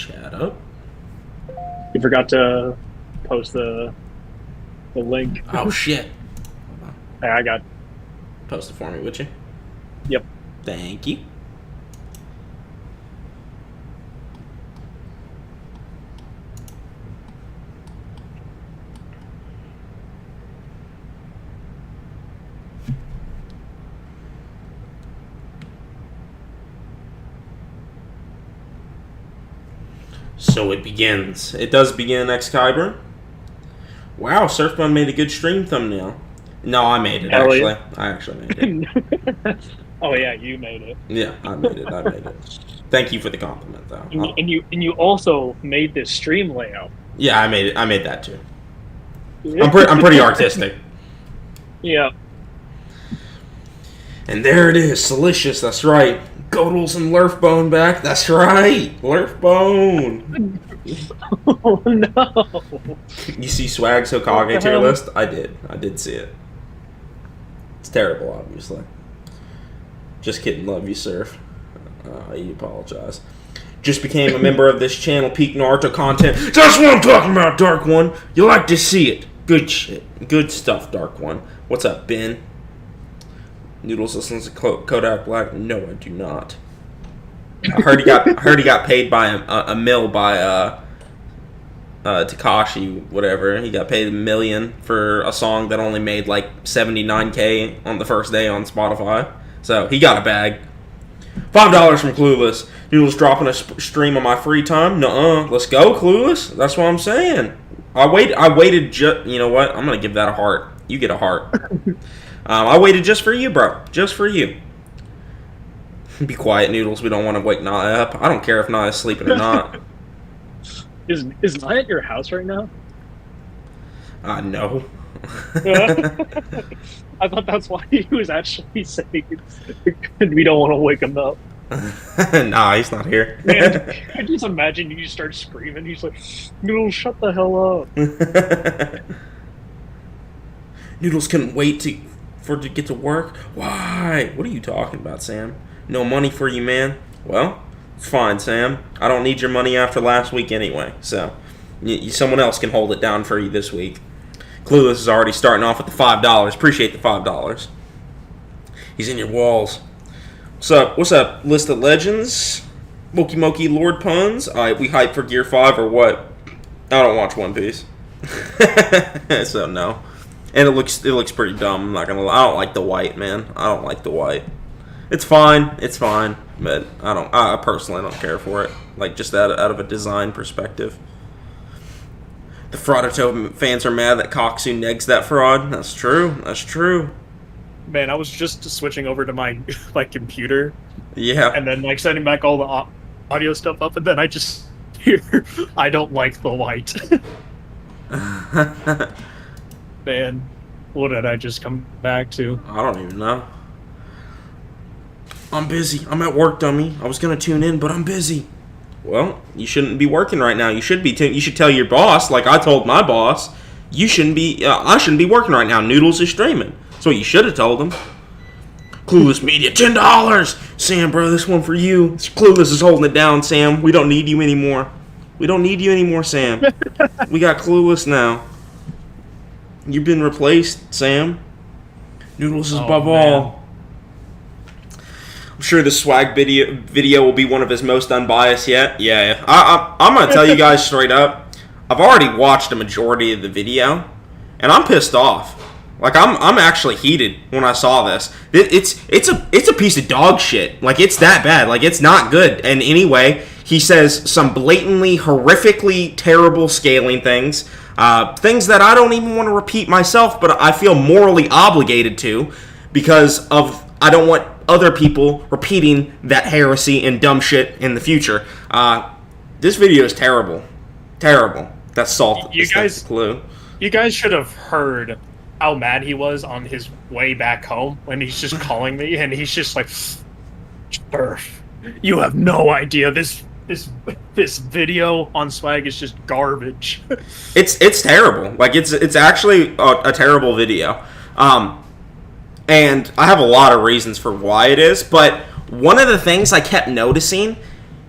chat up. You forgot to post the link. Oh shit! Hey, I got. Post it for me, would you? Yep. Thank you. So it begins. It does begin, Excalibur. Wow, Surfbun made a good stream thumbnail. No, I made it, actually. Yeah. I actually made it. Oh, yeah, you made it. Yeah, I made it. Thank you for the compliment, though. And you also made this stream layout. Yeah, I made it. I made that, too. Yeah. I'm pretty artistic. Yeah. And there it is, Salicious, that's right. Godels and Lurfbone back, that's right. Lurfbone. Oh, no. You see Swag's Hokage tier list? I did see it. It's terrible, obviously. Just kidding, love you, Surf. I apologize. Just became a member of this channel, Peak Naruto content. That's what I'm talking about, Dark One. You like to see it. Good shit. Good stuff, Dark One. What's up, Ben? Noodles listens to Kodak Black. No, I do not. I heard he got paid by a mill by Takashi, whatever. He got paid $1 million for a song that only made like $79K on the first day on Spotify. So he got a bag. $5 from Clueless. Noodles dropping a stream on my free time. Nuh-uh. Let's go, Clueless. That's what I'm saying. I waited. You know what? I'm gonna give that a heart. You get a heart. I waited just for you, bro. Just for you. Be quiet, Noodles. We don't want to wake Naya up. I don't care if Naya's sleeping or not. Is Naya at your house right now? No. I thought that's why he was actually saying we don't want to wake him up. Nah, he's not here. Man, I just imagine you start screaming. He's like, Noodles, shut the hell up. Noodles couldn't wait to get to work. Why? What are you talking about, Sam? No money for you, man. Well, it's fine, Sam. I don't need your money after last week anyway. So, someone else can hold it down for you this week. Clueless is already starting off with the $5. Appreciate the $5. He's in your walls. What's up? List of legends. Moki Moki Lord puns. Alright, we hype for Gear 5 or what? I don't watch One Piece. So no. And it looks pretty dumb, I'm not gonna lie. I don't like the white, man. I don't like the white. It's fine, but I personally don't care for it. Like, just out of a design perspective. The Fraudato fans are mad that Koksu negs that fraud. That's true. Man, I was just switching over to my computer. Yeah. And then setting back all the audio stuff up, and then I just hear, I don't like the white. Man, what did I just come back to? I don't even know. I'm busy. I'm at work, dummy. I was gonna tune in, but I'm busy. Well, you shouldn't be working right now. You should be. You should tell your boss, like I told my boss, you shouldn't be. I shouldn't be working right now. Noodles is streaming. That's what you should have told him. Clueless Media, $10. Sam, bro, this one for you. Clueless is holding it down, Sam. We don't need you anymore. Sam. We got Clueless now. You've been replaced, Sam. Noodles is above all. I'm sure the swag video will be one of his most unbiased yet. Yeah. I'm going to tell you guys straight up. I've already watched a majority of the video, and I'm pissed off. Like, I'm actually heated when I saw this. It's a piece of dog shit. Like, it's that bad. Like, it's not good. And anyway, he says some blatantly, horrifically terrible scaling things. Things that I don't even want to repeat myself, but I feel morally obligated to because of I don't want other people repeating that heresy and dumb shit in the future. This video is terrible. Terrible. That's salt. That's the clue. You guys should have heard how mad he was on his way back home when he's just calling me and he's just like, Surf, you have no idea. This video on swag is just garbage. It's terrible. Like it's actually a terrible video. And I have a lot of reasons for why it is, but one of the things I kept noticing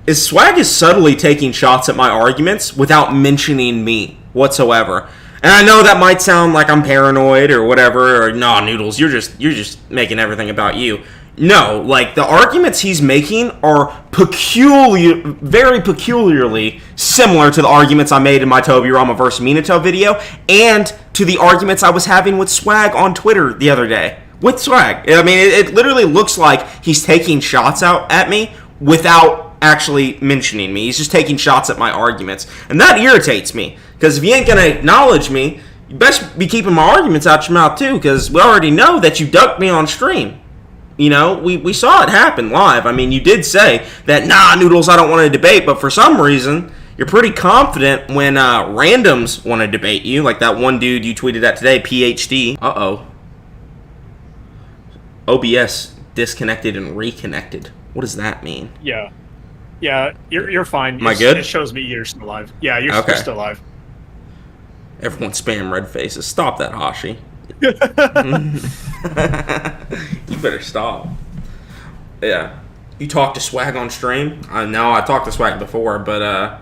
is Swag is subtly taking shots at my arguments without mentioning me whatsoever. And I know that might sound like I'm paranoid or whatever, or nah, Noodles, you're just making everything about you. No, like, the arguments he's making are very peculiarly similar to the arguments I made in my Tobirama vs. Minato video, and to the arguments I was having with Swag on Twitter the other day. With Swag. I mean, it literally looks like he's taking shots out at me without actually mentioning me. He's just taking shots at my arguments. And that irritates me, because if you ain't gonna acknowledge me, you best be keeping my arguments out your mouth too, because we already know that you ducked me on stream. You know, we saw it happen live. I mean, you did say that, nah, Noodles, I don't want to debate, but for some reason, you're pretty confident when randoms want to debate you, like that one dude you tweeted at today, PhD. Uh-oh. OBS disconnected and reconnected. What does that mean? Yeah. Yeah, you're fine. Am I good? It shows me you're still alive. Yeah, you're still alive. Everyone spam red faces. Stop that, Hashi. You better stop. Yeah. You talked to Swag on stream? I know I talked to Swag before, but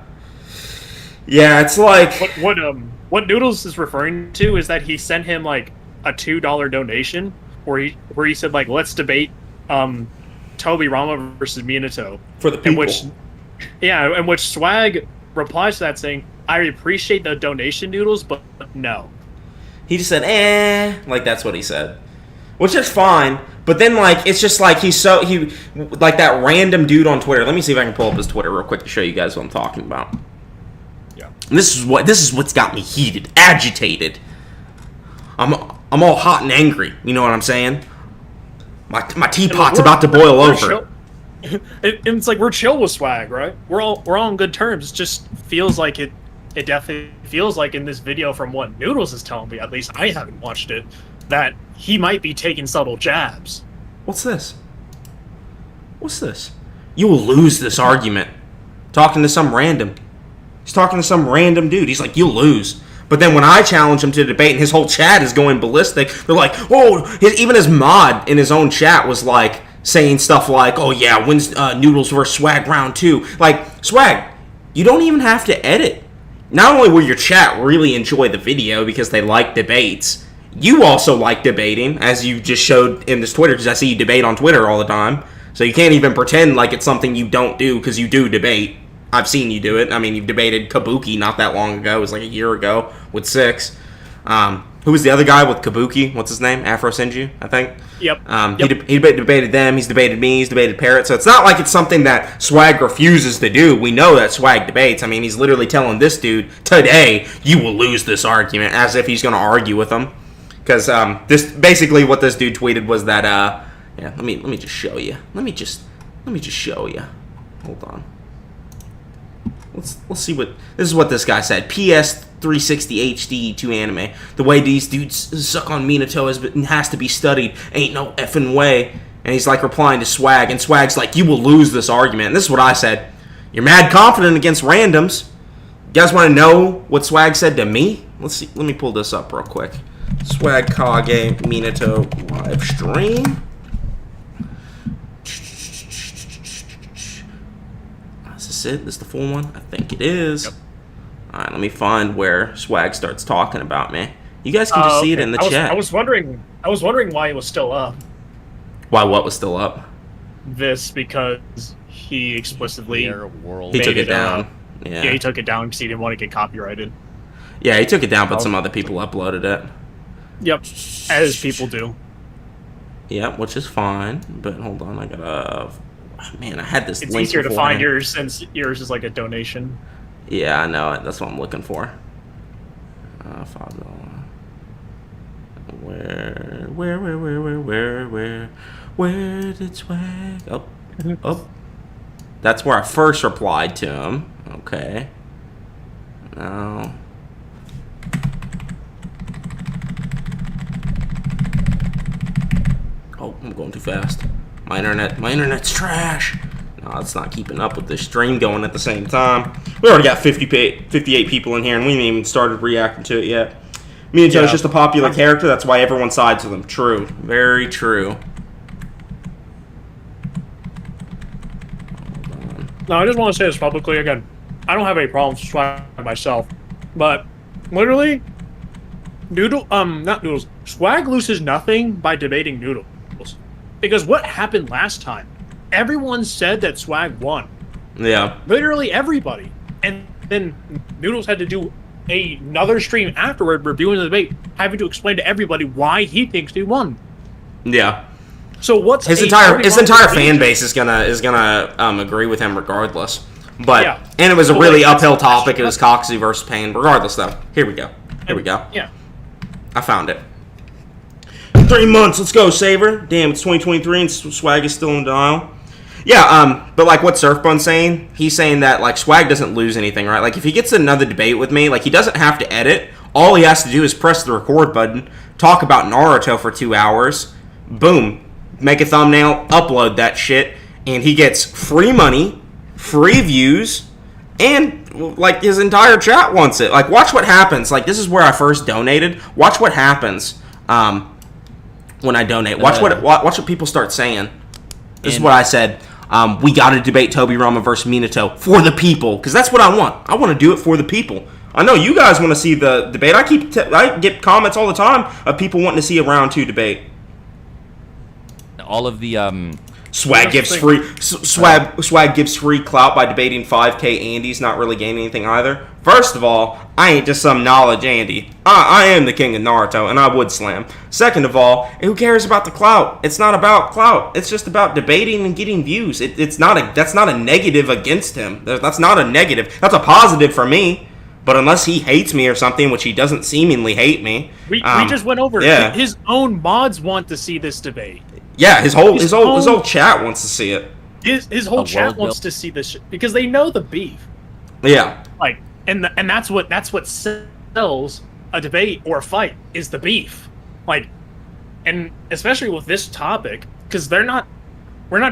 yeah, it's like what Noodles is referring to is that he sent him like a $2 donation where he said like, let's debate Tobirama versus Minato. For the people. In which Swag replies to that saying, I appreciate the donation, Noodles, but no. He just said, like that's what he said. Which is fine, but then like it's just like he like that random dude on Twitter. Let me see if I can pull up his Twitter real quick to show you guys what I'm talking about. Yeah. And this is what's got me heated, agitated. I'm all hot and angry, you know what I'm saying? My teapot's about to boil over. It's like we're chill with Swag, right? We're all on good terms. It just feels like it definitely feels like in this video, from what Noodles is telling me, at least I haven't watched it, that he might be taking subtle jabs. What's this? What's this? You will lose this argument. Talking to some random. He's talking to some random dude. He's like, you'll lose. But then when I challenge him to debate and his whole chat is going ballistic, they're like, oh, even his mod in his own chat was like saying stuff like, oh yeah, when's Noodles versus Swag round 2? Like, Swag, you don't even have to edit. Not only will your chat really enjoy the video because they like debates, you also like debating, as you just showed in this Twitter, because I see you debate on Twitter all the time. So you can't even pretend like it's something you don't do, because you do debate. I've seen you do it. I mean, you've debated Kabuki not that long ago. It was like a year ago with 6. Who was the other guy with Kabuki? What's his name? Afro Senju, I think. Yep. He debated them. He's debated me. He's debated Parrot. So it's not like it's something that Swag refuses to do. We know that Swag debates. I mean, he's literally telling this dude today, "You will lose this argument," as if he's going to argue with him. Because this basically what this dude tweeted was that. Yeah. Let me just show you. Let me just show you. Hold on. Let's see what this is. What this guy said. PS 360 HD 2 anime. The way these dudes suck on Minato has to be studied. Ain't no effing way. And he's like replying to Swag, and Swag's like, "You will lose this argument." And this is what I said. You're mad confident against randoms. You guys want to know what Swag said to me? Let's see. Let me pull this up real quick. Swag Kage Minato live stream. Is this it? This the full one? I think it is. Yep. Alright, let me find where Swag starts talking about me. You guys can just see it in the chat. I was wondering why it was still up. Why what was still up? This, because he explicitly he took it down. Yeah, he took it down because he didn't want to get copyrighted. Yeah, he took it down, but some other people uploaded it. Yep, as people do. Yeah, which is fine, but hold on, I gotta... Man, I had this It's link easier to beforehand. find yours since yours is like a donation. Yeah, I know it. That's what I'm looking for. $5. Where did Swag? Oh. That's where I first replied to him. Okay. Now. Oh, I'm going too fast. My internet's trash. No, it's not keeping up with this stream going at the same time. We already got 58 people in here, and we haven't even started reacting to it yet. Minato is just a popular character. That's why everyone sides with him. True. Very true. No, I just want to say this publicly again. I don't have any problems with Swag myself, but literally, not Noodles. Swag loses nothing by debating Noodles, because what happened last time? Everyone said that Swag won. Yeah. Literally everybody, and then Noodles had to do another stream afterward, reviewing the debate, having to explain to everybody why he thinks he won. Yeah. So what's his entire fan base is gonna agree with him regardless. But Yeah. and it was a really uphill topic. It was Coxie versus Payne. Regardless, though, here we go. Yeah. I found it. 3 months. Let's go, Saber. Damn, it's 2023 and Swag is still in denial. Yeah, but like what Surfbun's saying, he's saying that like Swag doesn't lose anything, right? Like if he gets another debate with me, like he doesn't have to edit. All he has to do is press the record button, talk about Naruto for 2 hours, boom, make a thumbnail, upload that shit, and he gets free money, free views, and like his entire chat wants it. Like watch what happens. Like this is where I first donated. Watch what happens when I donate. Watch what people start saying. This is what I said. We got to debate Tobirama versus Minato for the people, because that's what I want. I want to do it for the people. I know you guys want to see the debate. I get comments all the time of people wanting to see a round 2 debate. All of the Swag gives free clout by debating 5K Andy's not really gaining anything either. First of all, I ain't just some knowledge Andy. I am the king of Naruto, and I would slam. Second of all, who cares about the clout? It's not about clout. It's just about debating and getting views. That's not a negative against him. That's not a negative. That's a positive for me. But unless he hates me or something, which he doesn't seemingly hate me. We just went over it. Yeah. His own mods want to see this debate. Yeah, his whole chat wants to see it. His whole chat wants to see this shit because they know the beef. Yeah. Like, and that's what sells a debate or a fight is the beef. Like, and especially with this topic, because we're not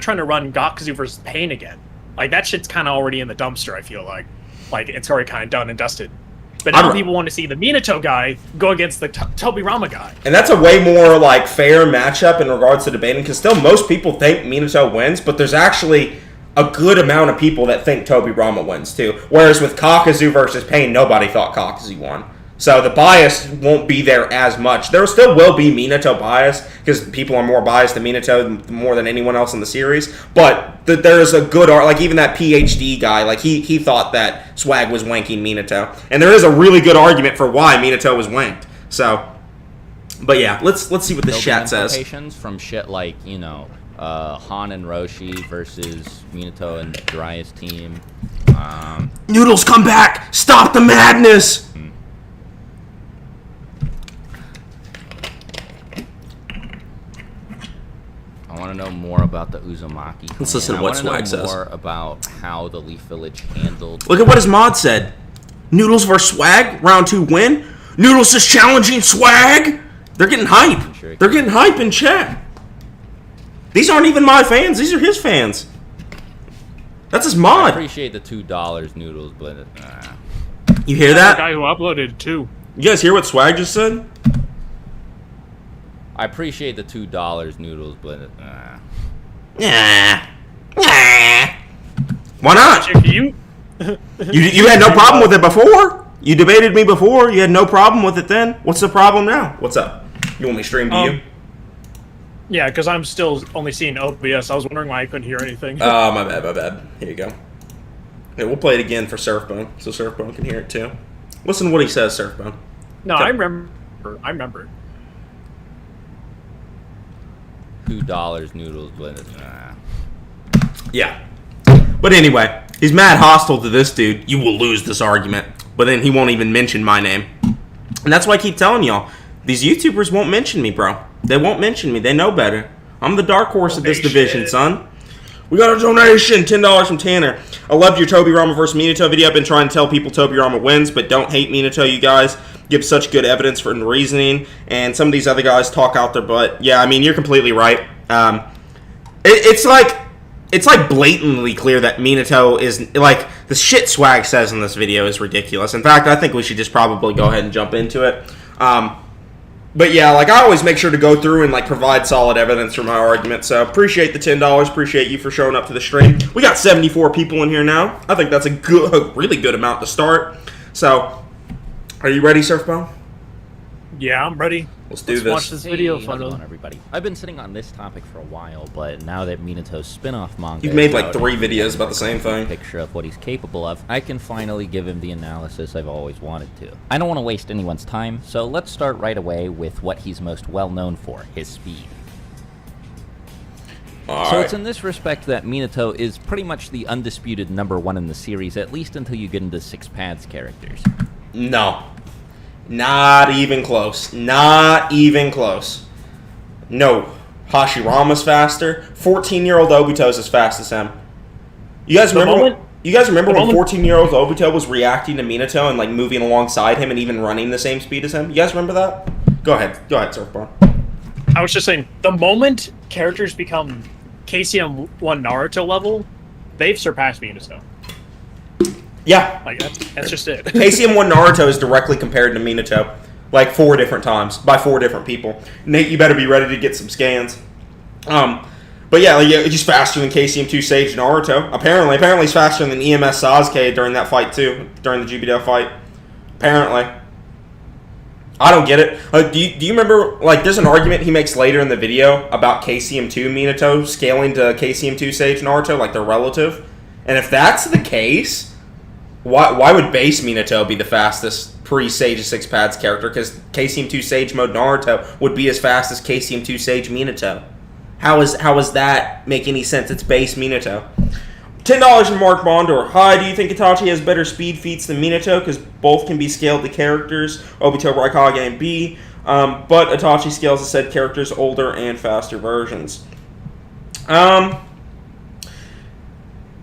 trying to run Gakuzu versus Pain again. Like that shit's kind of already in the dumpster. I feel like it's already kind of done and dusted. But now people want to see the Minato guy go against the Tobirama guy. And that's a way more, like, fair matchup in regards to debating, because still most people think Minato wins, but there's actually a good amount of people that think Tobirama wins, too. Whereas with Kakuzu versus Pain, nobody thought Kakuzu won. So the bias won't be there as much. There still will be Minato bias, because people are more biased to Minato more than anyone else in the series. But there's a good art, like even that PhD guy, like he thought that Swag was wanking Minato. And there is a really good argument for why Minato was wanked. So, but yeah, let's see what the chat says. From shit like, Han and Roshi versus Minato and Jiraiya's team. Noodles, come back! Stop the madness! I want to know more about the Uzumaki clan. Let's listen to what Swag says. More about how the Leaf Village handled... Look at what his mod said. Noodles versus Swag, round 2 win. Noodles is challenging Swag. They're getting hype. Sure They're getting hype in chat. These aren't even my fans. These are his fans. That's his mod. I appreciate the $2 Noodles, but... You hear that? The guy who uploaded it, too. You guys hear what Swag just said? I appreciate the $2 Noodles, but... Nah. Why not? You You had no problem with it before? You debated me before. You had no problem with it then. What's the problem now? What's up? You want me to stream to you? Yeah, because I'm still only seeing OBS. I was wondering why I couldn't hear anything. Oh, my bad. Here you go. Yeah, we'll play it again for Surfbone, so Surfbone can hear it too. Listen to what he says, Surfbone. No, Okay. I remember. $2 Noodles, but... Yeah. But anyway, he's mad hostile to this dude. You will lose this argument. But then he won't even mention my name. And that's why I keep telling y'all, these YouTubers won't mention me, bro. They won't mention me. They know better. I'm the dark horse of this division, son. We got a donation, $10 from Tanner. I loved your Tobirama versus Minato video. I've been trying to tell people Tobirama wins, but don't hate Minato, you guys. Give such good evidence for reasoning, and some of these other guys talk out their butt. Yeah, I mean, you're completely right. It's like blatantly clear that Minato is, like, the shit Swag says in this video is ridiculous. In fact, I think we should just probably go ahead and jump into it. But yeah, like I always make sure to go through and like provide solid evidence for my argument. So appreciate the $10. Appreciate you for showing up to the stream. We got 74 people in here now. I think that's a really good amount to start. So, are you ready, Surfbone? Yeah, I'm ready. Let's do this. Watch this video how's it photo. going, everybody? I've been sitting on this topic for a while, but now that Minato's spin-off manga You've made is like out 3 and videos about the same a thing. picture of what he's capable of, I can finally give him the analysis I've always wanted to. I don't want to waste anyone's time, so let's start right away with what he's most well known for, his speed. So it's in this respect that Minato is pretty much the undisputed #1 in the series, at least until you get into Six Paths characters. No. Not even close. Not even close. No. Hashirama's faster. 14-year-old Obito's as fast as him. You guys remember when 14-year-old Obito was reacting to Minato and like moving alongside him and even running the same speed as him? You guys remember that? Go ahead, Surfborn. I was just saying, the moment characters become KCM 1 Naruto level, they've surpassed Minato. Yeah. Like that's just it. KCM1 Naruto is directly compared to Minato, like 4 different times by 4 different people. Nate, you better be ready to get some scans. But yeah, he's faster than KCM2 Sage Naruto. Apparently he's faster than EMS Sasuke during that fight too, during the Jubito fight. Apparently. I don't get it. Do you remember, like, there's an argument he makes later in the video about KCM2 Minato scaling to KCM2 Sage Naruto, like they're relative. And if that's the case, why would base Minato be the fastest pre-Sage of Six Paths character? Because KCM2 Sage Mode Naruto would be as fast as KCM2 Sage Minato. How is that make any sense? It's base Minato. $10 from Mark Bondor. Hi, do you think Itachi has better speed feats than Minato? Because both can be scaled to characters, Obito, Raikage, and B. But Itachi scales the said characters' older and faster versions.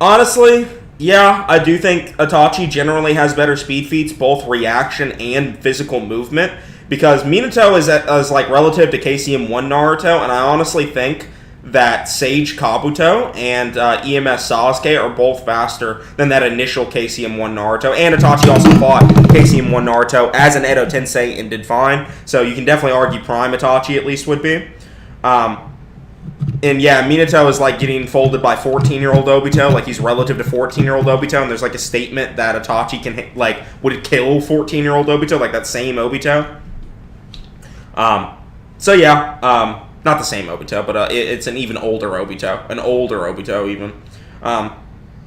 Honestly, yeah, I do think Itachi generally has better speed feats, both reaction and physical movement, because Minato is like relative to KCM1 Naruto, and I honestly think that Sage Kabuto and EMS Sasuke are both faster than that initial KCM1 Naruto, and Itachi also fought KCM1 Naruto as an Edo Tensei and did fine, so you can definitely argue Prime Itachi at least would be. And yeah, Minato is like getting folded by 14-year-old Obito, like he's relative to 14-year-old Obito, and there's like a statement that Itachi can like would kill 14-year-old Obito, like that same Obito. So yeah, not the same Obito, but it's an even older Obito, even.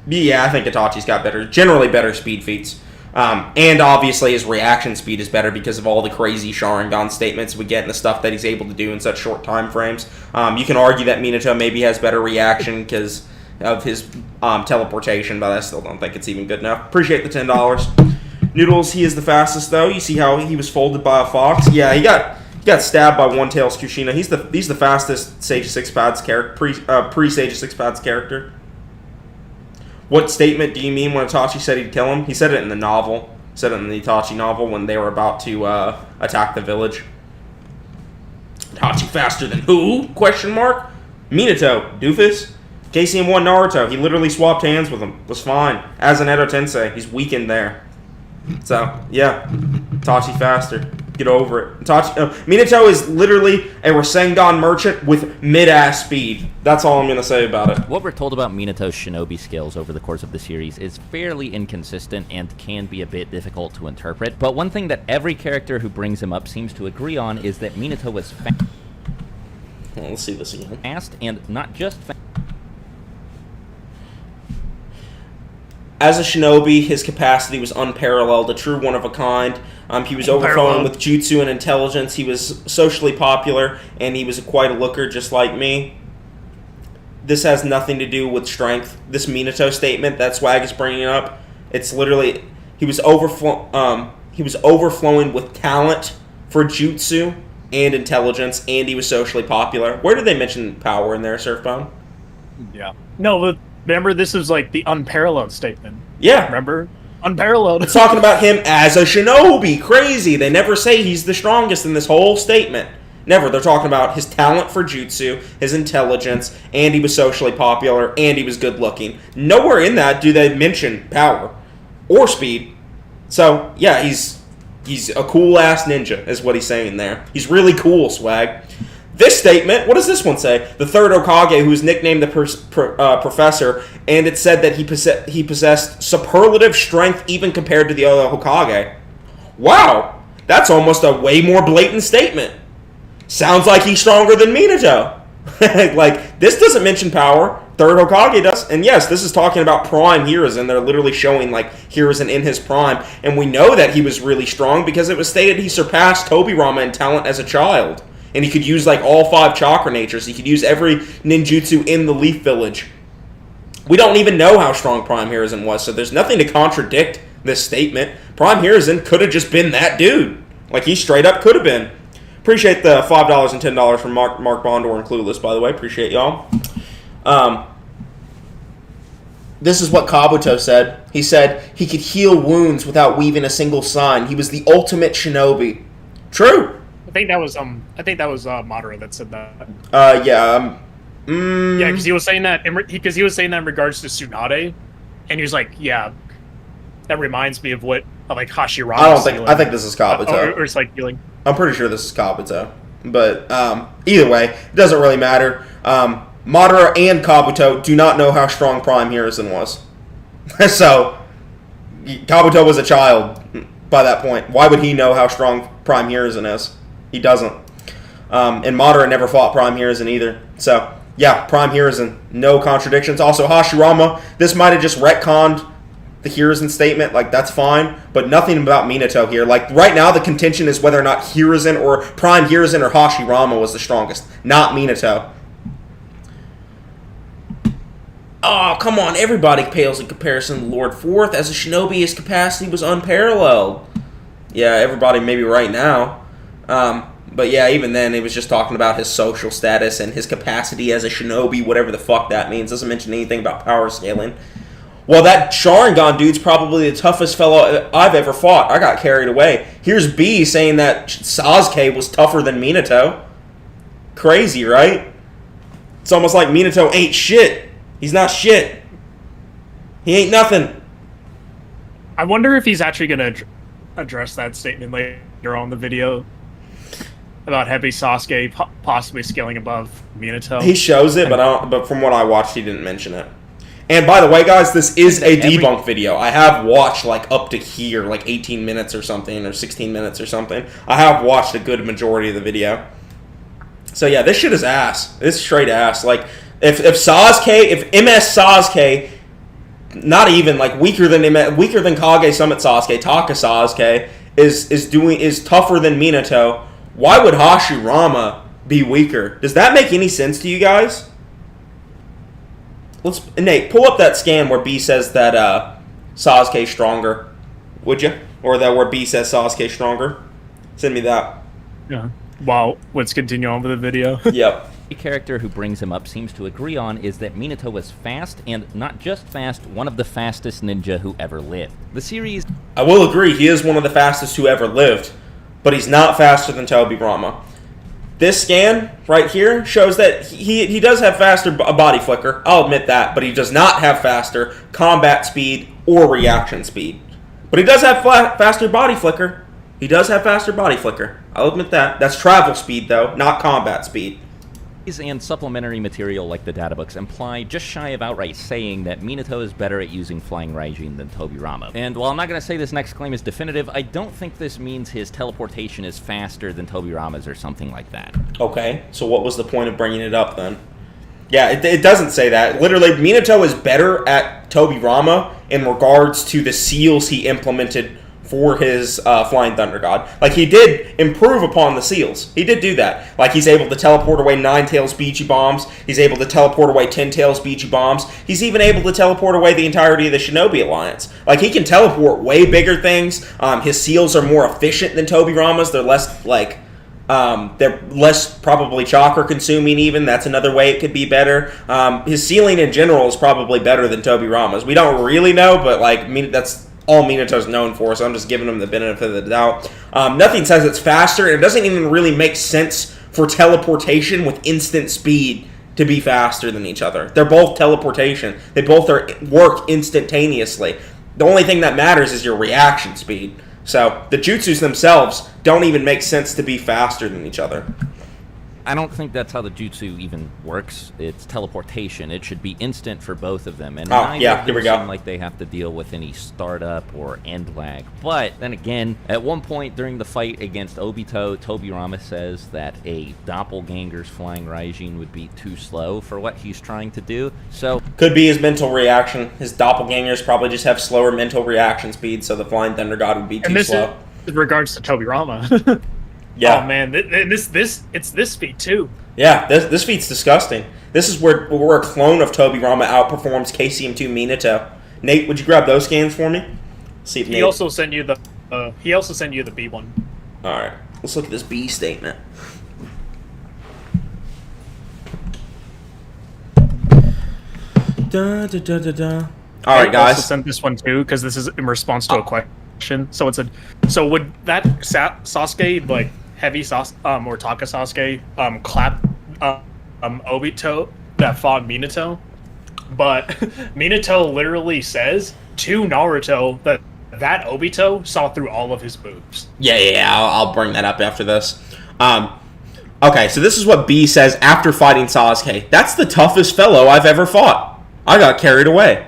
Yeah, I think Itachi's got generally better speed feats. And obviously his reaction speed is better because of all the crazy Sharingan statements we get and the stuff that he's able to do in such short time frames. You can argue that Minato maybe has better reaction because of his teleportation, but I still don't think it's even good enough. Appreciate the $10. Noodles, he is the fastest though. You see how he was folded by a fox? Yeah, he got stabbed by One Tails Kushina. He's the fastest Sage of Six Paths character, pre-Sage of Six Paths character. What statement do you mean when Itachi said he'd kill him? He said it in the novel. He said it in the Itachi novel when they were about to attack the village. Itachi faster than who? Question mark. Minato, doofus. KCM1 Naruto. He literally swapped hands with him. Was fine. As an Edo Tensei, he's weakened there. So yeah, Itachi faster. Get over it. Minato is literally a Rasengan merchant with mid-ass speed. That's all I'm going to say about it. What we're told about Minato's shinobi skills over the course of the series is fairly inconsistent and can be a bit difficult to interpret, but one thing that every character who brings him up seems to agree on is that Minato was Let's see this again. fast and not just fast. As a shinobi, his capacity was unparalleled, a true one-of-a-kind. He was overflowing with jutsu and intelligence. He was socially popular, and he was quite a looker just like me. This has nothing to do with strength. This Minato statement that Swag is bringing up, it's literally he was overflowing with talent for jutsu and intelligence, and he was socially popular. Where did they mention power in there, Surfbone? Yeah. No, but remember, this is like the unparalleled statement. Yeah. Remember? Unparalleled. It's talking about him as a shinobi. Crazy. They never say he's the strongest in this whole statement. Never. They're talking about his talent for jutsu, his intelligence, and he was socially popular, and he was good looking. Nowhere in that do they mention power or speed. So, yeah, he's he's a cool-ass ninja, is what he's saying there. He's really cool, swag. This statement, what does this one say? The third Hokage, who is nicknamed the Professor, and it said that he possessed superlative strength even compared to the other Hokage. Wow, that's almost a way more blatant statement. Sounds like he's stronger than Minato. Like, this doesn't mention power. Third Hokage does. And yes, this is talking about prime Hiruzen. They're literally showing, like, Hiruzen in his prime. And we know that he was really strong because it was stated he surpassed Tobirama in talent as a child. And he could use, like, all 5 chakra natures. He could use every ninjutsu in the Leaf Village. We don't even know how strong Prime Hiruzen was, so there's nothing to contradict this statement. Prime Hiruzen could have just been that dude. Like, he straight up could have been. Appreciate the $5 and $10 from Mark Bondor and Clueless, by the way. Appreciate y'all. This is what Kabuto said. He said he could heal wounds without weaving a single sign. He was the ultimate shinobi. True. I think that was Madara that said that. Yeah. Yeah, because he was saying that in regards to Tsunade, and he was like, "Yeah, that reminds me of what like Hashirama." I think this is Kabuto. Or it's like healing. I'm pretty sure this is Kabuto. But either way, it doesn't really matter. Madara and Kabuto do not know how strong Prime Hiruzen was. So, Kabuto was a child by that point. Why would he know how strong Prime Hiruzen is? He doesn't. And Madara never fought Prime Hiruzen either. So, yeah, Prime Hiruzen, no contradictions. Also, Hashirama, this might have just retconned the Hiruzen statement, like, that's fine, but nothing about Minato here. Like, right now, the contention is whether or not Hiruzen or Prime Hiruzen or Hashirama was the strongest, not Minato. Oh, come on, everybody pales in comparison to Lord Fourth. As a shinobi, his capacity was unparalleled. Yeah, everybody maybe right now. But yeah, even then, it was just talking about his social status and his capacity as a shinobi, whatever the fuck that means. Doesn't mention anything about power scaling. Well, that Sharingan dude's probably the toughest fellow I've ever fought. I got carried away. Here's B saying that Sasuke was tougher than Minato. Crazy, right? It's almost like Minato ain't shit. He's not shit. He ain't nothing. I wonder if he's actually going to address that statement later on in the video about Heavy Sasuke possibly scaling above Minato. He shows it, but from what I watched, he didn't mention it. And by the way, guys, this is a debunk video. I have watched, like, up to here, like 18 minutes or something, or 16 minutes or something. I have watched a good majority of the video. So, yeah, this shit is ass. This is straight ass. Like, if MS Sasuke, not even, like, weaker than Kage Summit Sasuke, Taka Sasuke, is tougher than Minato, why would Hashirama be weaker? Does that make any sense to you guys? Nate, pull up that scan where B says that Sasuke's stronger, would you? Or that where B says Sasuke's stronger? Send me that. Yeah. Wow. Let's continue on with the video. Yep. The character who brings him up seems to agree on is that Minato was fast, and not just fast, one of the fastest ninja who ever lived. The series... I will agree, he is one of the fastest who ever lived, but he's not faster than Tobirama. This scan right here shows that he does have faster body flicker. I'll admit that, but he does not have faster combat speed or reaction speed. But he does have faster body flicker. He does have faster body flicker. I'll admit that. That's travel speed, though, not combat speed. And supplementary material like the DADABooks imply just shy of outright saying that Minato is better at using Flying Raijin than Tobirama. And while I'm not going to say this next claim is definitive, I don't think this means his teleportation is faster than Tobirama's or something like that. Okay, so what was the point of bringing it up then? Yeah, it doesn't say that. Literally, Minato is better at Tobirama in regards to the seals he implemented for his Flying Thunder God. Like, he did improve upon the seals. He did do that. Like, he's able to teleport away 9 Tails Beachy Bombs. He's able to teleport away 10 Tails Beachy Bombs. He's even able to teleport away the entirety of the Shinobi Alliance. Like, he can teleport way bigger things. His seals are more efficient than Tobirama's. They're less, like... they're less probably chakra consuming even. That's another way it could be better. His sealing in general is probably better than Tobirama's. We don't really know, but, like, that's all Minato's known for, so I'm just giving him the benefit of the doubt. Nothing says it's faster, and it doesn't even really make sense for teleportation with instant speed to be faster than each other. They're both teleportation. They both work instantaneously. The only thing that matters is your reaction speed. So the jutsus themselves don't even make sense to be faster than each other. I don't think that's how the jutsu even works. It's teleportation. It should be instant for both of them. And neither of them seem like they have to deal with any startup or end lag. But then again, at one point during the fight against Obito, Tobirama says that a doppelganger's flying Raijin would be too slow for what he's trying to do. So could be his mental reaction. His doppelgangers probably just have slower mental reaction speed, so the Flying Thunder God would be too slow. In regards to Tobirama. Yeah. Oh man, it's this feat too. Yeah, this feat's disgusting. This is where a clone of Tobirama outperforms KCM2 Minato. Nate, would you grab those scans for me? See if He also sent you the B one. All right, let's look at this B statement. Da, da, da, da, da. All right, guys. I also sent this one too because this is in response to a question. So it said, so would that Sasuke like heavy or Taka Sasuke clap Obito that fought Minato? But Minato literally says to Naruto that Obito saw through all of his moves. Yeah. I'll bring that up after this. Okay, so this is what B says after fighting Sasuke. That's the toughest fellow I've ever fought. I got carried away.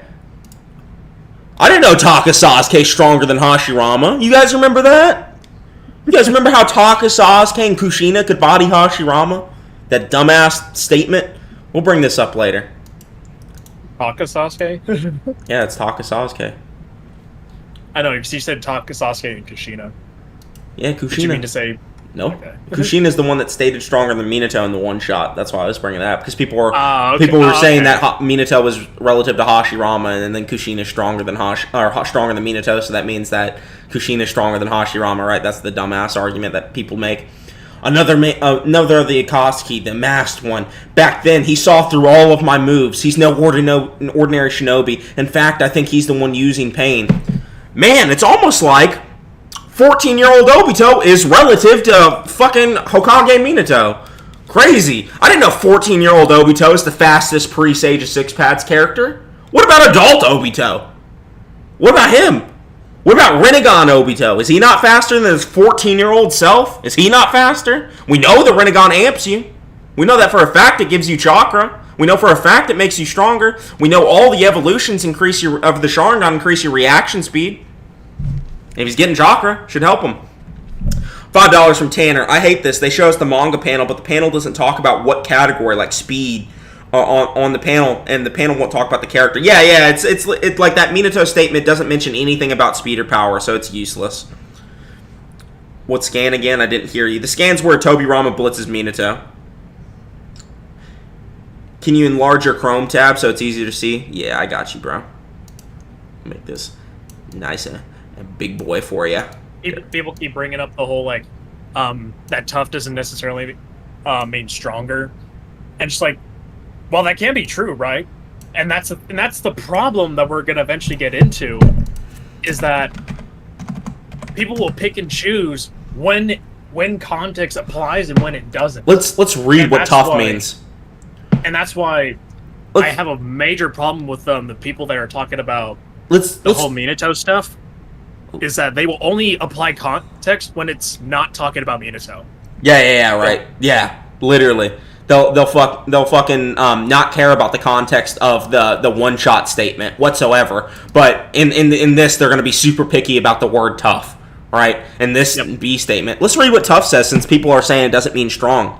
I didn't know Taka Sasuke's stronger than Hashirama. You guys remember that? You guys remember how Taka Sasuke and Kushina could body Hashirama? That dumbass statement? We'll bring this up later. Taka Sasuke? Yeah, it's Taka Sasuke. I know, you said Taka Sasuke and Kushina. Yeah, Kushina. Did you mean to say... No. Okay. Kushina's the one that stated stronger than Minato in the one shot. That's why I was bringing that up. Because people were saying that Minato was relative to Hashirama, and then Kushina's stronger than stronger than Minato, so that means that Kushina's stronger than Hashirama, right? That's the dumbass argument that people make. Another of the Akatsuki, the masked one. Back then, he saw through all of my moves. He's no ordinary shinobi. In fact, I think he's the one using pain. Man, it's almost like 14-year-old Obito is relative to fucking Hokage Minato. Crazy. I didn't know 14-year-old Obito is the fastest pre-Sage of Six Paths character. What about adult Obito? What about him? What about Rinnegan Obito? Is he not faster than his 14-year-old self? Is he not faster? We know the Rinnegan amps you. We know that for a fact it gives you chakra. We know for a fact it makes you stronger. We know all the evolutions of the Sharingan increase your reaction speed. If he's getting chakra, should help him. $5 from Tanner. I hate this. They show us the manga panel, but the panel doesn't talk about what category, like speed, on the panel, and the panel won't talk about the character. Yeah. It's like that Minato statement doesn't mention anything about speed or power, so it's useless. What scan again? I didn't hear you. The scan's where Tobirama blitzes Minato. Can you enlarge your Chrome tab so it's easier to see? Yeah, I got you, bro. Make this nice and big boy for you. People keep bringing up the whole like that tough doesn't necessarily mean stronger, and just like, well, that can be true, right? And that's the problem that we're gonna eventually get into, is that people will pick and choose when context applies and when it doesn't. Let's read what tough means. And that's why I have a major problem with the people that are talking about the whole Minato stuff. Is that they will only apply context when it's not talking about Minato. Yeah, right. Yeah, literally. They'll fucking not care about the context of the one-shot statement whatsoever. But in this, they're going to be super picky about the word tough, right? In this B statement. Let's read what tough says, since people are saying it doesn't mean strong.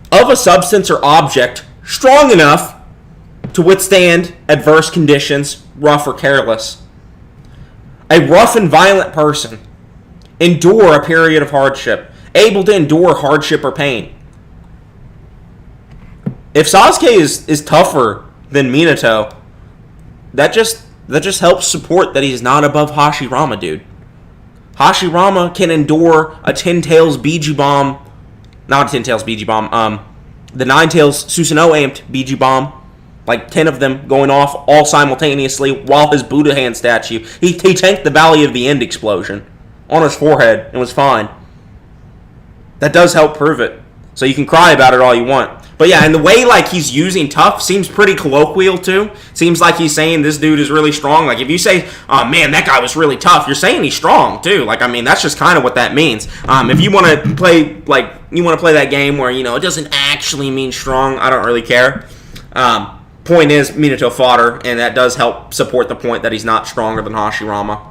Of a substance or object strong enough to withstand adverse conditions, rough or careless. A rough and violent person. Endure a period of hardship. Able to endure hardship or pain. If Sasuke is tougher than Minato, that just helps support that he's not above Hashirama, dude. Hashirama can endure a 10 Tails Biju Bomb. Not a 10 Tails Biju Bomb. The 9 Tails Susanoo amped Biju Bomb. Like 10 of them going off all simultaneously while his Buddha hand statue. He tanked the Valley of the End explosion on his forehead and was fine. That does help prove it. So you can cry about it all you want. But But yeah, and the way like he's using tough seems pretty colloquial too. Seems like he's saying this dude is really strong. Like if you say, "Oh man, that guy was really tough," you're saying he's strong too. Like I mean, that's just kind of what that means. If you want to play that game where it doesn't actually mean strong, I don't really care. Point is, Minato fought her, and that does help support the point that he's not stronger than Hashirama.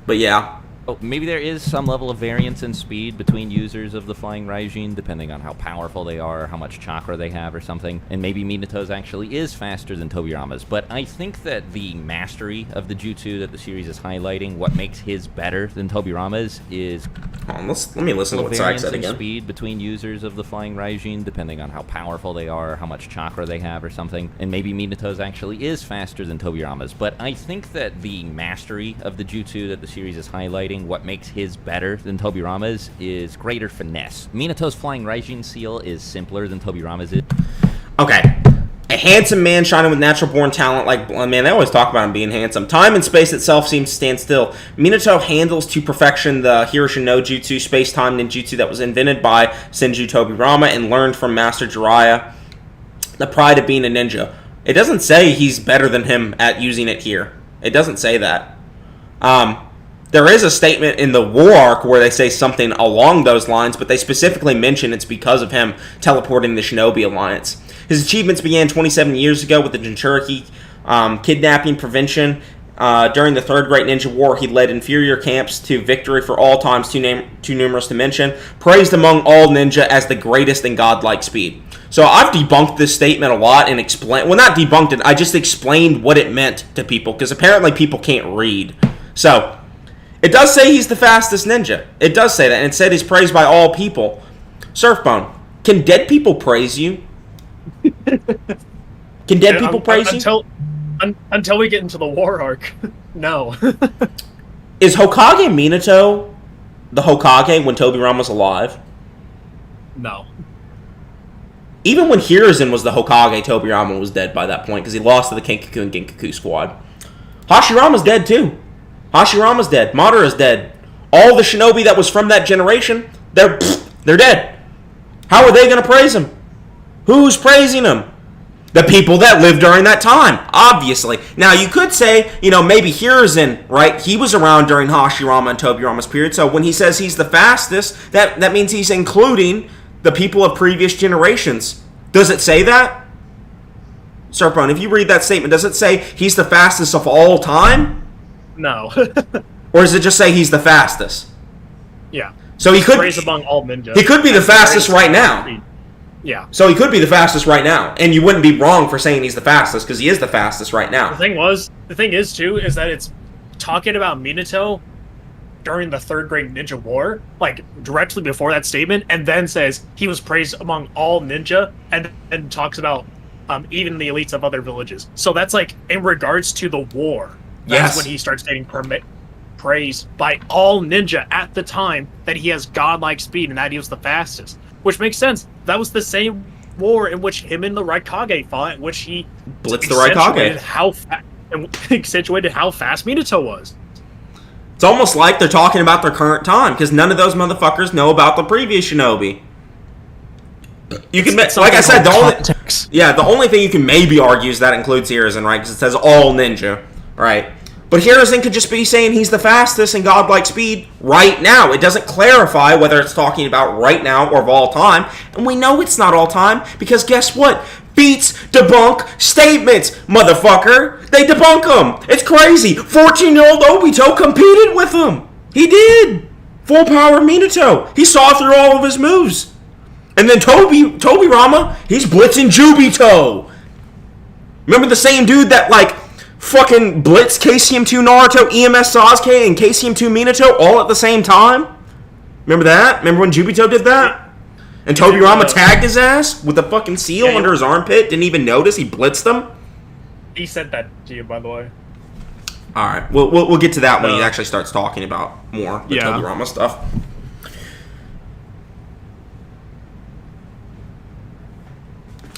But yeah. Oh, maybe there is some level of variance in speed between users of the Flying Raijin, depending on how powerful they are, how much chakra they have or something. And maybe Minato's actually is faster than Tobirama's. But I think that the mastery of the jutsu that the series is highlighting, what makes his better than Tobirama's, is... Let me listen to what Saik said again. Speed between users of the Flying Raijin, depending on how powerful they are, how much chakra they have or something. And maybe Minato's actually is faster than Tobirama's. But I think that the mastery of the jutsu that the series is highlighting, what makes his better than Tobirama's, is greater finesse. Minato's Flying Raijin seal is simpler than Tobirama's is. Okay. A handsome man shining with natural-born talent, man, they always talk about him being handsome. Time and space itself seems to stand still. Minato handles to perfection the Hiroshin no Jutsu, space-time ninjutsu that was invented by Senju Tobirama and learned from Master Jiraiya. The pride of being a ninja. It doesn't say he's better than him at using it here. It doesn't say that. There is a statement in the War arc where they say something along those lines, but they specifically mention it's because of him teleporting the Shinobi Alliance. His achievements began 27 years ago with the Jinchuriki kidnapping prevention. During the Third Great Ninja War, he led inferior camps to victory for all times too numerous to mention. Praised among all ninja as the greatest in godlike speed. So I've debunked this statement a lot and not debunked it, I just explained what it meant to people, because apparently people can't read. So... it does say he's the fastest ninja. It does say that, and it said he's praised by all people. Surfbone, can dead people praise you? Can dead people praise you? Until we get into the War arc, no. Is Hokage Minato the Hokage when Tobirama's alive? No. Even when Hiruzen was the Hokage, Tobirama was dead by that point, because he lost to the Kenkaku and Genkaku squad. Hashirama's dead, too. Hashirama's dead. Madara's dead. All the shinobi that was from that generation, they're dead. How are they going to praise him? Who's praising him? The people that lived during that time, obviously. Now, you could say, maybe Hiruzen, right? He was around during Hashirama and Tobirama's period, so when he says he's the fastest, that means he's including the people of previous generations. Does it say that? Surfbone, if you read that statement, does it say he's the fastest of all time? No. Or does it just say he's the fastest? Yeah. So he could praise among all ninja. He could be the fastest right now. Yeah. So he could be the fastest right now, and you wouldn't be wrong for saying he's the fastest because he is the fastest right now. The thing is too is that it's talking about Minato during the Third Great Ninja War, like directly before that statement, and then says he was praised among all ninja, and then talks about even the elites of other villages. So that's like in regards to the war. That's when he starts getting praised by all ninja at the time that he has godlike speed and that he was the fastest. Which makes sense. That was the same war in which him and the Raikage fought, in which he blitzed the Raikage. Accentuated how fast Minato was. It's almost like they're talking about their current time, because none of those motherfuckers know about the previous shinobi. You can, like I said, the only thing you can maybe argue is that includes Hiruzen, right? Because it says all ninja, right? But Hiruzen could just be saying he's the fastest in godlike speed right now. It doesn't clarify whether it's talking about right now or of all time. And we know it's not all time because guess what? Feats debunk statements, motherfucker. They debunk them. It's crazy. 14-year-old Obito competed with him. He did. Full power Minato. He saw through all of his moves. And then Tobirama, he's blitzing Jubito. Remember the same dude that, fucking blitz KCM2 Naruto, EMS Sasuke, and KCM2 Minato all at the same time? Remember that? Remember when Jubito did that? And Tobirama tagged his ass with a fucking seal under his armpit, didn't even notice, he blitzed him? He said that to you, by the way. Alright, we'll get to that when he actually starts talking about more the Tobirama stuff.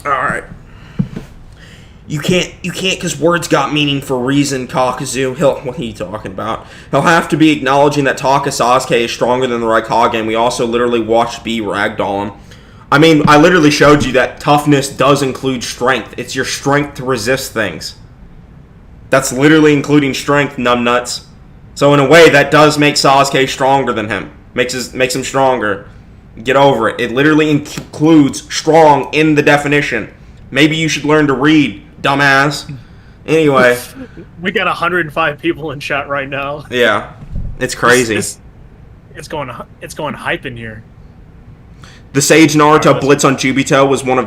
Alright. You can't, because words got meaning for reason, Kakuzu. What are you talking about? He'll have to be acknowledging that Taka Sasuke is stronger than the Raikage, and we also literally watched B ragdoll him. I mean, I literally showed you that toughness does include strength. It's your strength to resist things. That's literally including strength, numbnuts. So in a way, that does make Sasuke stronger than him. Makes him stronger. Get over it. It literally includes strong in the definition. Maybe you should learn to read, dumbass. Anyway. We got 105 people in chat right now. Yeah. It's crazy. It's going hype in here. The Sage Naruto Blitz on Jubito was one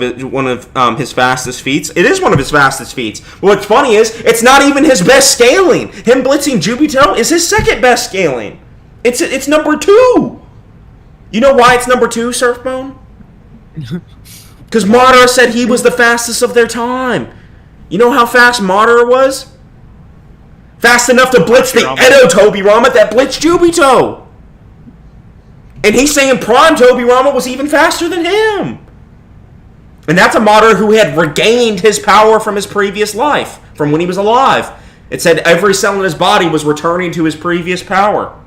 of his fastest feats. It is one of his fastest feats. What's funny is, it's not even his best scaling. Him blitzing Jubito is his second best scaling. It's number 2. You know why it's number 2, Surfbone? Because Madara said he was the fastest of their time. You know how fast Madara was? Fast enough to blitz the Edo Tobirama that blitzed Jubito. And he's saying Prime Tobirama was even faster than him. And that's a Madara who had regained his power from his previous life, from when he was alive. It said every cell in his body was returning to his previous power.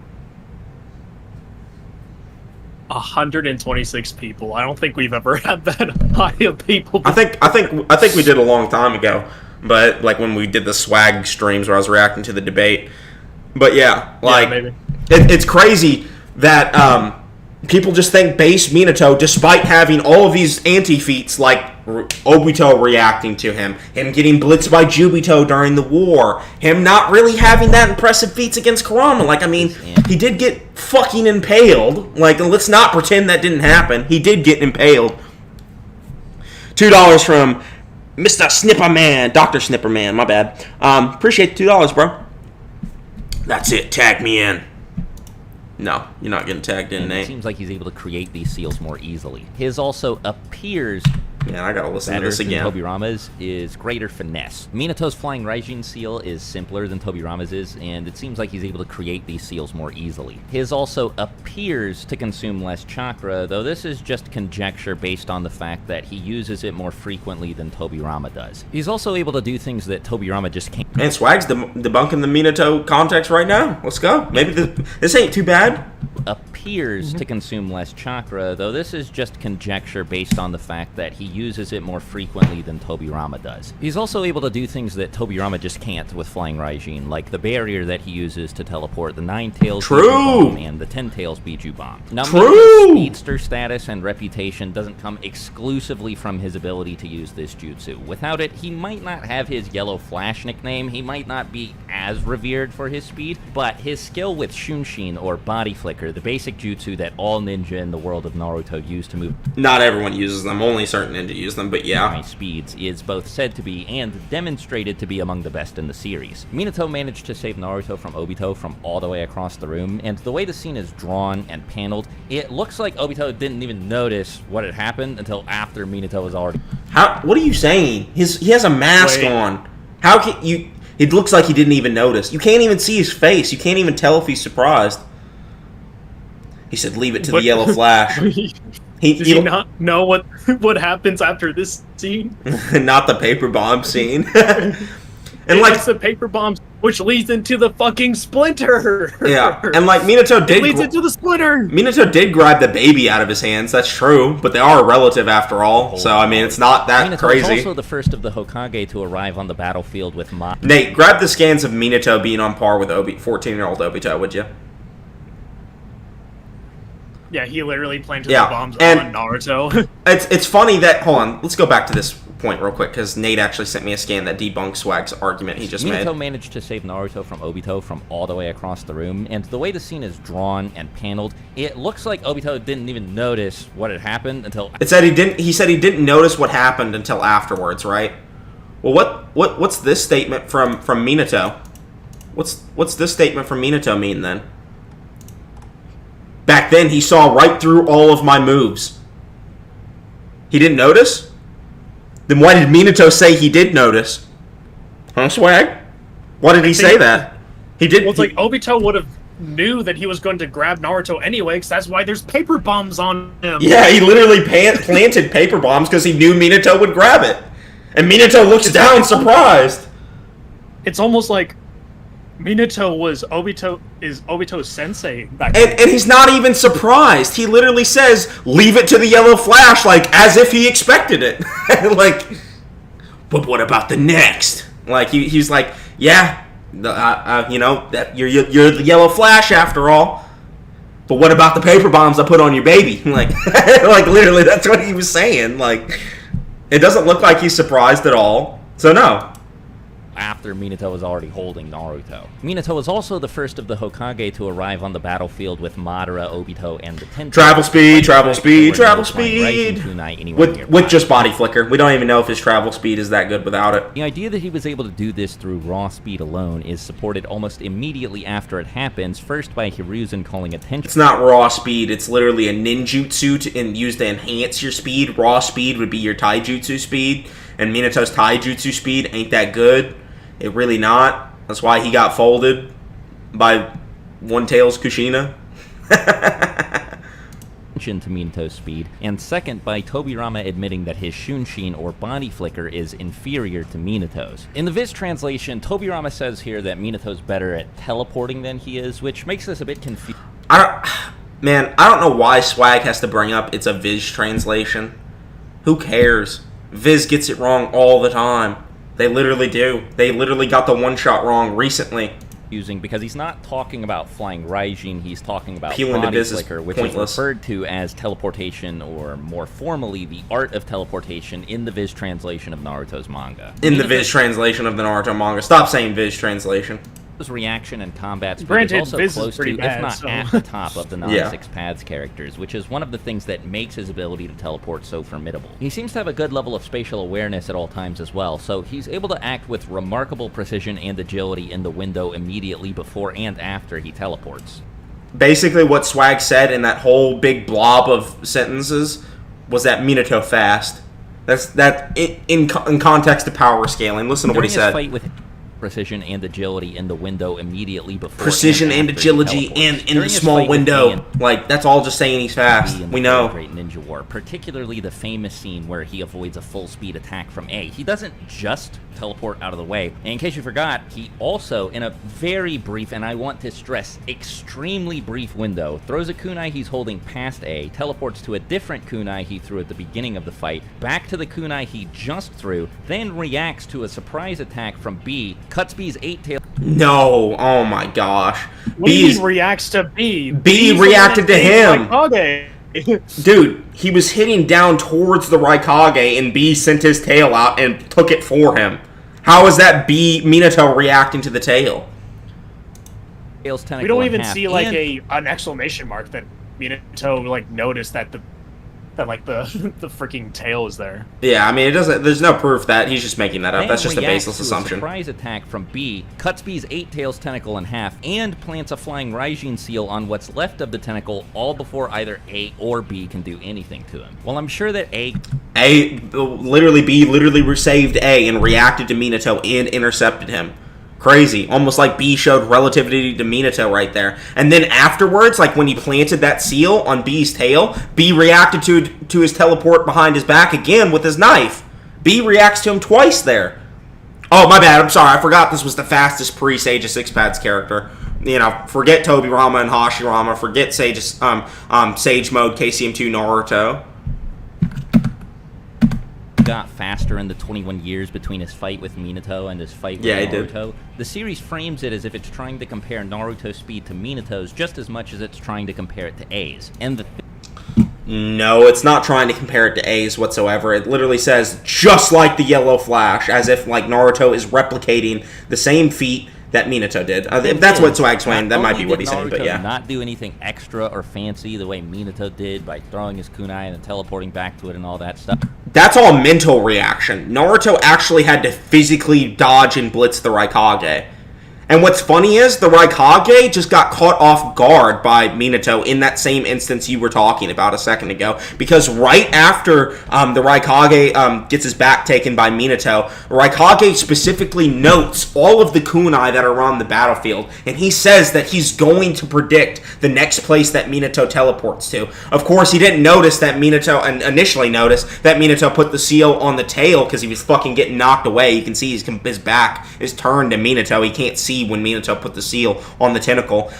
126 people. I don't think we've ever had that high of people. I think we did a long time ago, but like when we did the swag streams where I was reacting to the debate. But yeah, like maybe. It's crazy that people just think base Minato, despite having all of these anti-feats like Obito reacting to him getting blitzed by Jubito during the war, him not really having that impressive feats against Kurama. Like, I mean, he did get fucking impaled. Like, let's not pretend that didn't happen. He did get impaled. $2 from Mr. Snipperman, Dr. Snipperman, my bad. Appreciate the $2, bro. That's it. Tag me in. No, you're not getting tagged in, Nate. It seems like he's able to create these seals more easily. His also appears... Man, I gotta listen to this again. Tobirama's is greater finesse. Minato's flying Raijin seal is simpler than Tobirama's is, and it seems like he's able to create these seals more easily. His also appears to consume less chakra, though this is just conjecture based on the fact that he uses it more frequently than Tobirama does. He's also able to do things that Tobirama just can't. Man, Swag's debunking the Minato context right now. Let's go. Maybe this ain't too bad. Appears to consume less chakra, though this is just conjecture based on the fact that he uses it more frequently than Tobirama does. He's also able to do things that Tobirama just can't with Flying Raijin, like the barrier that he uses to teleport the 9-tails Biju Bomb and the 10-tails Biju Bomb. Now, Minato's speedster status and reputation doesn't come exclusively from his ability to use this jutsu. Without it, he might not have his Yellow Flash nickname, he might not be as revered for his speed, but his skill with Shunshin or Body Flicker, the basic jutsu that all ninja in the world of Naruto use to move... Not everyone uses them, only certain ninja use them, but yeah. ...high speeds is both said to be and demonstrated to be among the best in the series. Minato managed to save Naruto from Obito from all the way across the room, and the way the scene is drawn and paneled, it looks like Obito didn't even notice what had happened until after Minato was already... What are you saying? He has a mask on. How can you... It looks like he didn't even notice. You can't even see his face. You can't even tell if he's surprised. He said, "Leave it to the Yellow Flash." Does he not know what happens after this scene? Not the paper bomb scene. And like the paper bombs, which leads into the fucking splinter. Yeah, and like Minato did leads into the splinter. Minato did grab the baby out of his hands. That's true, but they are a relative after all. So I mean, it's not that Minato crazy. Is also the first of the Hokage to arrive on the battlefield with Nate, grab the scans of Minato being on par with 14-year-old Obito, would you? Yeah, he literally planted the bombs on Naruto. It's funny that... Hold on, let's go back to this point real quick, because Nate actually sent me a scan that debunks Swag's argument he just made. Minato managed to save Naruto from Obito from all the way across the room, and the way the scene is drawn and paneled, it looks like Obito didn't even notice what had happened until... He said he didn't notice what happened until afterwards, right? Well, what's this statement from Minato? What's this statement from Minato mean, then? Back then, he saw right through all of my moves. He didn't notice? Then why did Minato say he did notice? Huh, Swag? Why did he say that? He did. Well, it's like Obito would have knew that he was going to grab Naruto anyway, because that's why there's paper bombs on him. Yeah, he literally planted paper bombs because he knew Minato would grab it. And Minato looks down surprised. It's almost like Minato was Obito's sensei back And he's not even surprised. He literally says, "Leave it to the yellow flash," like as if he expected it. Like, but what about the next? Like he's like, yeah, that you're the yellow flash after all. But what about the paper bombs I put on your baby? Like, like literally, that's what he was saying. Like, it doesn't look like he's surprised at all. So no. After Minato was already holding Naruto. Minato was also the first of the Hokage to arrive on the battlefield with Madara, Obito, and the Ten. Travel speed. With With just body flicker. We don't even know if his travel speed is that good without it. The idea that he was able to do this through raw speed alone is supported almost immediately after it happens, first by Hiruzen calling attention. It's not raw speed, it's literally a ninjutsu and used to enhance your speed. Raw speed would be your taijutsu speed, and Minato's taijutsu speed ain't that good. It really not. That's why he got folded by One Tails Kushina. To Minato's speed, and second by Tobirama admitting that his Shunshin or body flicker is inferior to Minato's. In the Viz translation, Tobirama says here that Minato's better at teleporting than he is, which makes this a bit confusing. I don't know why Swag has to bring up it's a Viz translation. Who cares? Viz gets it wrong all the time. They literally do. They literally got the one shot wrong recently. Because he's not talking about flying Raijin, he's talking about Peeling body to Viz flicker, which pointless. is referred to as teleportation, or more formally, the art of teleportation in the Viz translation of Naruto's manga. In the Viz translation of the Naruto manga. Stop saying Viz translation. His reaction and combat speed Granted, is also Viz is close to, pretty bad, if not so- at the top of the Yeah. non-six paths characters, which is one of the things that makes his ability to teleport so formidable. He seems to have a good level of spatial awareness at all times as well, so he's able to act with remarkable precision and agility in the window immediately before and after he teleports. Basically, what Swag said in that whole big blob of sentences was that Minato fast. That's that in context of power scaling. Listen to what he During his said. fight with precision and agility in the window immediately before Precision and after he agility teleports. in During the his small fight with window. Ian, Like, that's all just saying he's fast. in We the know. Great Ninja War, particularly the famous scene where he avoids a full speed attack from A. He doesn't just teleport out of the way. And in case you forgot, he also, in a very brief, and I want to stress, extremely brief window, throws a kunai he's holding past A, teleports to a different kunai he threw at the beginning of the fight, back to the kunai he just threw, then reacts to a surprise attack from B, cuts B's 8-tail. No. Oh my gosh. What do you B's, mean reacts to B? B B's reacted the one to that him. made Hokage. Dude, he was hitting down towards the Raikage, and B sent his tail out and took it for him. How is that Minato reacting to the tail? Tails tentacle We don't in even half, see like and an exclamation mark that Minato like noticed that the the freaking tail is there. Yeah, I mean, it doesn't. There's no proof that he's just making that up. then That's just a reacts baseless to assumption. A surprise attack from B, cuts B's 8-tails tentacle in half, and plants a flying Raijin seal on what's left of the tentacle, all before either A or B can do anything to him. Well, I'm sure that B literally saved A and reacted to Minato and intercepted him. Crazy. Almost like B showed relativity to Minato right there. And then afterwards, like when he planted that seal on B's tail, B reacted to his teleport behind his back again with his knife. B reacts to him twice there. Oh, my bad. I'm sorry. I forgot this was the fastest pre-Sage of Six Paths character. You know, forget Tobirama and Hashirama. Forget Sage Mode KCM2 Naruto. got faster in the 21 years between his fight with Minato and his fight with Naruto. The series frames it as if it's trying to compare Naruto's speed to Minato's just as much as it's trying to compare it to A's. And No, it's not trying to compare it to A's whatsoever. It literally says, just like the Yellow Flash, as if like Naruto is replicating the same feat that Minato did. If that's what Swag explained, that might be what he's saying, but yeah. Not do anything extra or fancy the way Minato did by throwing his kunai and then teleporting back to it and all that stuff. That's all mental reaction. Naruto actually had to physically dodge and blitz the Raikage. And what's funny is, the Raikage just got caught off guard by Minato in that same instance you were talking about a second ago. Because right after the Raikage gets his back taken by Minato, Raikage specifically notes all of the kunai that are on the battlefield. And he says that he's going to predict the next place that Minato teleports to. Of course, he didn't notice that Minato, initially noticed that Minato put the seal on the tail because he was fucking getting knocked away. You can see his back is turned to Minato. He can't see see when Minato put the seal on the tentacle.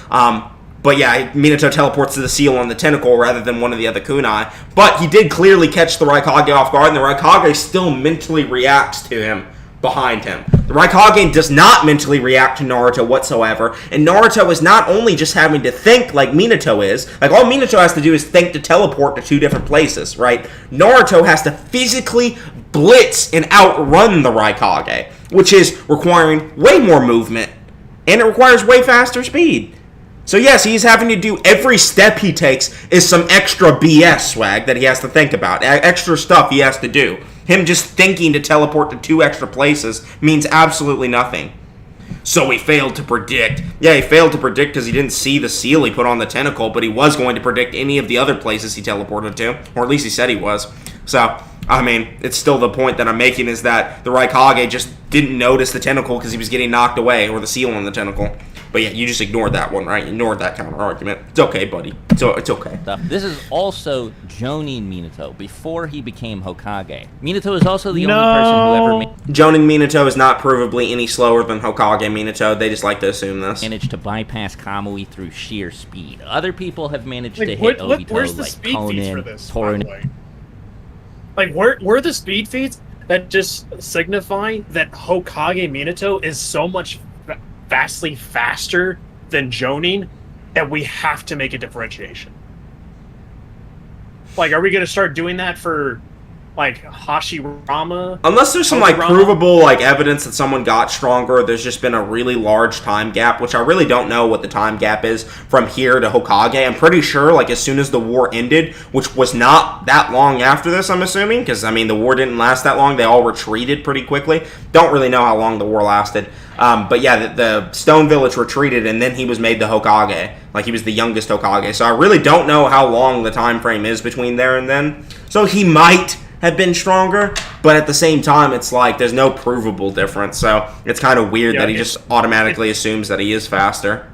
But yeah, Minato teleports to the seal on the tentacle rather than one of the other kunai. But he did clearly catch the Raikage off guard, and the Raikage still mentally reacts to him behind him. The Raikage does not mentally react to Naruto whatsoever, and Naruto is not only just having to think like Minato is, like all Minato has to do is think to teleport to 2 different places, right? Naruto has to physically blitz and outrun the Raikage, which is requiring way more movement, and it requires way faster speed. So yes, he's having to do, every step he takes is some extra BS swag that he has to think about, extra stuff he has to do. Him just thinking to teleport to 2 extra places means absolutely nothing. So he failed to predict. Yeah, he failed to predict because he didn't see the seal he put on the tentacle, but he was going to predict any of the other places he teleported to, or at least he said he was. So, I mean, it's still the point that I'm making is that the Raikage just didn't notice the tentacle because he was getting knocked away, or the seal on the tentacle. But yeah, you just ignored that one, right? You ignored that counter argument. It's okay, buddy. It's okay. This is also Jonin Minato before he became Hokage. Minato is also the only person who ever Jonin Minato is not provably any slower than Hokage Minato. They just like to assume this. Managed to bypass Kamui through sheer speed. Other people have managed to hit Obito where's the like speed feats for this, Torin. Like, where are the speed feats that just signify that Hokage Minato is so much vastly faster than Jonin that we have to make a differentiation? Like, are we going to start doing that for, like, Hashirama? Unless there's some, like, provable, like, evidence that someone got stronger, there's just been a really large time gap, which I really don't know what the time gap is from here to Hokage. I'm pretty sure, like, as soon as the war ended, which was not that long after this, I'm assuming, because, I mean, the war didn't last that long. They all retreated pretty quickly. Don't really know how long the war lasted. But yeah, the Stone Village retreated, and then he was made the Hokage. Like, he was the youngest Hokage. So I really don't know how long the time frame is between there and then. So he might have been stronger, but at the same time, it's like there's no provable difference. So it's kind of weird that he just automatically assumes that he is faster.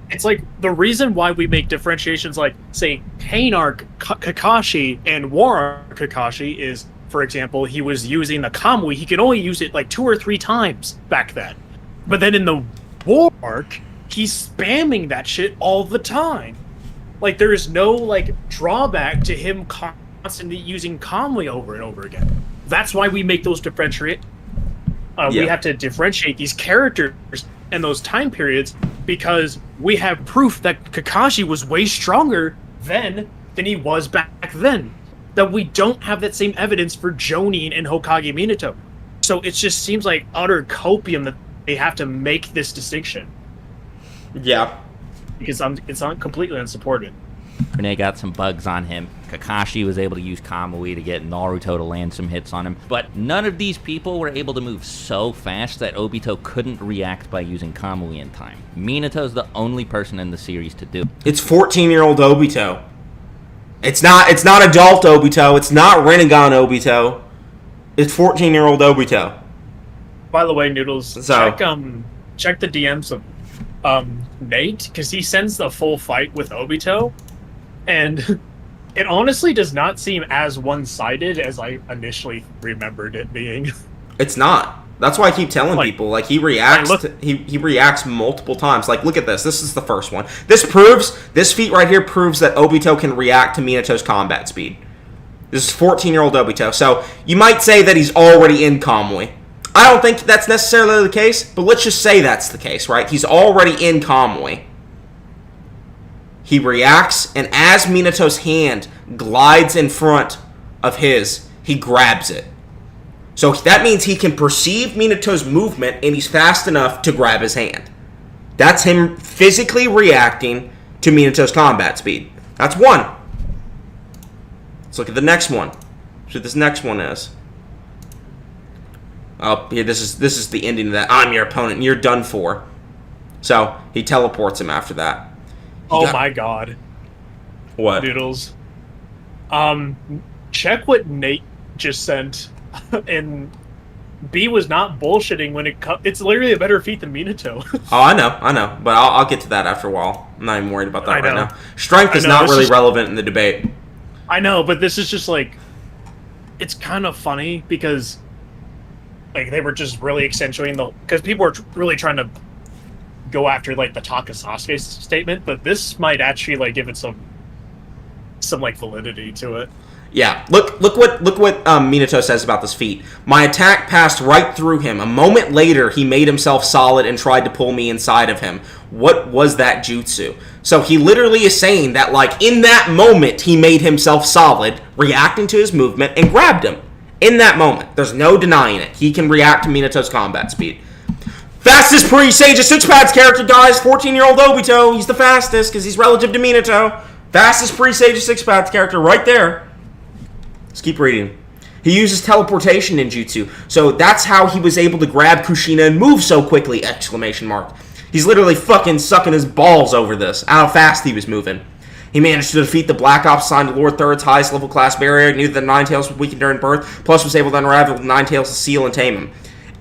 It's like the reason why we make differentiations like, say, Pain Arc Kakashi and War Arc Kakashi is, for example, he was using the Kamui. He could only use it like 2 or 3 times back then. But then in the War Arc, he's spamming that shit all the time. Like, there is no, like, drawback to him constantly using Kamui over and over again. That's why we make those differentiate. We have to differentiate these characters and those time periods because we have proof that Kakashi was way stronger then than he was back then. That we don't have that same evidence for Jonin and Hokage Minato. So it just seems like utter copium that they have to make this distinction. Yeah. Because it's not completely unsupported. Renee got some bugs on him. Kakashi was able to use Kamui to get Naruto to land some hits on him. But none of these people were able to move so fast that Obito couldn't react by using Kamui in time. Minato's the only person in the series to do it. It's 14-year-old Obito. It's not adult Obito. It's not Rinnegan Obito. It's 14-year-old Obito. By the way, Noodles, check the DMs of Nate, because he sends the full fight with Obito, and it honestly does not seem as one-sided as I initially remembered it being. It's not. That's why I keep telling people, like, he reacts he reacts multiple times. Like, look at this. This is the first one. This feat right here proves that Obito can react to Minato's combat speed. This is 14-year-old Obito. So, you might say that he's already in Kamui. I don't think that's necessarily the case, but let's just say that's the case, right? He's already in Kamui. He reacts, and as Minato's hand glides in front of his, he grabs it. So that means he can perceive Minato's movement, and he's fast enough to grab his hand. That's him physically reacting to Minato's combat speed. That's one. Let's look at the next one. See what this next one is. Oh, yeah, this is the ending of that. I'm your opponent, and you're done for. So, he teleports him after that. My god. What? Noodles. Check what Nate just sent. And B was not bullshitting when it's literally a better feat than Minato. Oh, I know. But I'll get to that after a while. I'm not even worried about that right now. Strength is not really relevant in the debate. I know, but this is just like... It's kind of funny because... Like, they were just really accentuating because people were really trying to go after like the Taka Sasuke statement, but this might actually like give it some like validity to it. Yeah, look what Minato says about this feat. My attack passed right through him. A moment later, he made himself solid and tried to pull me inside of him. What was that jutsu? So he literally is saying that, like, in that moment, he made himself solid, reacting to his movement, and grabbed him. In that moment. There's no denying it. He can react to Minato's combat speed. Fastest pre-Sage of Six Pads character, guys. 14-year-old Obito. He's the fastest, because he's relative to Minato. Fastest pre-Sage of Six Pads character right there. Let's keep reading. He uses teleportation ninjutsu, so that's how he was able to grab Kushina and move so quickly! Exclamation mark. He's literally fucking sucking his balls over this, how fast he was moving. He managed to defeat the Black Ops assigned to Lord Third's highest level class barrier, knew that Ninetales was weakened during birth, plus was able to unravel Ninetales' seal and tame him.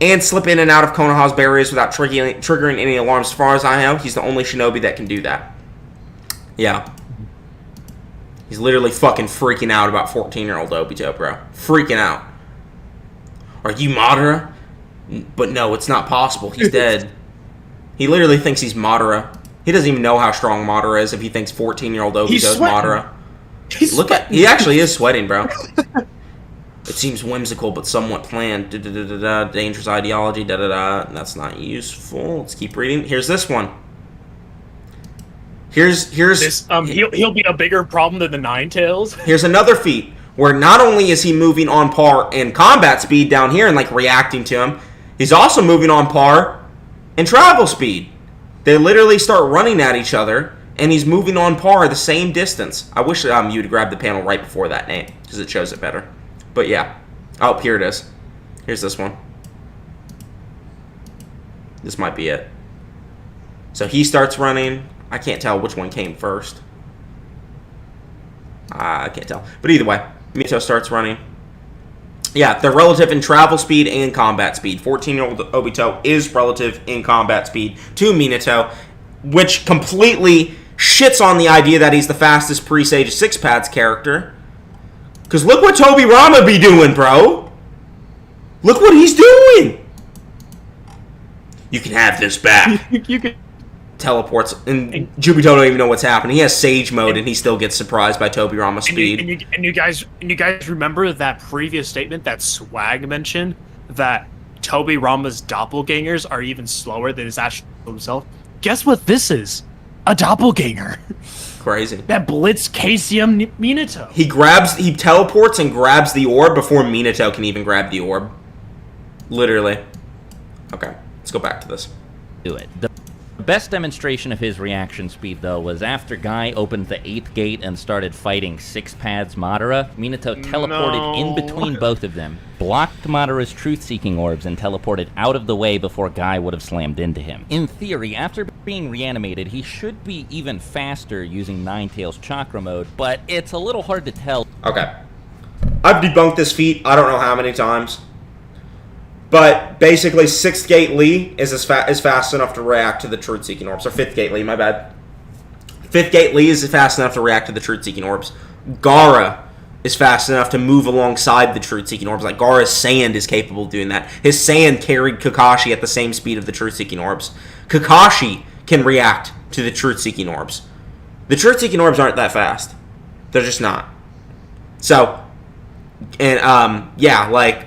And slip in and out of Konoha's barriers without triggering any alarms. As far as I know, he's the only shinobi that can do that. Yeah. He's literally fucking freaking out about 14-year-old Obito, bro. Freaking out. Are you Madara? But no, it's not possible. He's dead. He literally thinks he's Madara. He doesn't even know how strong Madara is if he thinks 14-year-old Obito's Madara. He actually is sweating, bro. It seems whimsical, but somewhat planned. Dangerous ideology. That's not useful. Let's keep reading. Here's this one. Here's this. He'll be a bigger problem than the Ninetales. Here's another feat where not only is he moving on par in combat speed down here and like reacting to him, he's also moving on par in travel speed. They literally start running at each other, and he's moving on par the same distance. I wish you'd grab the panel right before that name because it shows it better. But yeah, oh, here it is. Here's this one. This might be it. So he starts running. I can't tell which one came first. I can't tell. But either way, Minato starts running. Yeah, they're relative in travel speed and combat speed. 14-year-old Obito is relative in combat speed to Minato, which completely shits on the idea that he's the fastest pre-Sage Six Pads character. Because look what Tobirama be doing, bro. Look what he's doing. You can have this back. You can. Teleports, and Jubito don't even know what's happening. He has Sage mode, and he still gets surprised by Tobirama's speed. And you guys remember that previous statement that Swag mentioned that Tobirama's doppelgangers are even slower than his actual himself? Guess what this is? A doppelganger. Crazy. That blitz KCM Minato. He teleports and grabs the orb before Minato can even grab the orb. Literally. Okay, let's go back to this. Do it. The best demonstration of his reaction speed, though, was after Guy opened the 8th gate and started fighting Six Pads Madara. Minato teleported in between both of them, blocked Madara's truth-seeking orbs, and teleported out of the way before Guy would have slammed into him. In theory, after being reanimated, he should be even faster using Ninetales chakra mode, but it's a little hard to tell. Okay. I've debunked this feat I don't know how many times. But basically, 6th Gate Lee is fast enough to react to the Truth-Seeking Orbs. Or 5th Gate Lee, my bad. 5th Gate Lee is fast enough to react to the Truth-Seeking Orbs. Gaara is fast enough to move alongside the Truth-Seeking Orbs. Like, Gaara's sand is capable of doing that. His sand carried Kakashi at the same speed of the Truth-Seeking Orbs. Kakashi can react to the Truth-Seeking Orbs. The Truth-Seeking Orbs aren't that fast. They're just not. So, and, yeah, like,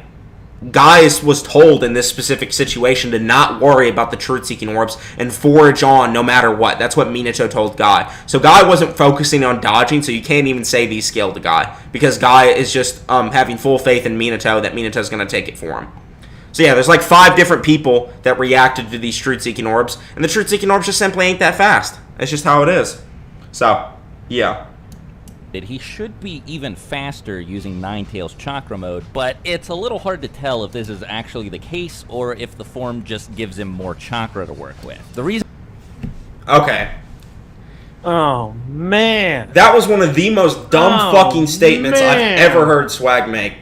Guy was told in this specific situation to not worry about the truth-seeking orbs and forge on no matter what. That's what Minato told Guy. So Guy wasn't focusing on dodging, so you can't even say these skill to Guy. Because Guy is just having full faith in Minato that Minato's going to take it for him. So yeah, there's like 5 different people that reacted to these truth-seeking orbs, and the truth-seeking orbs just simply ain't that fast. That's just how it is. So, yeah. He should be even faster using Ninetales chakra mode, but it's a little hard to tell if this is actually the case or if the form just gives him more chakra to work with. The reason... Okay. Oh, man. That was one of the most dumb fucking statements I've ever heard Swag make.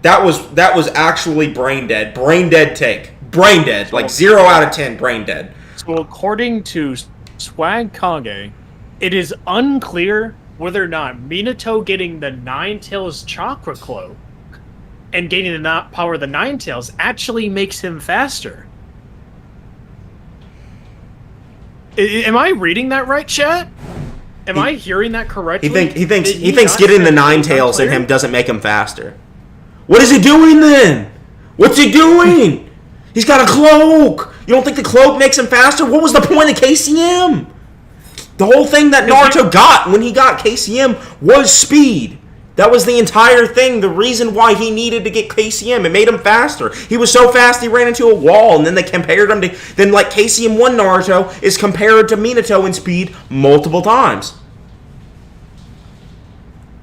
That was actually brain dead. Brain dead take. Brain dead. Like 0 out of 10 brain dead. So according to Swag Kage, it is unclear whether or not Minato getting the Ninetales chakra cloak and gaining the power of the Ninetales actually makes him faster. Am I reading that right, chat? Am I hearing that correctly? He thinks getting the nine tails in him doesn't make him faster. What is he doing then? What's he doing? He's got a cloak. You don't think the cloak makes him faster? What was the point of KCM? The whole thing that Naruto got when he got KCM was speed. That was the entire thing, the reason why he needed to get KCM. It made him faster. He was so fast he ran into a wall, and then they compared him to... Then, like, KCM 1 Naruto is compared to Minato in speed multiple times.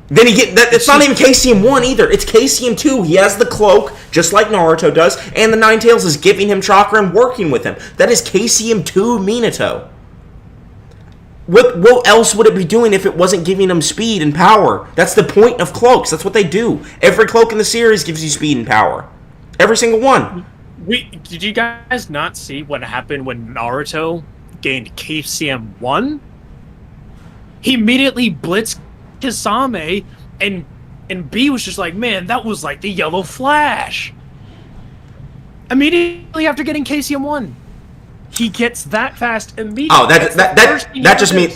Then it's not even KCM 1 either. It's KCM 2. He has the cloak, just like Naruto does, and the Nine Tails is giving him chakra and working with him. That is KCM 2 Minato. What else would it be doing if it wasn't giving him speed and power? That's the point of cloaks. That's what they do. Every cloak in the series gives you speed and power. Every single one. Did you guys not see what happened when Naruto gained KCM 1? He immediately blitzed Kisame, and B was just like, man, that was like the yellow flash. Immediately after getting KCM 1. He gets that fast immediately. Oh, that just means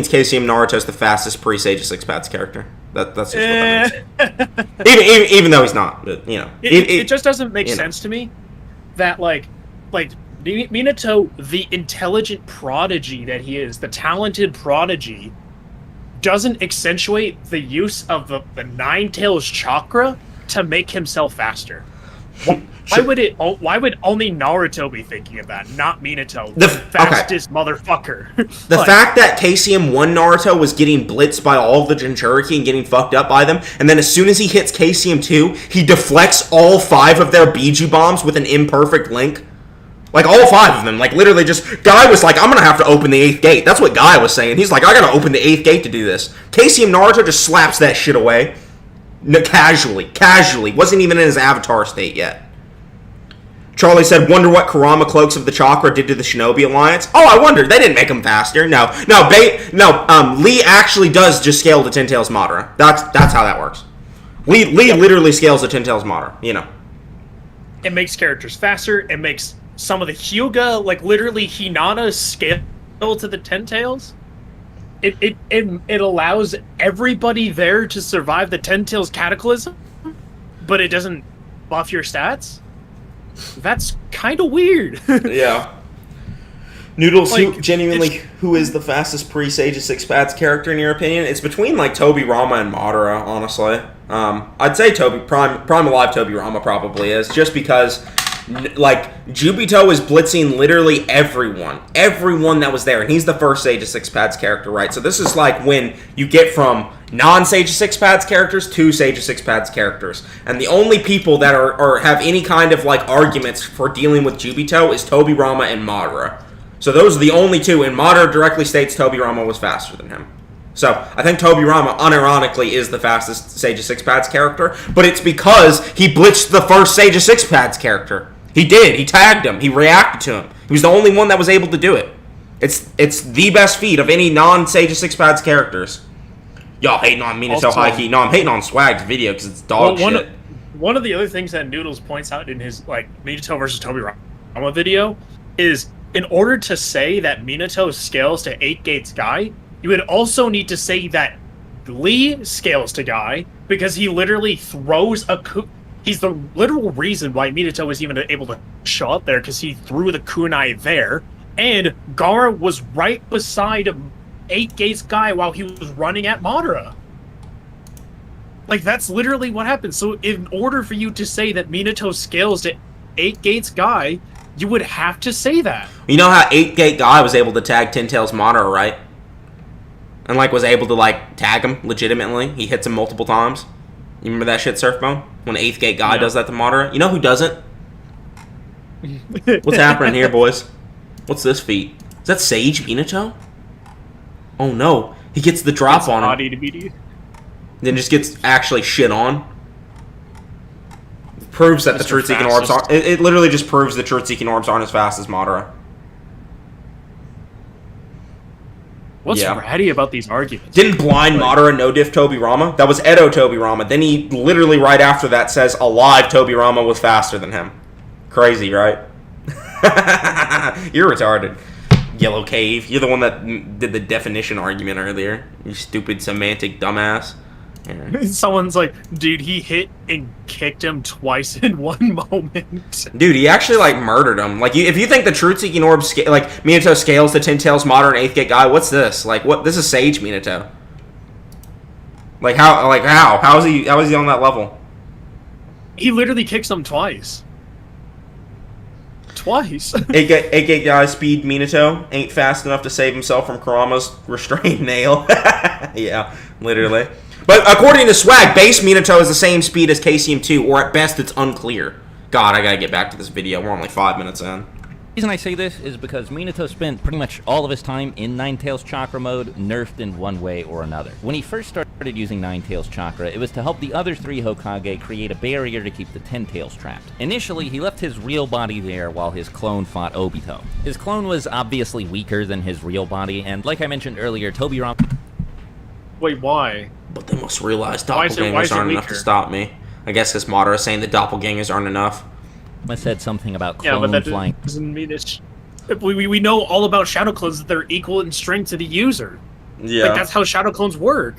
KCM Naruto's the fastest pre-Sage of Six Paths character. That's just what that means. Even though he's not, but, you know, it just doesn't make sense to me that like Minato, the intelligent prodigy that he is, the talented prodigy, doesn't accentuate the use of the Nine Tails chakra to make himself faster. Why would only Naruto be thinking of that, not Minato, the fastest motherfucker? The fact that KCM 1 Naruto was getting blitzed by all of the Jinchuriki and getting fucked up by them, and then as soon as he hits KCM 2, he deflects all 5 of their Biju bombs with an imperfect link. Like, all 5 of them. Like, literally just... Guy was like, I'm gonna have to open the 8th gate. That's what Guy was saying. He's like, I gotta open the 8th gate to do this. KCM Naruto just slaps that shit away. No, casually. Wasn't even in his avatar state yet. Charlie said, wonder what Kurama Cloaks of the Chakra did to the Shinobi Alliance. Oh, I wonder. They didn't make him faster. No, Lee actually does just scale to Ten Tails Madara. That's how that works. Lee literally scales to Ten Tails Madara, you know. It makes characters faster. It makes some of the Hyuga, like literally Hinata, scale to the Ten Tails. It allows everybody there to survive the Ten Tails Cataclysm, but it doesn't buff your stats. That's kind of weird. Yeah. Noodles, who is the fastest pre-Sage of Six Paths character in your opinion? It's between like Tobirama and Madara, honestly. I'd say Prime Alive Tobirama probably is, just because like Jubito is blitzing literally everyone that was there, and he's the first Sage of Six Paths character, right? So this is like when you get from non-Sage of Six Paths characters to Sage of Six Paths characters, and the only people that are have any kind of like arguments for dealing with Jubito is Tobirama and Madara. So those are the only two, and Madara directly states Tobirama was faster than him. So I think Tobirama, unironically, is the fastest Sage of Six Paths character, but it's because he blitzed the first Sage of Six Paths character. He did. He tagged him. He reacted to him. He was the only one that was able to do it. It's the best feat of any non-Sage of Six Paths characters. Y'all hating on Minato Hikey. No, I'm hating on Swag's video because it's dog shit. One of the other things that Noodles points out in his like Minato versus Tobirama video is, in order to say that Minato scales to 8 gates Guy, you would also need to say that Lee scales to Guy, because he literally throws a he's the literal reason why Minato was even able to show up there, because he threw the kunai there, and Gaara was right beside 8 gates Guy while he was running at Madara. Like, that's literally what happened. So in order for you to say that Minato scales to 8 gates Guy, you would have to say that. You know how 8 gate Guy was able to tag Ten Tails Madara, right? And like was able to like tag him legitimately. He hits him multiple times. You remember that shit, Surfbone? When 8th gate Guy does that to Madara? You know who doesn't? What's happening here, boys? What's this feat? Is that Sage Minato? Oh no. He gets the drop on him. Then just gets actually shit on. Proves that the truth-seeking orbs aren't... It literally just proves the truth-seeking orbs aren't as fast as Madara. What's ratty about these arguments? Didn't blind Madara no-diff Tobirama? That was Edo Tobirama. Then he literally right after that says alive Tobirama was faster than him. Crazy, right? You're retarded. Yellow cave. You're the one that did the definition argument earlier. You stupid semantic dumbass. Yeah. Someone's like, dude, he hit and kicked him twice in one moment. Dude, he actually, like, murdered him. Like, if you think the truth-seeking orb, like, Minato scales the 10 Tails modern 8th gate guy, what's this? Like, what? This is Sage Minato. Like, how? Like, how? How is he on that level? He literally kicks him twice. Twice. 8 gate guy speed Minato ain't fast enough to save himself from Kurama's restrained nail. Yeah, literally. But according to Swag, base Minato is the same speed as KCM2, or at best it's unclear. God, I gotta get back to this video. We're only 5 minutes in. The reason I say this is because Minato spent pretty much all of his time in Ninetales Chakra mode, nerfed in one way or another. When he first started using Ninetales Chakra, it was to help the other 3 Hokage create a barrier to keep the 10 Tails trapped. Initially, he left his real body there while his clone fought Obito. His clone was obviously weaker than his real body, and like I mentioned earlier, Tobirama... Wait, why? But they must realize Why is doppelgangers it aren't enough to weaker? stop me. I guess because Madara is saying the doppelgangers aren't enough. I said something about Yeah, clone but that flying. doesn't mean it's... We know all about Shadow Clones, that they're equal in strength to the user. Yeah. Like, that's how Shadow Clones work.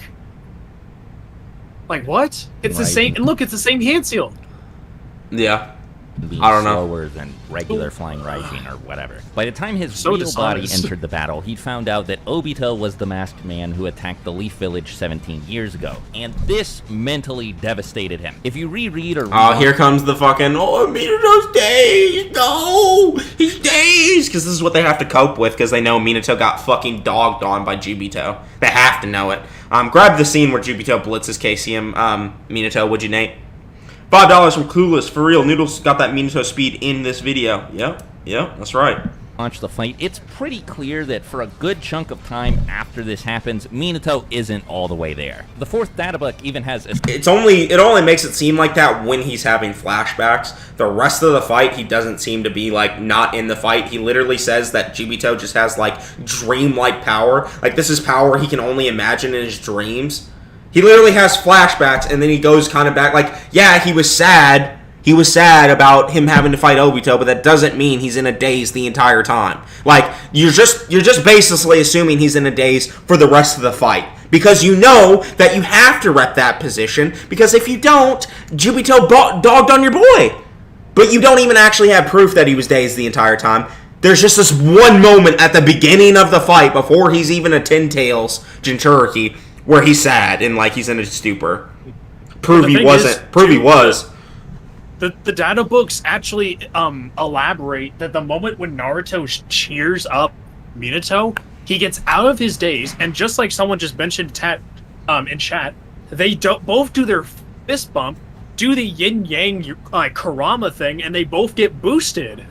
Like, what? It's the Right. same... And look, it's the same hand seal. Yeah. Being I don't know. slower than regular flying Raijin or whatever. By the time his So real body dishonest. entered the battle, he'd found out that Obito was the masked man who attacked the Leaf Village 17 years ago, and this mentally devastated him. If you reread or Oh, here comes the fucking, oh, Minato's dazed, no, he's dazed, because this is what they have to cope with, because they know Minato got fucking dogged on by Jubito. They have to know it. Grab the scene where Jubito blitzes KCM, Minato, would you, Nate? $5 from Clueless. For real, Noodles got that Minato speed in this video. Yep, that's right. launch the fight, it's pretty clear that for a good chunk of time after this happens, Minato isn't all the way there. The 4th data book even has a... It only makes it seem like that when he's having flashbacks. The rest of the fight, he doesn't seem to be, like, not in the fight. He literally says that Jubito just has, like, dreamlike power. Like, this is power he can only imagine in his dreams. He literally has flashbacks, and then he goes kind of back, like, yeah, he was sad. He was sad about him having to fight Obito, but that doesn't mean he's in a daze the entire time. Like, you're just basically assuming he's in a daze for the rest of the fight. Because you know that you have to rep that position, because if you don't, Jubito dogged on your boy. But you don't even actually have proof that he was dazed the entire time. There's just this one moment at the beginning of the fight, before he's even a 10 Tails Jinchuriki, where he's sad and like he's in a stupor. Prove he wasn't. Prove he was. The data books actually elaborate that the moment when Naruto cheers up Minato, he gets out of his daze, and just like someone just mentioned in chat, they both do their fist bump, do the yin yang Kurama thing, and they both get boosted.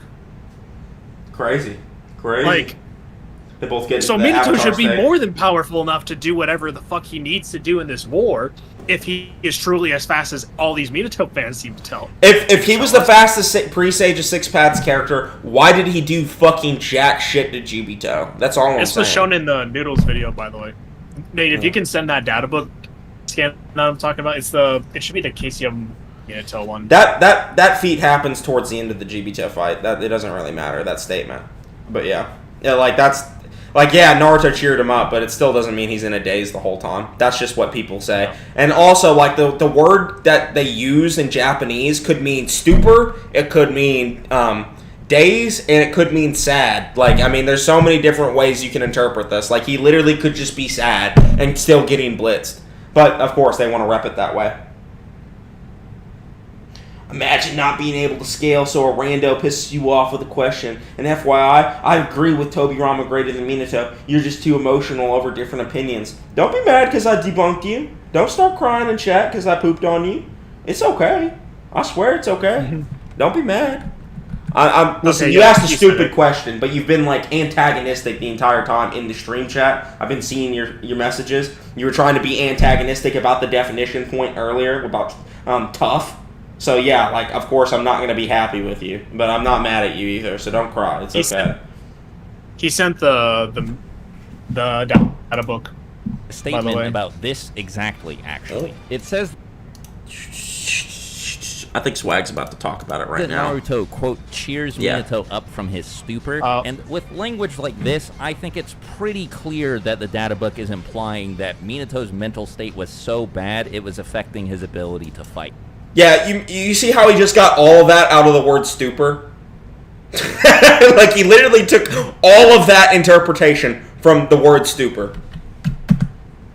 Crazy. Like, they both get so the Minato Avatar should be state. more than powerful enough to do whatever the fuck he needs to do in this war, if he is truly as fast as all these Minato fans seem to tell. If he was the fastest pre-Sage of Six Paths character, why did he do fucking jack shit to Jubito? That's all I'm saying. This was shown in the Noodles video, by the way. Nate, if you can send that data book scan that I'm talking about, it should be the KCM Minato one. That feat happens towards the end of the Jubito fight. That it doesn't really matter, that statement. But yeah, like that's. Like, yeah, Naruto cheered him up, but it still doesn't mean he's in a daze the whole time. That's just what people say. And also, like, the word that they use in Japanese could mean stupor, it could mean daze, and it could mean sad. Like, I mean, there's so many different ways you can interpret this. Like, he literally could just be sad and still getting blitzed. But, of course, they want to rep it that way. Imagine not being able to scale so a rando pisses you off with a question. And FYI, I agree with Tobirama greater than Minato. You're just too emotional over different opinions. Don't be mad because I debunked you. Don't start crying in chat because I pooped on you. It's okay. I swear it's okay. Don't be mad. Listen, Okay, you asked a you stupid question, but you've been like antagonistic the entire time in the stream chat. I've been seeing your messages. You were trying to be antagonistic about the definition point earlier about tough. So yeah, like of course I'm not going to be happy with you, but I'm not mad at you either. So don't cry. It's okay. He sent the data book. A statement about this exactly, actually. It says... I think Swag's about to talk about it right that now. Naruto, quote, cheers Yeah. Minato up from his stupor. Oh. And with language like this, I think it's pretty clear that the data book is implying that Minato's mental state was so bad it was affecting his ability to fight. Yeah, you see how he just got all of that out of the word stupor? Like, he literally took all of that interpretation from the word stupor.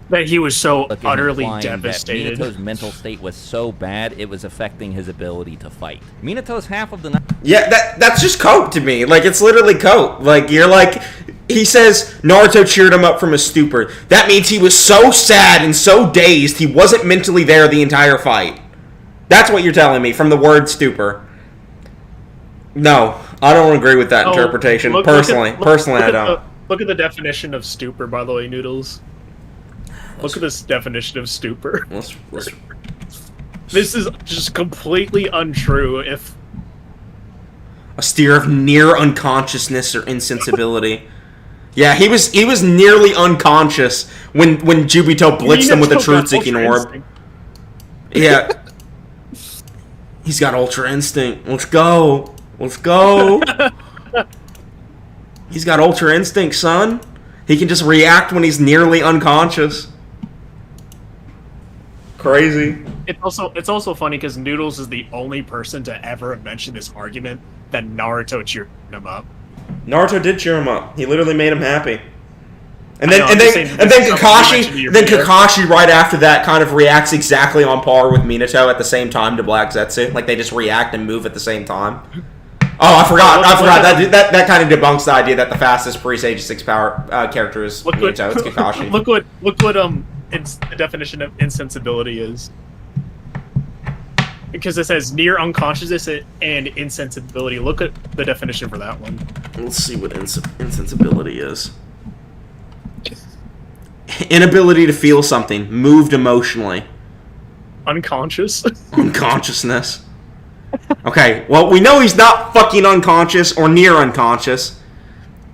That he was so Book is utterly implying devastated. That Minato's mental state was so bad it was affecting his ability to fight. Minato's half of the Yeah, that's just cope to me. Like, it's literally cope. Like, you're like, he says Naruto cheered him up from his stupor. That means he was so sad and so dazed he wasn't mentally there the entire fight. That's what you're telling me from the word stupor. No, I don't agree with that interpretation. Personally, I don't. Look at the definition of stupor, by the way, Noodles. Look at this definition of stupor. Let's This is just completely untrue. If a state of near unconsciousness or insensibility. Yeah, he was nearly unconscious when Jubito blitzed him with a truth-seeking orb. Yeah. He's got Ultra Instinct. Let's go. Let's go. He's got Ultra Instinct, son. He can just react when he's nearly unconscious. Crazy. it's also funny because Noodles is the only person to ever mention this argument that Naruto cheered him up. Naruto did cheer him up. He literally made him happy. And I then know, and I'm just then saying and then this is something you mentioned in your video. Kakashi right after that kind of reacts exactly on par with Minato at the same time to Black Zetsu. Like they just react and move at the same time. Oh, I forgot. That kind of debunks the idea that the fastest pre-Sage 6 power character is Minato. It's Kakashi. Look what the definition of insensibility is. Because it says near unconsciousness and insensibility. Look at the definition for that one. Let's see what insensibility is. Inability to feel something. Moved emotionally. Unconscious. Unconsciousness. Okay, well, we know he's not fucking unconscious or near unconscious.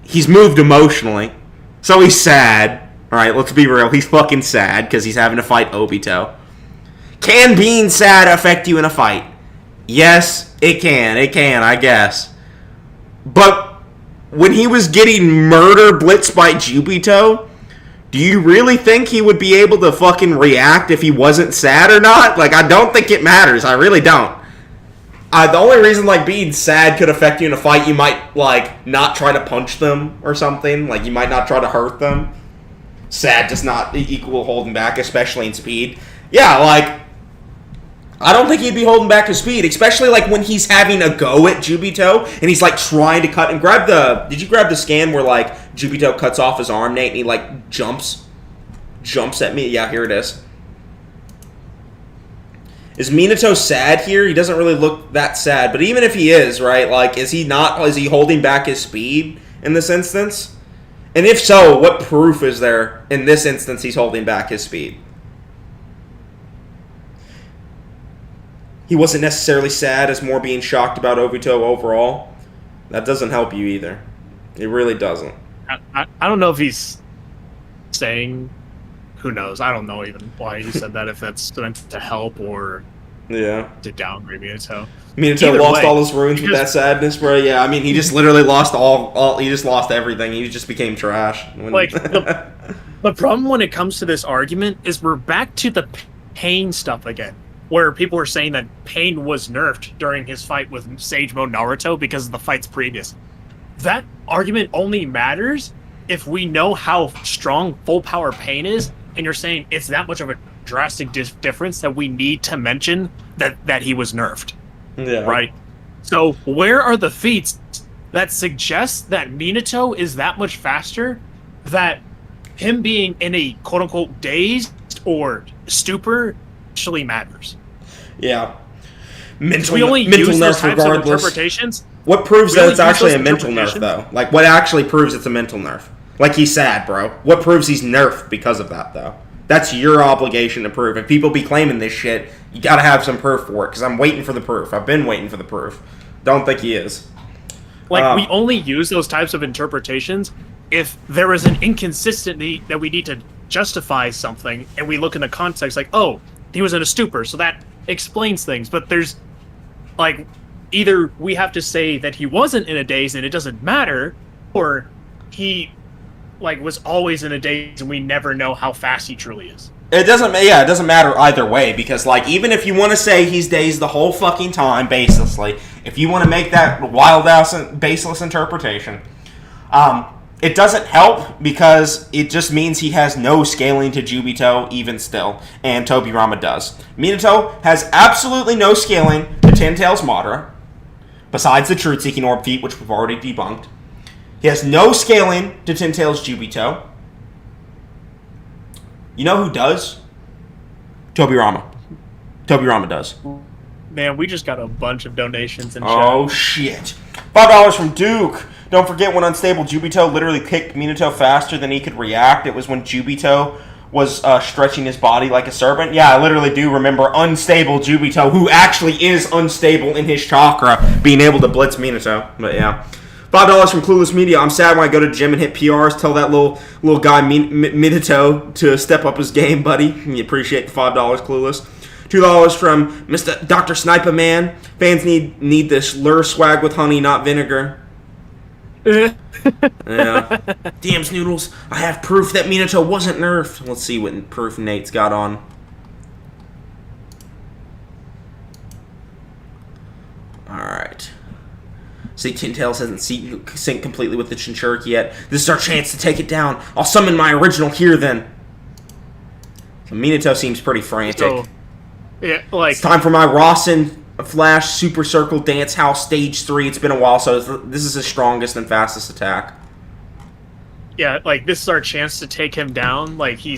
He's moved emotionally. So he's sad. Alright, let's be real. He's fucking sad because he's having to fight Obito. Can being sad affect you in a fight? Yes, it can. It can, I guess. But when he was getting murder blitzed by Jubito, do you really think he would be able to fucking react if he wasn't sad or not? Like, I don't think it matters. I really don't. The only reason, like, being sad could affect you in a fight, you might, like, not try to punch them or something. Like, you might not try to hurt them. Sad does not equal holding back, especially in speed. Yeah, like, I don't think he'd be holding back his speed, especially, like, when he's having a go at Jubito, and he's, like, trying to cut and grab the... Did you grab the scan where, like, Jubito cuts off his arm, Nate, and he, like, jumps at me? Yeah, here it is. Is Minato sad here? He doesn't really look that sad, but even if he is, right, like, is he holding back his speed in this instance? And if so, what proof is there in this instance he's holding back his speed? He wasn't necessarily sad, as more being shocked about Obito overall. That doesn't help you either. It really doesn't. I don't know if he's saying... Who knows? I don't know even why he said that, if that's meant to help or to downgrade Minato. Minato lost all his runes with that sadness, bro. Yeah, I mean, he just literally lost he just lost everything. He just became trash. Like, the problem when it comes to this argument is we're back to the Pain stuff again, where people were saying that Pain was nerfed during his fight with Sage Mode Naruto because of the fights previous. That argument only matters if we know how strong full power Pain is, and you're saying it's that much of a drastic difference that we need to mention that he was nerfed. Yeah. Right? So where are the feats that suggest that Minato is that much faster, that him being in a quote-unquote dazed or stupor actually matters? Yeah. We only mental use those nerf types of regardless. interpretations. What proves that it's actually a those mental nerf, though? Like, what actually proves it's a mental nerf? Like, he's sad, bro. What proves he's nerfed because of that, though? That's your obligation to prove. If people be claiming this shit, you gotta have some proof for it, because I'm waiting for the proof. I've been waiting for the proof. Don't think he is. Like, we only use those types of interpretations if there is an inconsistency that we need to justify something, and we look in the context like, oh, he was in a stupor, so that explains things. But there's like, either we have to say that he wasn't in a daze and it doesn't matter, or he, like, was always in a daze and we never know how fast he truly is. It doesn't matter either way, because, like, even if you want to say he's dazed the whole fucking time, baselessly, if you want to make that wild-ass, baseless interpretation, it doesn't help, because it just means he has no scaling to Jubito even still, and Tobirama does. Minato has absolutely no scaling to Ten Tails Madara, besides the Truth-Seeking Orb feat, which we've already debunked. He has no scaling to Ten Tails Jubito. You know who does? Tobirama. Tobirama does. Man, we just got a bunch of donations in chat. Oh, shit. $5 from Duke. Don't forget when unstable Jubito literally kicked Minato faster than he could react. It was when Jubito was stretching his body like a serpent. Yeah, I literally do remember unstable Jubito, who actually is unstable in his chakra, being able to blitz Minato. But yeah. $5 from Clueless Media. I'm sad when I go to the gym and hit PRs. Tell that little guy Minato to step up his game, buddy. We appreciate the $5, Clueless. $2 from Mr. Dr. Sniper Man. Fans need this lure swag with honey, not vinegar. Yeah. Damn, Noodles. I have proof that Minato wasn't nerfed. Let's see what proof Nate's got on. Alright. See, Ten Tails hasn't synced completely with the Chinchuriki yet. This is our chance to take it down. I'll summon my original here then. So Minato seems pretty frantic. So, yeah, like, it's time for my Rawson Flash Super Circle Dance House Stage 3. It's been a while, so this is his strongest and fastest attack. Yeah, like, this is our chance to take him down. Like, he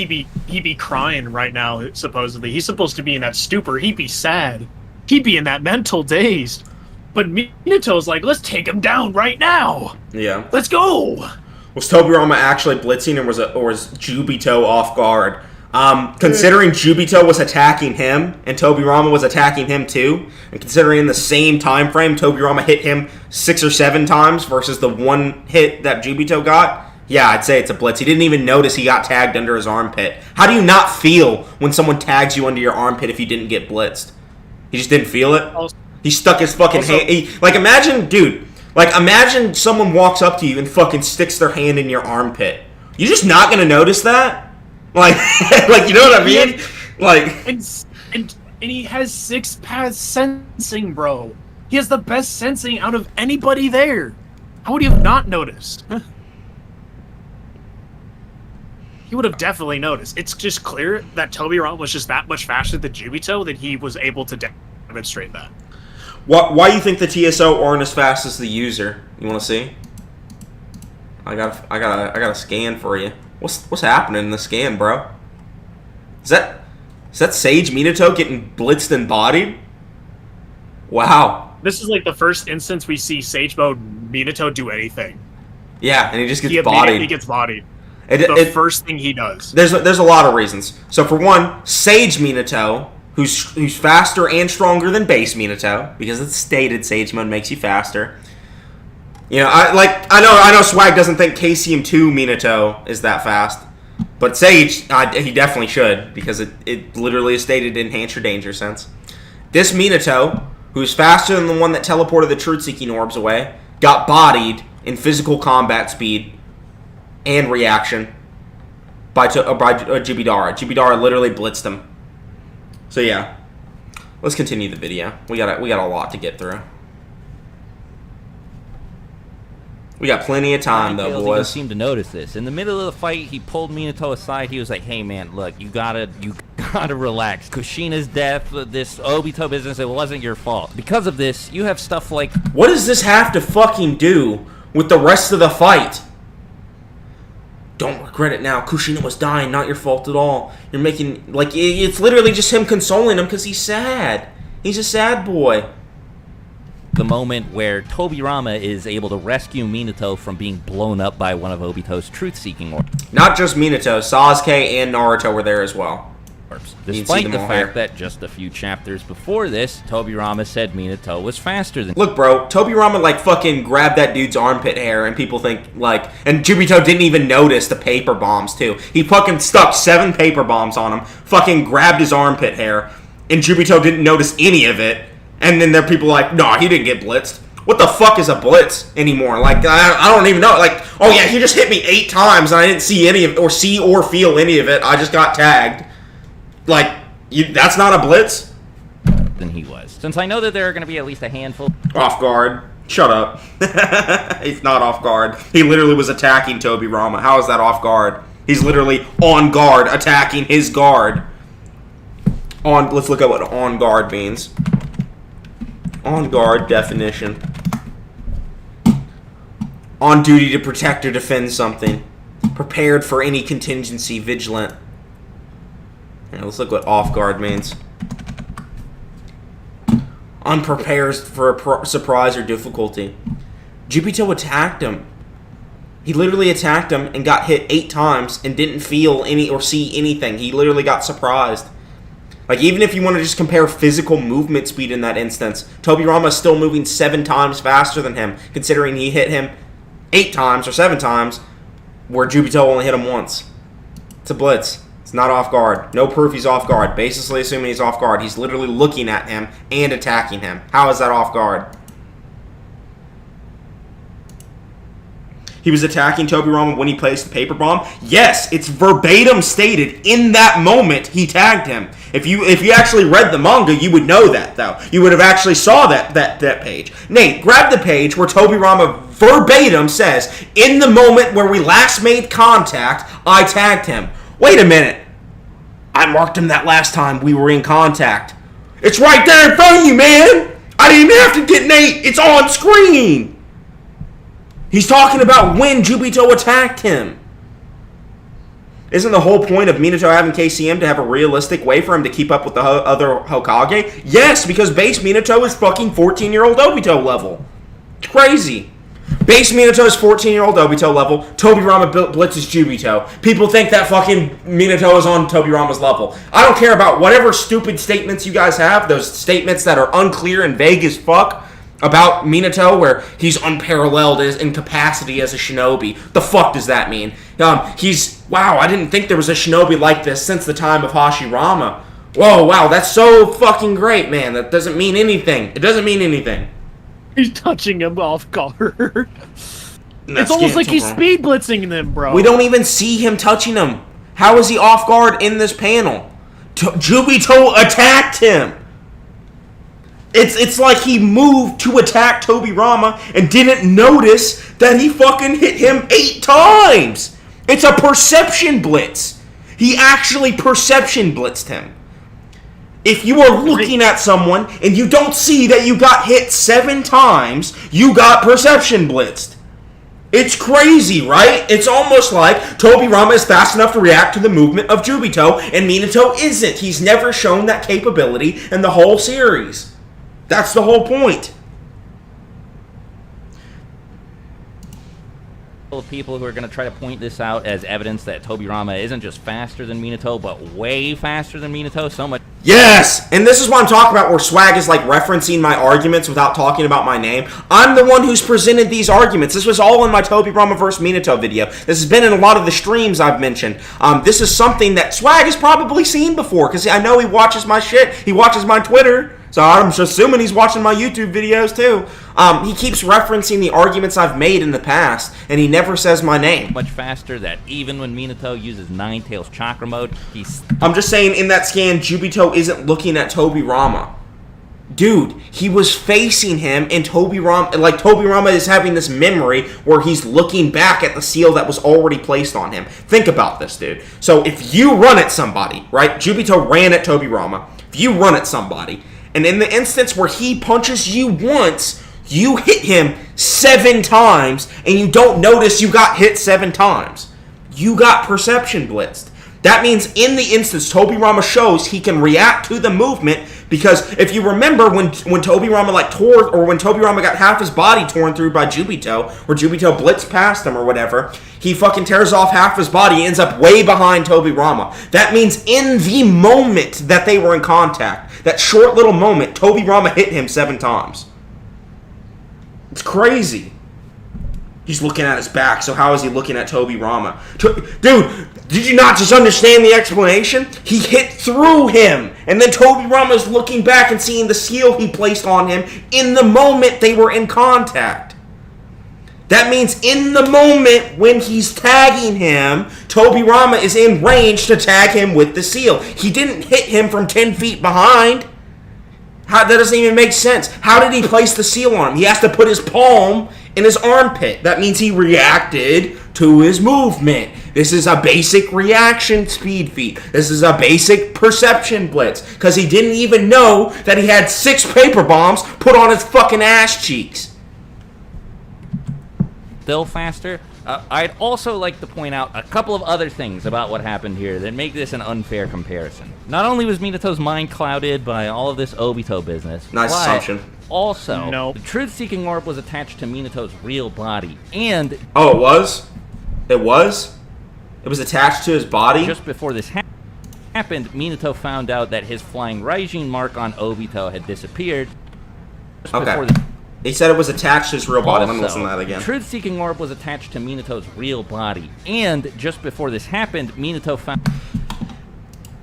be crying right now, supposedly. He's supposed to be in that stupor. He'd be sad. He'd be in that mental daze. But Minato's like, let's take him down right now. Yeah. Let's go. Was Tobirama actually blitzing, or was Jubito off guard? Considering Jubito was attacking him, and Tobirama was attacking him too, and considering in the same time frame, Tobirama hit him 6 or 7 times versus the one hit that Jubito got, yeah, I'd say it's a blitz. He didn't even notice he got tagged under his armpit. How do you not feel when someone tags you under your armpit if you didn't get blitzed? He just didn't feel it? He stuck his fucking hand... Imagine someone walks up to you and fucking sticks their hand in your armpit. You're just not gonna notice that? Like, you know what I mean? And he has 6-pass sensing, bro. He has the best sensing out of anybody there. How would you have not noticed? He would have definitely noticed. It's just clear that Tobirama was just that much faster than Jubito that he was able to demonstrate that. Why do you think the TSO aren't as fast as the user? You want to see? I got a scan for you. What's happening in the scan, bro? Is that Sage Minato getting blitzed and bodied? Wow. This is like the first instance we see Sage Mode Minato do anything. Yeah, and he just gets bodied. He gets bodied. The first thing he does. There's a lot of reasons. So for one, Sage Minato, who's faster and stronger than base Minato, because it's stated Sage Mode makes you faster. You know, I know Swag doesn't think KCM2 Minato is that fast, but Sage, he definitely should, because it literally is stated to enhance your danger sense. This Minato, who's faster than the one that teleported the Truth-Seeking Orbs away, got bodied in physical combat speed and reaction by Jibidara. Jibidara literally blitzed him. So yeah, let's continue the video. We got a lot to get through. We got plenty of time, though, boys. He seemed to notice this. In the middle of the fight, he pulled Minato aside. He was like, "Hey, man, look, you gotta relax. Kushina's death, this Obito business, it wasn't your fault. Because of this, you have stuff like..." What does this have to fucking do with the rest of the fight? Don't regret it now. Kushina was dying, not your fault at all. You're making... it's literally just him consoling him because he's sad. He's a sad boy. The moment where Tobirama is able to rescue Minato from being blown up by one of Obito's truth-seeking orbs. Not just Minato, Sasuke and Naruto were there as well. Despite the fact that just a few chapters before this, Tobirama said Minato was faster than... Look, bro, Tobirama, fucking grabbed that dude's armpit hair, and people think, And Jubito didn't even notice the paper bombs, too. He fucking stuck 7 paper bombs on him, fucking grabbed his armpit hair, and Jubito didn't notice any of it. And then there are people like, no, he didn't get blitzed. What the fuck is a blitz anymore? Like, I don't even know. Like, oh yeah, he just hit me 8 times and I didn't see any of it, or see or feel any of it. I just got tagged. Like, that's not a blitz? Than he was. Since I know that there are going to be at least a handful... Off guard. Shut up. He's not off guard. He literally was attacking Tobirama. How is that off guard? He's literally on guard, attacking his guard. Let's look at what on guard means. On guard definition. On duty to protect or defend something. Prepared for any contingency, vigilant. Here, let's look what off guard means. Unprepared for a surprise or difficulty. Jubito attacked him. He literally attacked him and got hit 8 times and didn't feel any or see anything. He literally got surprised. Like, even if you want to just compare physical movement speed in that instance, Tobirama is still moving 7 times faster than him, considering he hit him 8 times or 7 times, where Jubito only hit him once. It's a blitz. It's not off guard. No proof he's off guard. Basically assuming he's off guard. He's literally looking at him and attacking him. How is that off guard? He was attacking Tobirama when he placed the paper bomb? Yes, it's verbatim stated in that moment he tagged him. If you actually read the manga, you would know that, though. You would have actually saw that page. Nate, grab the page where Tobirama verbatim says, in the moment where we last made contact, I tagged him. Wait a minute. I marked him that last time we were in contact. It's right there in front of you, man. I didn't even have to get Nate. It's on screen. He's talking about when Jubito attacked him. Isn't the whole point of Minato having KCM to have a realistic way for him to keep up with the other Hokage? Yes, because base Minato is fucking 14-year-old Obito level. It's crazy. Base Minato is 14-year-old Obito level. Tobirama blitzes Jubito. People think that fucking Minato is on Tobirama's level. I don't care about whatever stupid statements you guys have, those statements that are unclear and vague as fuck about Minato, where he's unparalleled in capacity as a shinobi. The fuck does that mean? Wow, I didn't think there was a shinobi like this since the time of Hashirama. Whoa, wow, that's so fucking great, man. That doesn't mean anything. It doesn't mean anything. He's touching him off guard. It's almost like he's speed blitzing them, bro. We don't even see him touching him. How is he off guard in this panel? Jubito attacked him. It's like he moved to attack Tobirama and didn't notice that he fucking hit him 8 times. It's a perception blitz. He actually perception blitzed him. If you are looking at someone and you don't see that you got hit 7 times, you got perception blitzed. It's crazy, right? It's almost like Tobirama is fast enough to react to the movement of Jubito, and Minato isn't. He's never shown that capability in the whole series. That's the whole point. People who are going to try to point this out as evidence that Tobirama isn't just faster than Minato, but way faster than Minato, so much. Yes! And this is what I'm talking about, where Swag is like referencing my arguments without talking about my name. I'm the one who's presented these arguments. This was all in my Tobirama vs. Minato video. This has been in a lot of the streams I've mentioned. This is something that Swag has probably seen before, because I know he watches my shit. He watches my Twitter. So I'm just assuming he's watching my YouTube videos too. He keeps referencing the arguments I've made in the past, and he never says my name. Much faster that even when Minato uses Ninetales chakra mode, he's... I'm just saying, in that scan, Jubito isn't looking at Tobirama. Dude, he was facing him, and Tobirama is having this memory where he's looking back at the seal that was already placed on him. Think about this, dude. So if you run at somebody, right? Jubito ran at Tobirama. If you run at somebody, and in the instance where he punches you once, you hit him 7 times, and you don't notice you got hit 7 times. You got perception blitzed. That means in the instance Tobirama shows he can react to the movement, because if you remember when Tobirama when Tobirama got half his body torn through by Jubito, where Jubito blitzed past him or whatever, he fucking tears off half his body, ends up way behind Tobirama. That means in the moment that they were in contact, that short little moment, Tobirama hit him 7 times. It's crazy. He's looking at his back, so how is he looking at Tobirama? Dude, did you not just understand the explanation? He hit through him, and then Tobirama is looking back and seeing the seal he placed on him in the moment they were in contact. That means in the moment when he's tagging him, Tobirama is in range to tag him with the seal. He didn't hit him from 10 feet behind. That doesn't even make sense. How did he place the seal on him? He has to put his palm in his armpit. That means he reacted to his movement. This is a basic reaction speed feat. This is a basic perception blitz. Because he didn't even know that he had 6 paper bombs put on his fucking ass cheeks. Still faster. I'd also like to point out a couple of other things about what happened here that make this an unfair comparison. Not only was Minato's mind clouded by all of this Obito business, nice but assumption. Also, the truth-seeking orb was attached to Minato's real body, and... Oh, it was? It was? It was attached to his body? Just before this happened, Minato found out that his flying Raijin mark on Obito had disappeared. Okay. He said it was attached to his real body. Let me listen to that again. The truth-seeking orb was attached to Minato's real body, and just before this happened, Minato found...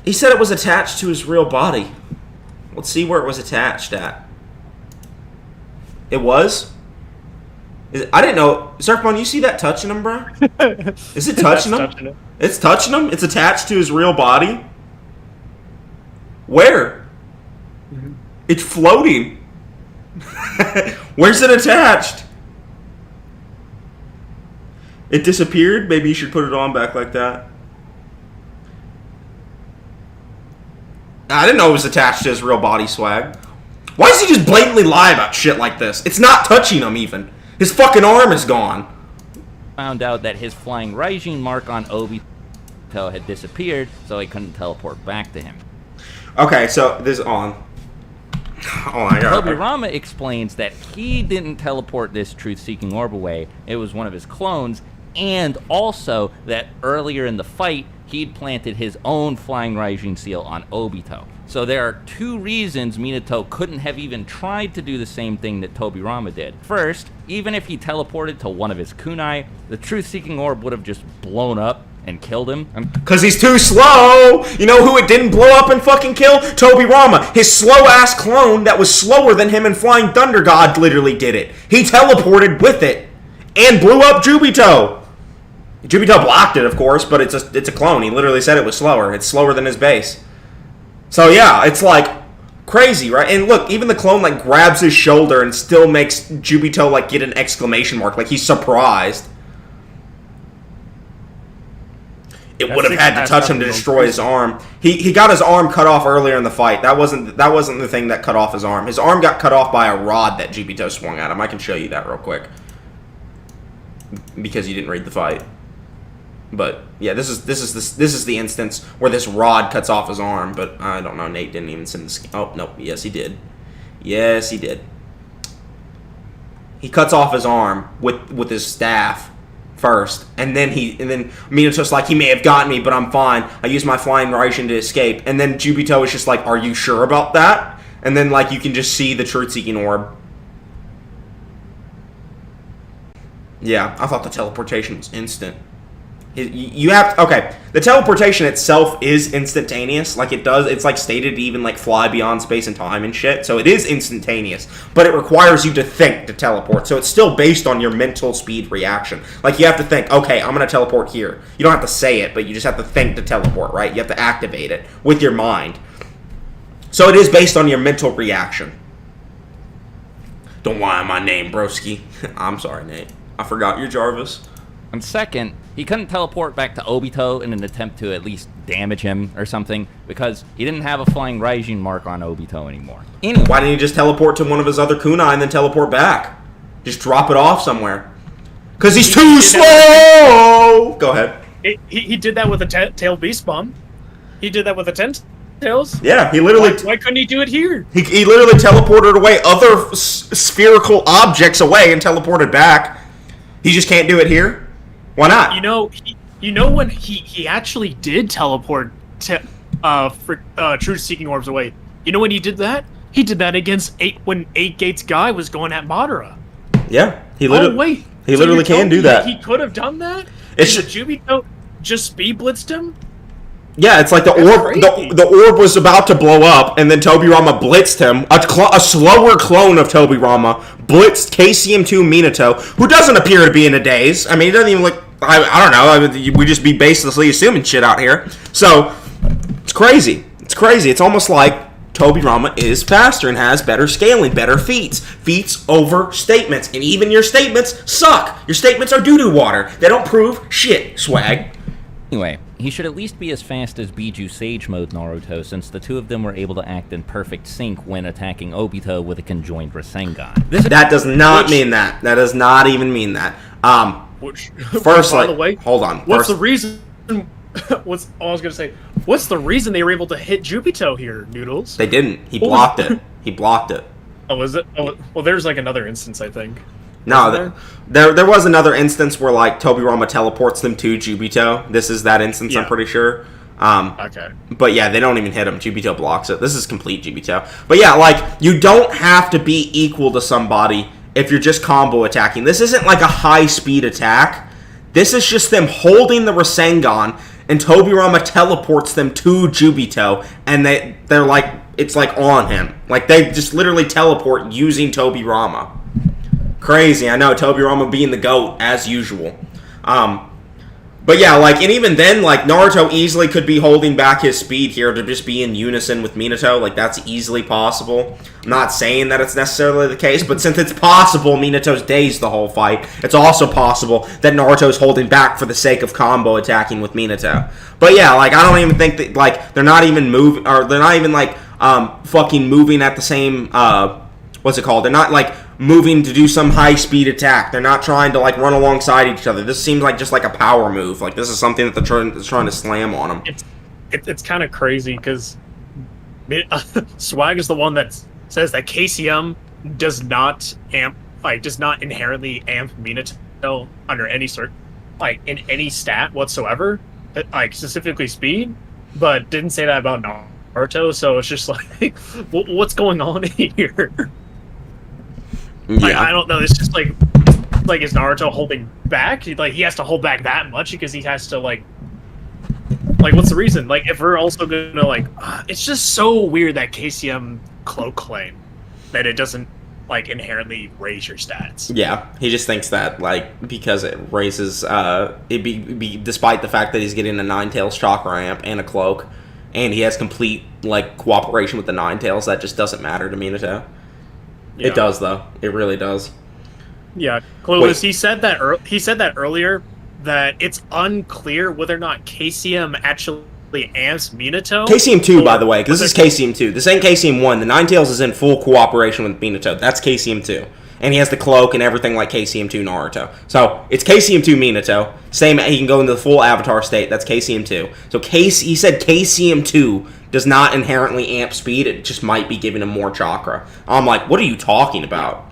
He said it was attached to his real body. Let's see where it was attached at. It was? I didn't know. Surfbone, you see that touching him, bro? Is it touching him? It's touching him? It's attached to his real body? Where? Mm-hmm. It's floating. Where's it attached? It disappeared? Maybe you should put it on back like that. I didn't know it was attached to his real body, swag. Why does he just blatantly lie about shit like this? It's not touching him even. His fucking arm is gone. Found out that his flying Raijin mark on Obito had disappeared, so he couldn't teleport back to him. Okay, so this is on. Oh my god. Tobirama explains that he didn't teleport this truth-seeking orb away. It was one of his clones, and also that earlier in the fight, he'd planted his own flying Raijin seal on Obito. So there are 2 reasons Minato couldn't have even tried to do the same thing that Tobirama did. First, even if he teleported to one of his kunai, the truth-seeking orb would have just blown up and killed him. Because he's too slow! You know who it didn't blow up and fucking kill? Tobirama. His slow-ass clone that was slower than him and Flying Thunder God literally did it. He teleported with it and blew up Jubito. Jubito blocked it, of course, but it's a clone. He literally said it was slower. It's slower than his base. So yeah, it's like crazy, right? And look, even the clone like grabs his shoulder and still makes Jubito like get an exclamation mark, like he's surprised. It would have had to touch him to destroy his arm. He got his arm cut off earlier in the fight. That wasn't the thing that cut off his arm. His arm got cut off by a rod that Jubito swung at him. I can show you that real quick because you didn't read the fight. But yeah, this is the instance where this rod cuts off his arm. But I don't know. Nate didn't even send the. Oh no, yes he did. Yes he did. He cuts off his arm with his staff first, and then Minato's like, he may have gotten me, but I'm fine. I used my flying Raijin to escape. And then Jubito is just like, are you sure about that? And then like you can just see the truth-seeking orb. Yeah, I thought the teleportation was instant. You have to, okay, the teleportation itself is instantaneous, like it does, it's like stated to even like fly beyond space and time and shit, so it is instantaneous, but it requires you to think to teleport, so it's still based on your mental speed reaction. Like you have to think, okay, I'm gonna teleport here. You don't have to say it, but you just have to think to teleport, right? You have to activate it with your mind. So it is based on your mental reaction. Don't lie on my name, broski. I'm sorry, Nate. I forgot you're Jarvis. And second, he couldn't teleport back to Obito in an attempt to at least damage him or something, because he didn't have a flying Raijin mark on Obito anymore. Anyway, why didn't he just teleport to one of his other kunai and then teleport back? Just drop it off somewhere. Because he's too slow! Go ahead. He did that with a tail beast bomb. He did that with a 10 tails. Yeah, he literally... Why couldn't he do it here? He literally teleported away other spherical objects away and teleported back. He just can't do it here? Why not? You know when he actually did teleport truth-seeking orbs away. You know when he did that? He did that against when 8 Gates Guy was going at Madara. Yeah, he literally. Oh wait, He literally can do that. He could have done that. It's and Jubito just speed blitzed him. Yeah, it's like the orb. The orb was about to blow up, and then Tobirama blitzed him. A slower clone of Tobirama blitzed KCM2 Minato, who doesn't appear to be in a daze. I mean, he doesn't even look. I don't know. We just be baselessly assuming shit out here. So it's crazy. It's crazy. It's almost like Tobirama is faster and has better scaling, better feats. Feats over statements, and even your statements suck. Your statements are doo-doo water. They don't prove shit. Swag. Anyway, he should at least be as fast as Biju Sage Mode Naruto, since the two of them were able to act in perfect sync when attacking Obito with a conjoined Rasengan. That does not mean that. That does not even mean that. First, by the way, hold on. What's the reason? I was gonna say, what's the reason they were able to hit Jubito here, Noodles? They didn't. He blocked it. He blocked it. Oh, was it? Oh, well, there's like another instance, I think. No, there was another instance where like Tobirama teleports them to Jubito. This is that instance, I'm pretty sure. Okay. But yeah, they don't even hit him. Jubito blocks it. This is complete Jubito. But yeah, like, you don't have to be equal to somebody if you're just combo attacking. This isn't like a high-speed attack. This is just them holding the Rasengan, and Tobirama teleports them to Jubito, and they're like, it's like on him. Like, they just literally teleport using Tobirama. Crazy, I know, Tobirama being the GOAT, as usual. But yeah, like, and even then, like, Naruto easily could be holding back his speed here to just be in unison with Minato. Like, that's easily possible. I'm not saying that it's necessarily the case, but since it's possible Minato's dazed the whole fight, it's also possible that Naruto's holding back for the sake of combo attacking with Minato. But yeah, like, I don't even think that, like, they're not even moving, or they're not even, like, fucking moving at the same, what's it called? They're not, like, moving to do some high-speed attack. They're not trying to, like, run alongside each other. This seems like just like a power move. Like, this is something that they're trying to slam on them. It's kind of crazy, because Swag is the one that says that KCM does not inherently amp Minato under any in any stat whatsoever, like, specifically speed, but didn't say that about Naruto, so it's just like, what's going on here? Yeah. I don't know. It's just like is Naruto holding back? Like, he has to hold back that much because he has to like what's the reason? Like, if we're also gonna like, it's just so weird that KCM cloak claim that it doesn't like inherently raise your stats. Yeah, he just thinks that like because it raises it be despite the fact that he's getting a Ninetales chakra amp and a cloak, and he has complete like cooperation with the Ninetales, that just doesn't matter to Minato. Yeah. It does, though. It really does. Yeah, Clovis, he said that earlier, that it's unclear whether or not KCM actually amps Minato. KCM2, by the way, because this is KCM2. This ain't KCM1. The Ninetales is in full cooperation with Minato. That's KCM2. And he has the cloak and everything like KCM2 Naruto. So, it's KCM2 Minato. Same, he can go into the full avatar state. That's KCM2. So, he said KCM2 does not inherently amp speed. It just might be giving him more chakra. I'm like, what are you talking about?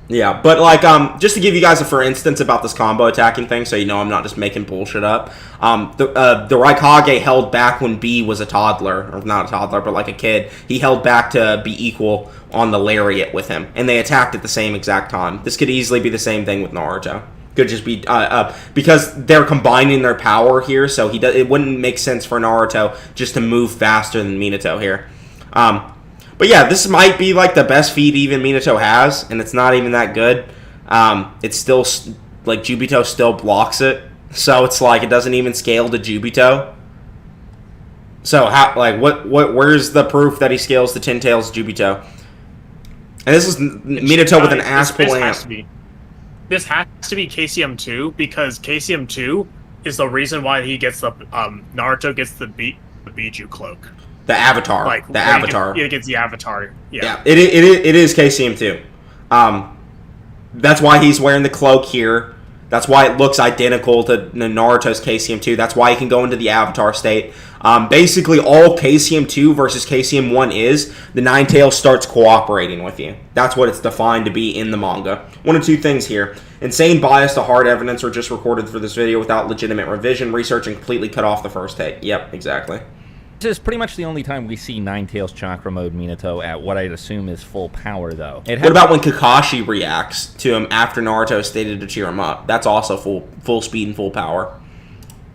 Yeah, but like, just to give you guys a for instance about this combo attacking thing, so you know I'm not just making bullshit up. The Raikage held back when B was a toddler, or not a toddler, but like a kid. He held back to be equal on the lariat with him, and they attacked at the same exact time. This could easily be the same thing with Naruto. Could just be because they're combining their power here, so it wouldn't make sense for Naruto just to move faster than Minato here. But yeah, this might be like the best feat even Minato has, and it's not even that good. It's still like Jubito still blocks it, so it's like it doesn't even scale to Jubito. So how where's the proof that he scales to Ten Tails Jubito? And this is Minato with an ass-pull amp. This has to be KCM2, because KCM2 is the reason why he gets the Naruto gets the Biju cloak. The avatar, the avatar. He gets the avatar. Yeah. It is KCM2. That's why he's wearing the cloak here. That's why it looks identical to Naruto's KCM2. That's why he can go into the avatar state. Basically, all KCM2 versus KCM1 is, the Ninetales starts cooperating with you. That's what it's defined to be in the manga. One of two things here. Insane bias to hard evidence, or just recorded for this video without legitimate revision. Research and completely cut off the first take. Yep, exactly. This is pretty much the only time we see Ninetales Chakra Mode Minato at what I'd assume is full power, though. What about when Kakashi reacts to him after Naruto stated to cheer him up? That's also full speed and full power.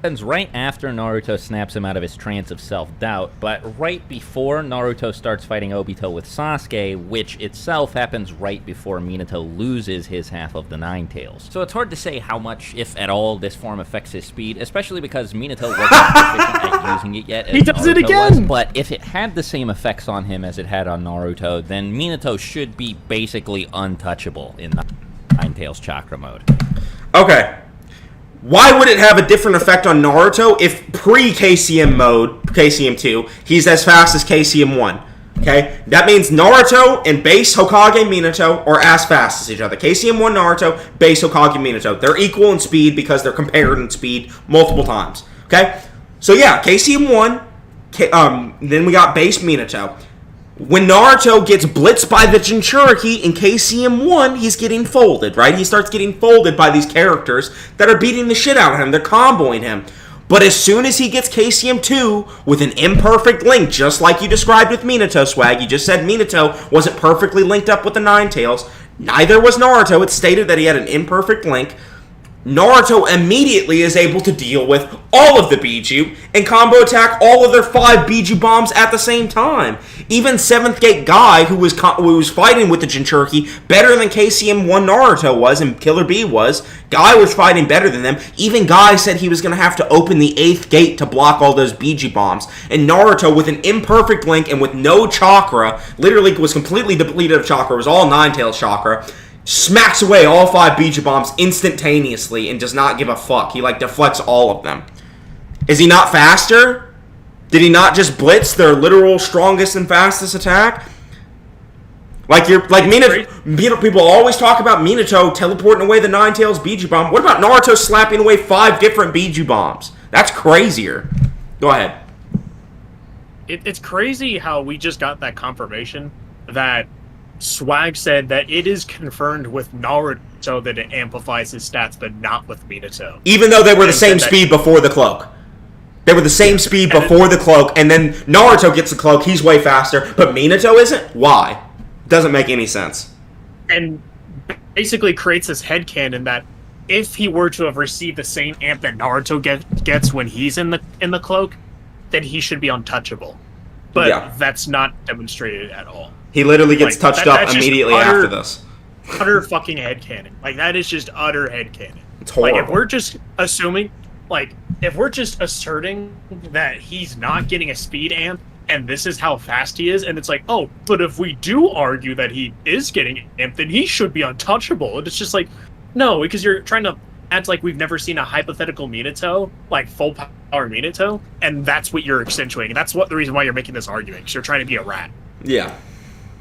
Happens right after Naruto snaps him out of his trance of self-doubt, but right before Naruto starts fighting Obito with Sasuke, which itself happens right before Minato loses his half of the Ninetales. So it's hard to say how much, if at all, this form affects his speed, especially because Minato wasn't proficient at using it yet. He does it again! Was. But if it had the same effects on him as it had on Naruto, then Minato should be basically untouchable in the Ninetales Chakra Mode. Okay. Why would it have a different effect on Naruto if pre-KCM mode, KCM 2, he's as fast as KCM 1? Okay? That means Naruto and base Hokage Minato are as fast as each other. KCM 1 Naruto, base Hokage Minato. They're equal in speed because they're compared in speed multiple times. Okay? So yeah, KCM 1, then we got base Minato. When Naruto gets blitzed by the Jinchuriki in KCM 1, he's getting folded, right? He starts getting folded by these characters that are beating the shit out of him. They're comboing him. But as soon as he gets KCM 2 with an imperfect link, just like you described with Minato, Swag, you just said Minato wasn't perfectly linked up with the Ninetales. Neither was Naruto. It stated that he had an imperfect link. Naruto immediately is able to deal with all of the Biju and combo attack all of their 5 Biju bombs at the same time. Even 7th Gate Guy, who was fighting with the Jinchuriki better than KCM 1 Naruto was and Killer B was, Guy was fighting better than them. Even Guy said he was going to have to open the 8th gate to block all those Biju bombs. And Naruto, with an imperfect link and with no chakra, literally was completely depleted of chakra, it was all Ninetales chakra, smacks away all 5 Biju bombs instantaneously and does not give a fuck. He, deflects all of them. Is he not faster? Did he not just blitz their literal strongest and fastest attack? Minato, people always talk about Minato teleporting away the Ninetales Biju bomb. What about Naruto slapping away 5 different Biju bombs? That's crazier. Go ahead. It's crazy how we just got that confirmation that Swag said that it is confirmed with Naruto that it amplifies his stats, but not with Minato. Even though they were the same speed before the cloak. They were the same speed before the cloak, and then Naruto gets the cloak, he's way faster, but Minato isn't? Why? Doesn't make any sense. And basically creates this headcanon that if he were to have received the same amp that Naruto gets when he's in the cloak, then he should be untouchable. But that's not demonstrated at all. He literally gets touched up immediately after this. Utter fucking headcanon. That is just utter headcanon. It's horrible. If we're just assuming, if we're just asserting that he's not getting a speed amp, and this is how fast he is, and it's but if we do argue that he is getting amp, then he should be untouchable. And it's just no, because you're trying to act like we've never seen a hypothetical Minato, full power Minato, and that's what you're accentuating. That's the reason why you're making this argument, because you're trying to be a rat. Yeah.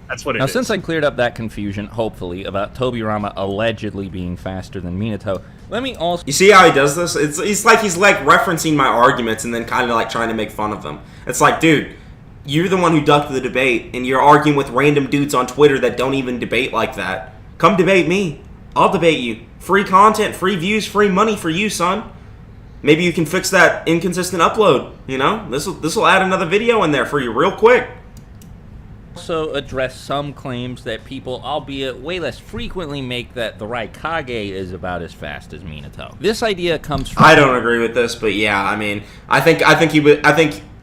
That's what it is. Now, since I cleared up that confusion, hopefully, about Tobirama allegedly being faster than Minato, let me also... You see how he does this? It's he's referencing my arguments and then kind of trying to make fun of them. It's dude, you're the one who ducked the debate, and you're arguing with random dudes on Twitter that don't even debate like that. Come debate me. I'll debate you. Free content, free views, free money for you, son. Maybe you can fix that inconsistent upload, This will add another video in there for you real quick. Also address some claims that people, albeit way less frequently, make that the Raikage is about as fast as Minato. This idea comes from... I don't agree with this, but yeah, I think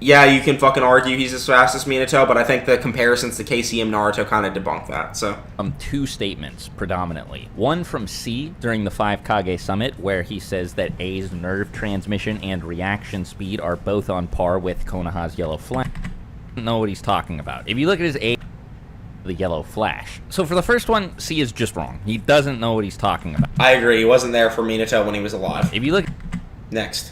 you can fucking argue he's as fast as Minato, but I think the comparisons to KCM Naruto kind of debunk that, so... 2 statements, predominantly. One from C during the 5 Kage Summit, where he says that A's nerve transmission and reaction speed are both on par with Konoha's Yellow Flash. Know what he's talking about. If you look at his A, the Yellow Flash. So for the first one, C is just wrong. He doesn't know what he's talking about. I agree. He wasn't there for Minato when he was alive. If you look... Next.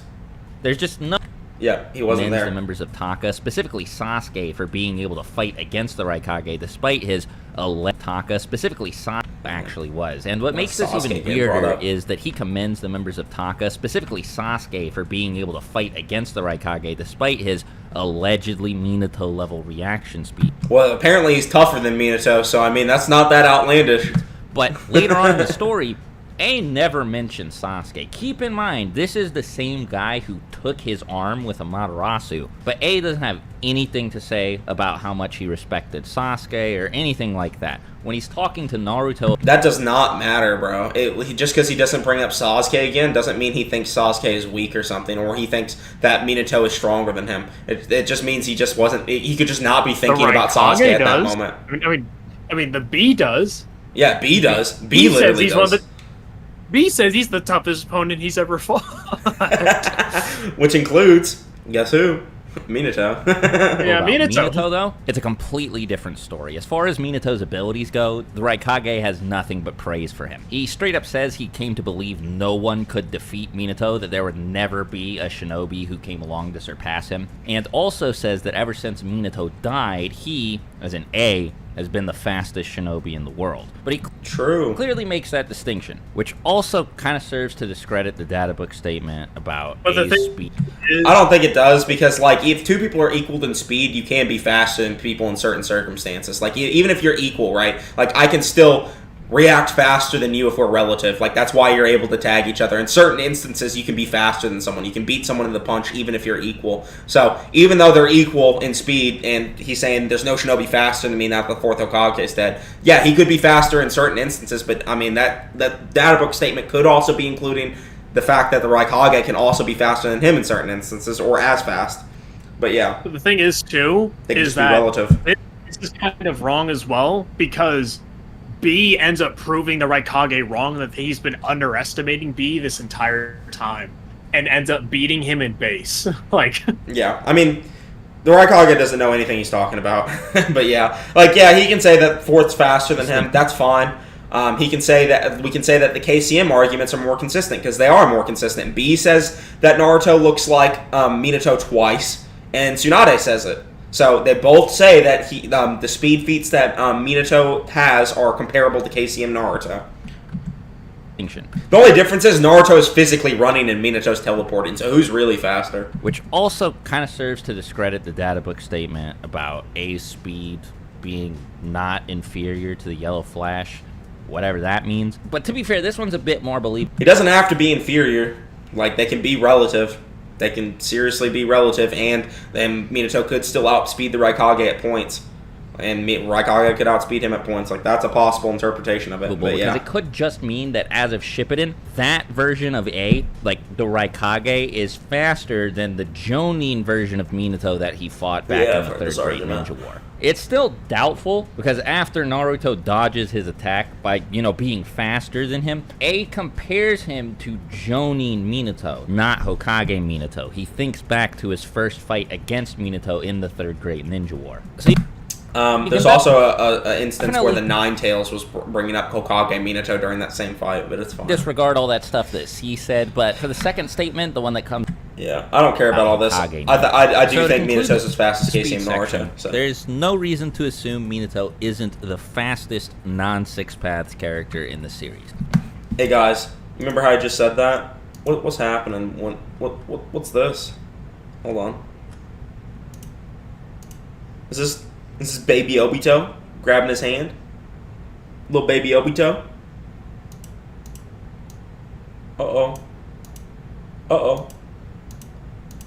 There's just no... Yeah, he wasn't there. The members of Taka, specifically Sasuke, for being able to fight against the Raikage despite his Taka, specifically Sasuke actually was. And what makes this even weirder is that he commends the members of Taka, specifically Sasuke, for being able to fight against the Raikage despite his allegedly Minato-level reaction speed. Well, apparently he's tougher than Minato, so that's not that outlandish. But later on in the story, A never mentioned Sasuke. Keep in mind, this is the same guy who took his arm with Amaterasu, but A doesn't have anything to say about how much he respected Sasuke or anything like that. When he's talking to Naruto... That does not matter, bro. Just because he doesn't bring up Sasuke again doesn't mean he thinks Sasuke is weak or something, or he thinks that Minato is stronger than him. It just means he just wasn't... He could just not be thinking about Sasuke at that moment. I mean, the B does. Yeah, B does. B literally does. B says he's the toughest opponent he's ever fought. Which includes, guess who? Minato. Yeah, Minato, though, it's a completely different story. As far as Minato's abilities go, the Raikage has nothing but praise for him. He straight up says he came to believe no one could defeat Minato, that there would never be a shinobi who came along to surpass him, and also says that ever since Minato died, he, as in A, has been the fastest shinobi in the world. But he clearly makes that distinction, which also kind of serves to discredit the data book statement about A's speed. I don't think it does, because like if two people are equal in speed, you can be faster than people in certain circumstances. Like even if you're equal, right? Like I can still react faster than you if we're relative. Like that's why you're able to tag each other. In certain instances, you can be faster than someone. You can beat someone in the punch even if you're equal. So even though they're equal in speed, and he's saying there's no shinobi faster than me, not the fourth Hokage dead. Yeah, he could be faster in certain instances, but I mean that data book statement could also be including the fact that the Raikage can also be faster than him in certain instances, or as fast. But yeah. But the thing is, too, is that relative. This is kind of wrong as well, because B ends up proving the Raikage wrong, that he's been underestimating B this entire time, and ends up beating him in base. Like, yeah, I mean, the Raikage doesn't know anything he's talking about. But yeah, like, yeah, he can say that fourth's faster than him. That's fine. He can say that, we can say that the KCM arguments are more consistent, because they are more consistent. B says that Naruto looks like Minato twice, and Tsunade says it. So they both say that the speed feats that Minato has are comparable to KCM Naruto. The only difference is Naruto is physically running and Minato's teleporting, so who's really faster? Which also kind of serves to discredit the data book statement about A's speed being not inferior to the Yellow Flash, whatever that means. But to be fair, this one's a bit more believable. He doesn't have to be inferior. Like, they can be relative. They can seriously be relative, and then Minato could still outspeed the Raikage at points. And Raikage could outspeed him at points. Like, that's a possible interpretation of it. But yeah. Because it could just mean that as of Shippuden, that version of A, like the Raikage, is faster than the Jonin version of Minato that he fought back in the Third Great Ninja War. It's still doubtful, because after Naruto dodges his attack by, being faster than him, A compares him to Jonin Minato, not Hokage Minato. He thinks back to his first fight against Minato in the Third Great Ninja War. So there's also an instance where the Nine Tails was bringing up Hokage Minato during that same fight, but it's fine. Disregard all that stuff that C said, but for the second statement, the one that comes... Yeah, I don't care about all this. I do think Minato's as fast as KCM Naruto. So. There's no reason to assume Minato isn't the fastest non-Six Paths character in the series. Hey guys, remember how I just said that? What's happening? What's this? Hold on. Is this baby Obito grabbing his hand? Little baby Obito? Uh-oh. Uh-oh.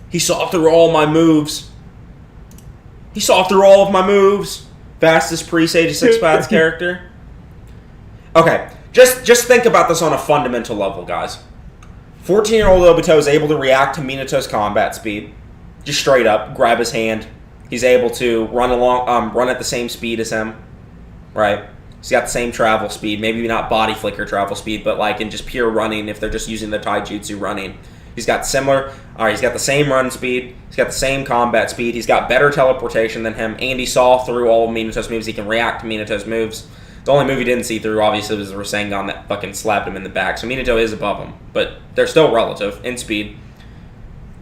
He saw through all my moves. He saw through all of my moves. Fastest pre-Sage of Six Paths character. Okay, just think about this on a fundamental level, guys. 14-year-old Obito is able to react to Minato's combat speed. Just straight up, grab his hand. He's able to run at the same speed as him, right? He's got the same travel speed, maybe not body flicker travel speed, but like in just pure running if they're just using the taijutsu running. He's got he's got the same run speed, he's got the same combat speed, he's got better teleportation than him, and he saw through all of Minato's moves, he can react to Minato's moves. The only move he didn't see through, obviously, was the Rasengan that fucking slapped him in the back, so Minato is above him, but they're still relative in speed.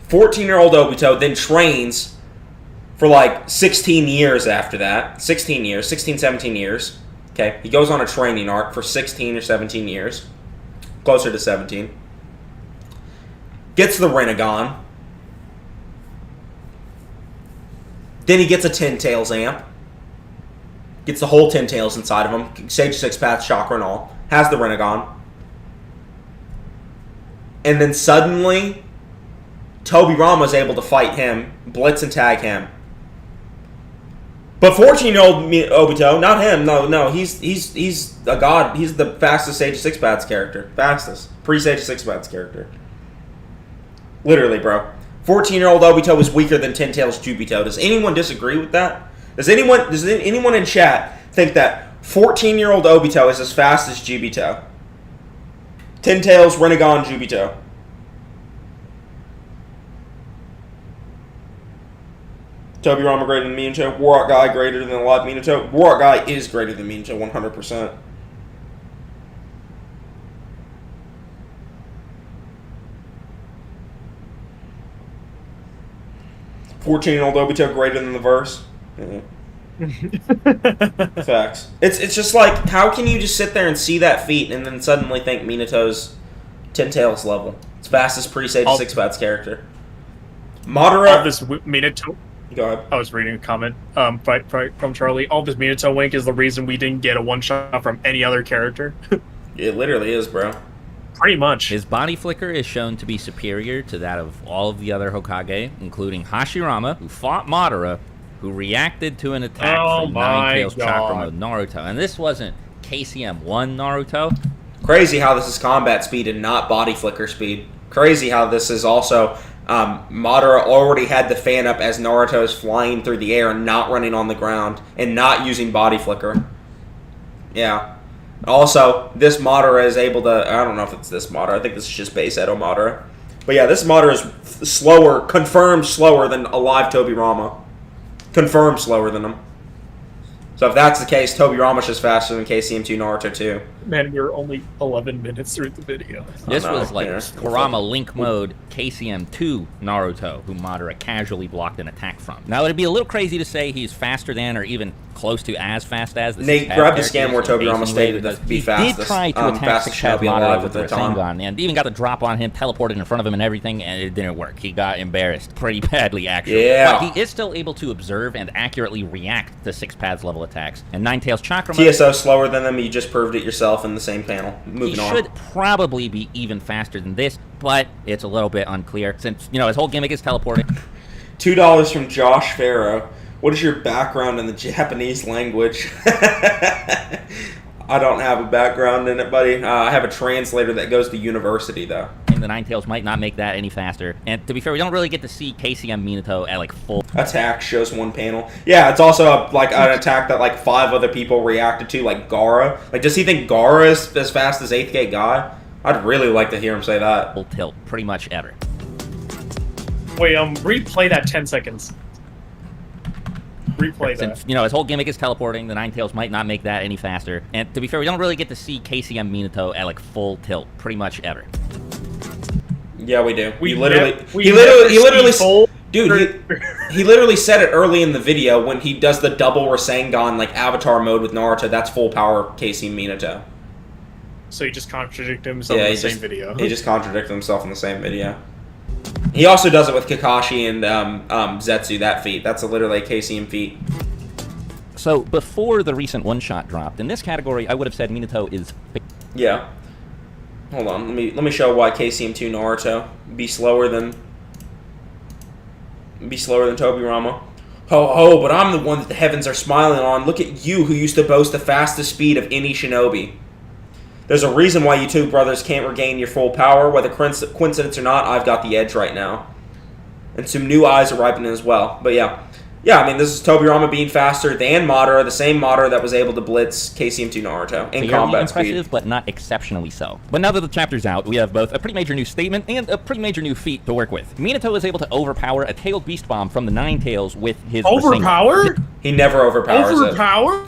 14-year-old Obito then trains for like 16 years after that. 16, 17 years. Okay, he goes on a training arc for 16 or 17 years. Closer to 17. Gets the Rinnegan. Then he gets a Ten Tails amp. Gets the whole Ten Tails inside of him. Sage Six Paths, chakra and all. Has the Rinnegan. and then suddenly Tobirama's able to fight him, blitz and tag him. But 14-year-old Obito, not him. No, he's a god. He's the fastest Sage of Six Paths character. Fastest pre-Sage of Six Paths character. Literally, bro. 14-year-old Obito is weaker than Ten Tails Jubito. Does anyone disagree with that? Does anyone in chat think that 14-year-old Obito is as fast as Jubito? Ten Tails Renegon Jubito. Tobirama greater than Minato. Warrock Guy greater than Alive Minato. Warrock Guy is greater than Minato 100%. $14-year-old Obito greater than the verse. Facts. It's just like, how can you just sit there and see that feat and then suddenly think Minato's Ten Tails level? It's fastest pre-Sage of Six Paths character. Madara. This Minato. Go ahead. I was reading a comment from Charlie. All this Minato wink is the reason we didn't get a one-shot from any other character. It literally is, bro. Pretty much. His body flicker is shown to be superior to that of all of the other Hokage, including Hashirama, who fought Madara, who reacted to an attack from Nine Tails Chakra Mode Naruto. And this wasn't KCM 1 Naruto. Crazy how this is combat speed and not body flicker speed. Crazy how this is also... Madara already had the fan up as Naruto is flying through the air and not running on the ground and not using body flicker. Yeah. Also, this Madara is able to... I don't know if it's this Madara. I think this is just base Edo Madara. But yeah, this Madara is slower, confirmed slower than Alive Tobirama. Confirmed slower than him. So if that's the case, Tobirama's just faster than KCM2 Naruto 2. Man, we're only 11 minutes through the video. This was like Kurama Link Mode KCM2 Naruto, who Madara casually blocked an attack from. Now, it'd be a little crazy to say he's faster than or even close to as fast as the Nate, grab the scan where Tobirama stated to be fastest. He did try to attack Six Paths Madara with the time. Rasengan, and even got the drop on him, teleported in front of him and everything, and it didn't work. He got embarrassed pretty badly, actually. Yeah. But he is still able to observe and accurately react to Six Paths level attacks. And Nine Tails Chakra Mode... TSO slower than them, you just proved it yourself in the same panel. Moving on. He should probably be even faster than this, but it's a little bit unclear since, his whole gimmick is teleporting. $2 from Josh Farrow. What is your background in the Japanese language? I don't have a background in it, buddy. I have a translator that goes to university, though. And the Nine Tails might not make that any faster. And to be fair, we don't really get to see KCM Minato at, full... Attack shows one panel. Yeah, it's also, an attack that, 5 other people reacted to, like Gaara. Does he think Gaara is as fast as 8th Gate Guy? I'd really like to hear him say that. Full tilt, pretty much ever. Wait, replay that 10 seconds. Replay that. Since, his whole gimmick is teleporting, the Nine Tails might not make that any faster. And to be fair, we don't really get to see KCM Minato at, full tilt, pretty much ever. Yeah, we do. He literally said it early in the video when he does the double Rasengan, Avatar mode with Naruto. That's full power KCM Minato. So he just contradicted himself in the same video. He just contradicted himself in the same video. He also does it with Kakashi and Zetsu, that feat. That's literally a KCM feat. So, before the recent one-shot dropped, in this category, I would have said Minato is... Yeah. Hold on, let me show why KCM2 Naruto be slower than Tobirama. Ho, but I'm the one that the heavens are smiling on. Look at you, who used to boast the fastest speed of any shinobi. There's a reason why you two brothers can't regain your full power. Whether coincidence or not, I've got the edge right now. And some new eyes are ripening as well. But yeah, this is Tobirama being faster than Madara, the same Madara that was able to blitz KCM2 Naruto in combat impressive, speed. But not exceptionally so. But now that the chapter's out, we have both a pretty major new statement and a pretty major new feat to work with. Minato is able to overpower a tailed beast bomb from the Nine Tails with his... Overpower? He never overpowers it.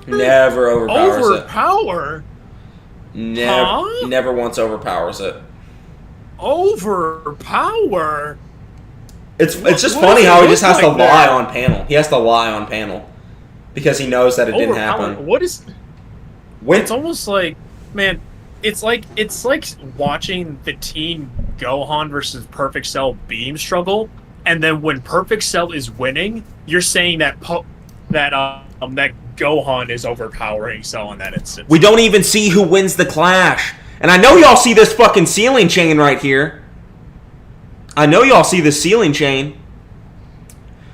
Never overpowers it. Overpower? Never once overpowers it. Overpower? It's just funny how he just has to lie on panel. He has to lie on panel because he knows that it didn't happen. What is? It's almost like, man, it's like watching the Teen Gohan versus Perfect Cell Beam struggle, and then when Perfect Cell is winning, you're saying that that Gohan is overpowering Cell in that instance. We don't even see who wins the clash, and I know y'all see this fucking ceiling chain right here. I know y'all see the ceiling chain.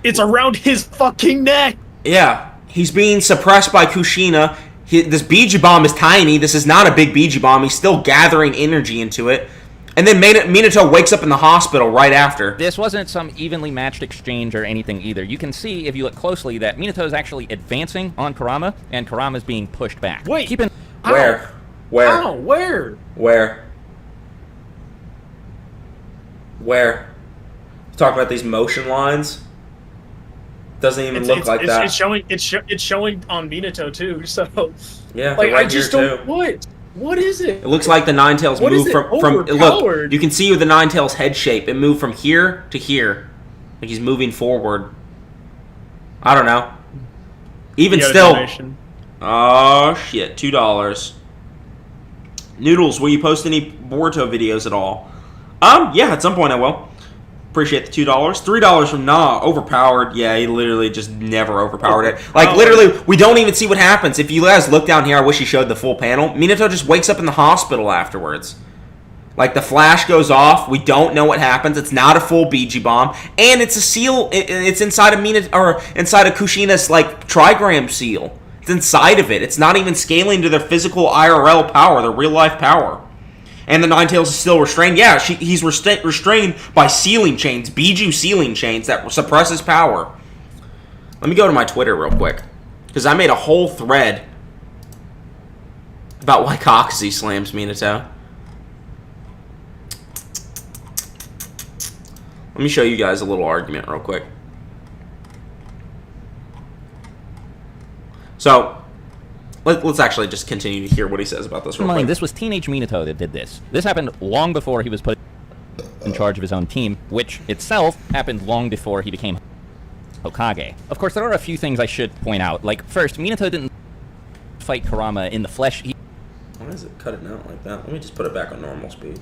It's around his fucking neck. Yeah, he's being suppressed by Kushina. This Biju Bomb is tiny. This is not a big Biju Bomb. He's still gathering energy into it. And then Minato wakes up in the hospital right after. This wasn't some evenly matched exchange or anything either. You can see, if you look closely, that Minato is actually advancing on Kurama, and Kurama is being pushed back. Wait. Keep in... Where? Where? How? Where? Where? Where? Talk about these motion lines. Doesn't even look like that. It's showing. It's showing on Minato too. So yeah, like right I just here don't. too. What is it? It looks like the Nine Tails What moved is it? from. Look, Overpowered? you can see with the Nine Tails head shape. It moved from here to here, like he's moving forward. I don't know. Even still. Oh shit! $2. Noodles, will you post any Boruto videos at all? Yeah, at some point I will. Appreciate the $2. $3 from Nah. Overpowered. Yeah, he literally just never overpowered it. Like, literally, we don't even see what happens. If you guys look down here, I wish he showed the full panel. Minato just wakes up in the hospital afterwards. Like, the flash goes off. We don't know what happens. It's not a full Biju Bomb. And it's a seal. It's inside of inside of Kushina's, like, trigram seal. It's inside of it. It's not even scaling to their physical IRL power, their real-life power. And the Nine Tails is still restrained. Yeah, he's restrained by ceiling chains, Biju ceiling chains that suppress his power. Let me go to my Twitter real quick, because I made a whole thread about why Coxie slams Minato. Let me show you guys a little argument real quick. So, let's actually just continue to hear what he says about this real quick. This was teenage Minato that did this. This happened long before he was put in charge of his own team, which itself happened long before he became Hokage. Of course, there are a few things I should point out. Like, first, Minato didn't fight Kurama in the flesh. Why is it cutting out like that? Let me just put it back on normal speed.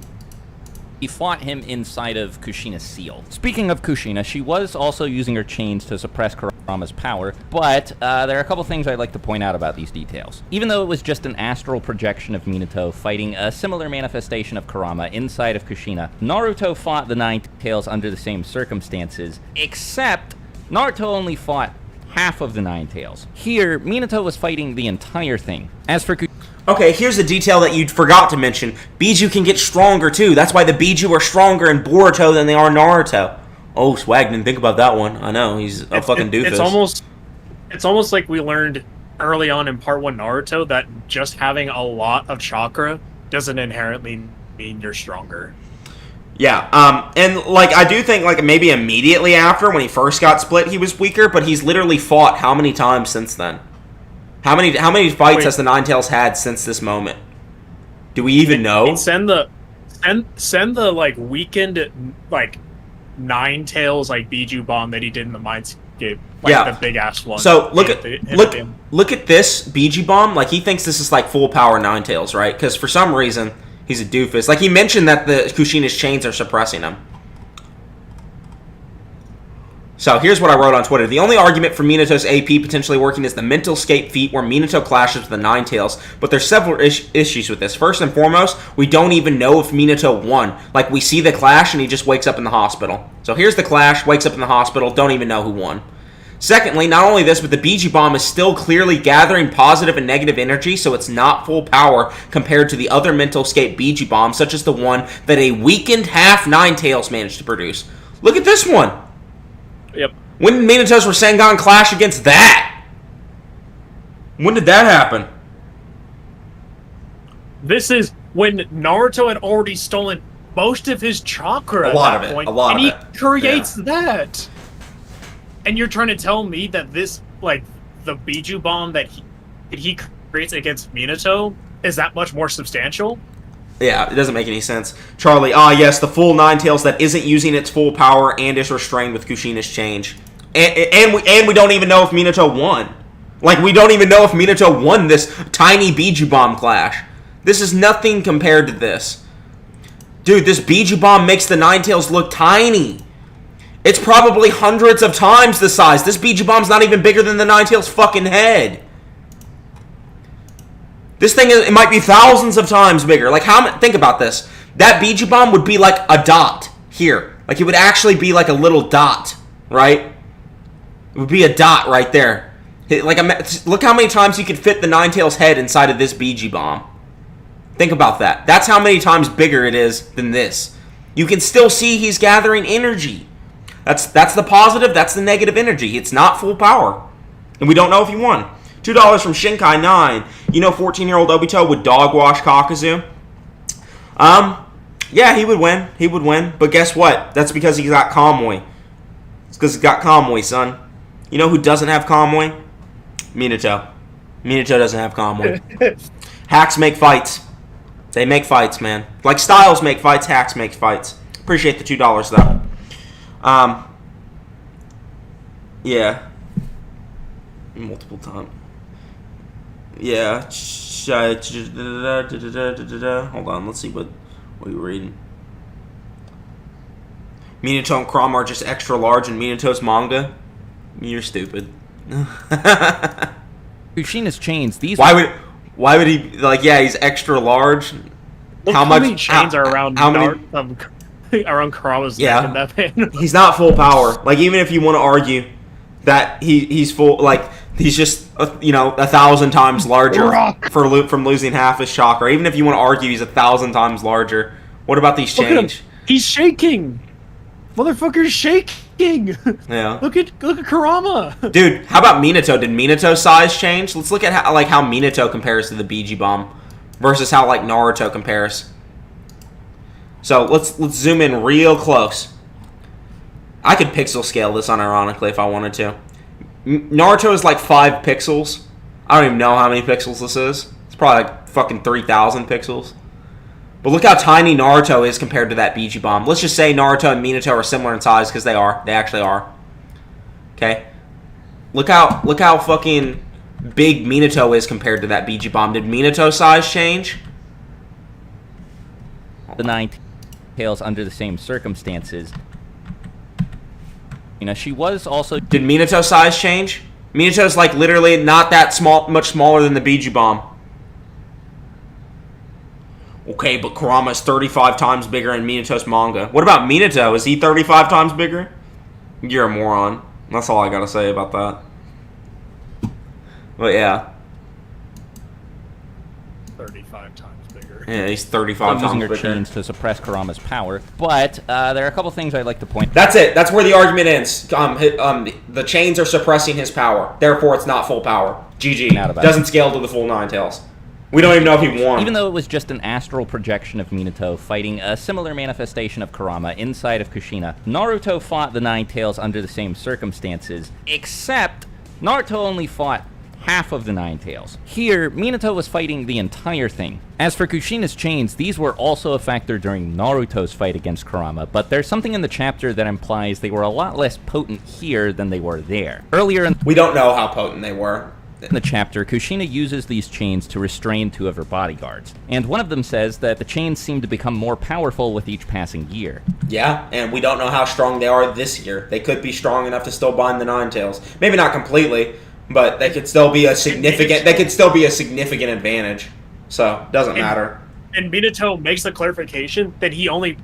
He fought him inside of Kushina's seal. Speaking of Kushina, she was also using her chains to suppress Kurama's power, but there are a couple things I'd like to point out about these details. Even though it was just an astral projection of Minato fighting a similar manifestation of Kurama inside of Kushina, Naruto fought the Nine Tails under the same circumstances, except Naruto only fought half of the Nine Tails. Here, Minato was fighting the entire thing. As for Okay, here's a detail that you forgot to mention. Biju can get stronger, too. That's why the Biju are stronger in Boruto than they are in Naruto. Oh, Swag didn't think about that one. I know, he's a fucking doofus. It's almost like we learned early on in Part 1 Naruto that just having a lot of chakra doesn't inherently mean you're stronger. Yeah, and, like, I do think, like, maybe immediately after, when he first got split, he was weaker, but he's literally fought how many times since then? How many fights has the Nine Tails had since this moment? Do we even know? Send the like weakened like Nine Tails like Biju Bomb that he did in the Mindscape, like the big ass one. So look at this Biju Bomb. Like he thinks this is like full power Nine Tails, right? Because for some reason he's a doofus. Like he mentioned that the Kushina's chains are suppressing him. So here's what I wrote on Twitter. The only argument for Minato's AP potentially working is the mental escape feat where Minato clashes with the Nine Tails. But there's several issues with this. First and foremost, we don't even know if Minato won. Like, we see the clash and he just wakes up in the hospital. So here's the clash, wakes up in the hospital, don't even know who won. Secondly, not only this, but the Biju Bomb is still clearly gathering positive and negative energy, so it's not full power compared to the other mental escape Biju Bombs, such as the one that a weakened half Nine Tails managed to produce. Look at this one! Yep. When did Minato's Rasengan clash against that? When did that happen? This is when Naruto had already stolen most of his chakra A lot at that of it. point, A lot and of he it. creates that. And you're trying to tell me that this, like, the Biju Bomb that he creates against Minato is that much more substantial? Yeah, it doesn't make any sense. Charlie, yes, the full Nine Tails that isn't using its full power and is restrained with Kushina's change. And we don't even know if Minato won. Like, we don't even know if Minato won this tiny Biju Bomb clash. This is nothing compared to this. Dude, this Biju Bomb makes the Nine Tails look tiny. It's probably hundreds of times the size. This Biju Bomb's not even bigger than the Nine Tails' fucking head. This thing, it might be thousands of times bigger. Like, think about this. That Biju Bomb would be like a dot here. Like, it would actually be like a little dot, right? It would be a dot right there. Look how many times you could fit the Ninetales head inside of this BG bomb. Think about that. That's how many times bigger it is than this. You can still see he's gathering energy. That's the positive, that's the negative energy. It's not full power. And we don't know if he won. $2 from Shinkai9. You know 14-year-old Obito would dog wash Kakuzu? Yeah, he would win. He would win. But guess what? That's because he got Kamui. It's because he got Kamui, son. You know who doesn't have Kamui? Minato. Minato doesn't have Kamui. Hacks make fights. They make fights, man. Like Styles make fights, Hacks make fights. Appreciate the $2, though. Yeah. Multiple times. Yeah. Hold on, let's see what you're reading. Minato and Kurama are just extra large in Minato's manga? You're stupid. Kushina's chains, these... Why would he... Like, yeah, he's extra large. Look how many chains are around around Kurama's neck in that panel. He's not full power. Like, even if you want to argue that he's full... Like, he's just, 1,000 times larger from losing half his chakra. Even if you want to argue he's 1,000 times larger. What about these chains? He's shaking! Motherfucker's shaking! Yeah. Look at Kurama! Dude, how about Minato? Did Minato's size change? Let's look at how Minato compares to the BG Bomb versus how Naruto compares. So let's zoom in real close. I could pixel scale this unironically if I wanted to. Naruto is 5 pixels. I don't even know how many pixels this is. It's probably fucking 3,000 pixels. But look how tiny Naruto is compared to that BG Bomb. Let's just say Naruto and Minato are similar in size, because they are. They actually are. Okay? Look how fucking big Minato is compared to that BG Bomb. Did Minato's size change? The Ninetales under the same circumstances. She was also... Did Minato's size change? Minato's literally not that small, much smaller than the BG Bomb. Okay, but Kurama's 35 times bigger in Minato's manga. What about Minato? Is he 35 times bigger? You're a moron. That's all I gotta say about that. But yeah. 35 times bigger. Yeah, he's 35 times bigger. Using her chains to suppress Kurama's power. But there are a couple things I'd like to point out. That's it. That's where the argument ends. The chains are suppressing his power. Therefore, it's not full power. GG. Doesn't scale to the full Ninetales. We don't even know if he won. Even though it was just an astral projection of Minato fighting a similar manifestation of Kurama inside of Kushina, Naruto fought the Ninetales under the same circumstances, except Naruto only fought half of the Ninetales. Here, Minato was fighting the entire thing. As for Kushina's chains, these were also a factor during Naruto's fight against Kurama, but there's something in the chapter that implies they were a lot less potent here than they were there. Earlier in... We don't know how potent they were. In the chapter, Kushina uses these chains to restrain 2 of her bodyguards, and one of them says that the chains seem to become more powerful with each passing year. Yeah, and we don't know how strong they are this year. They could be strong enough to still bind the Ninetales. Maybe not completely, but they could still be a significant. They could still be a significant advantage. So doesn't matter. And Minato makes the clarification that he only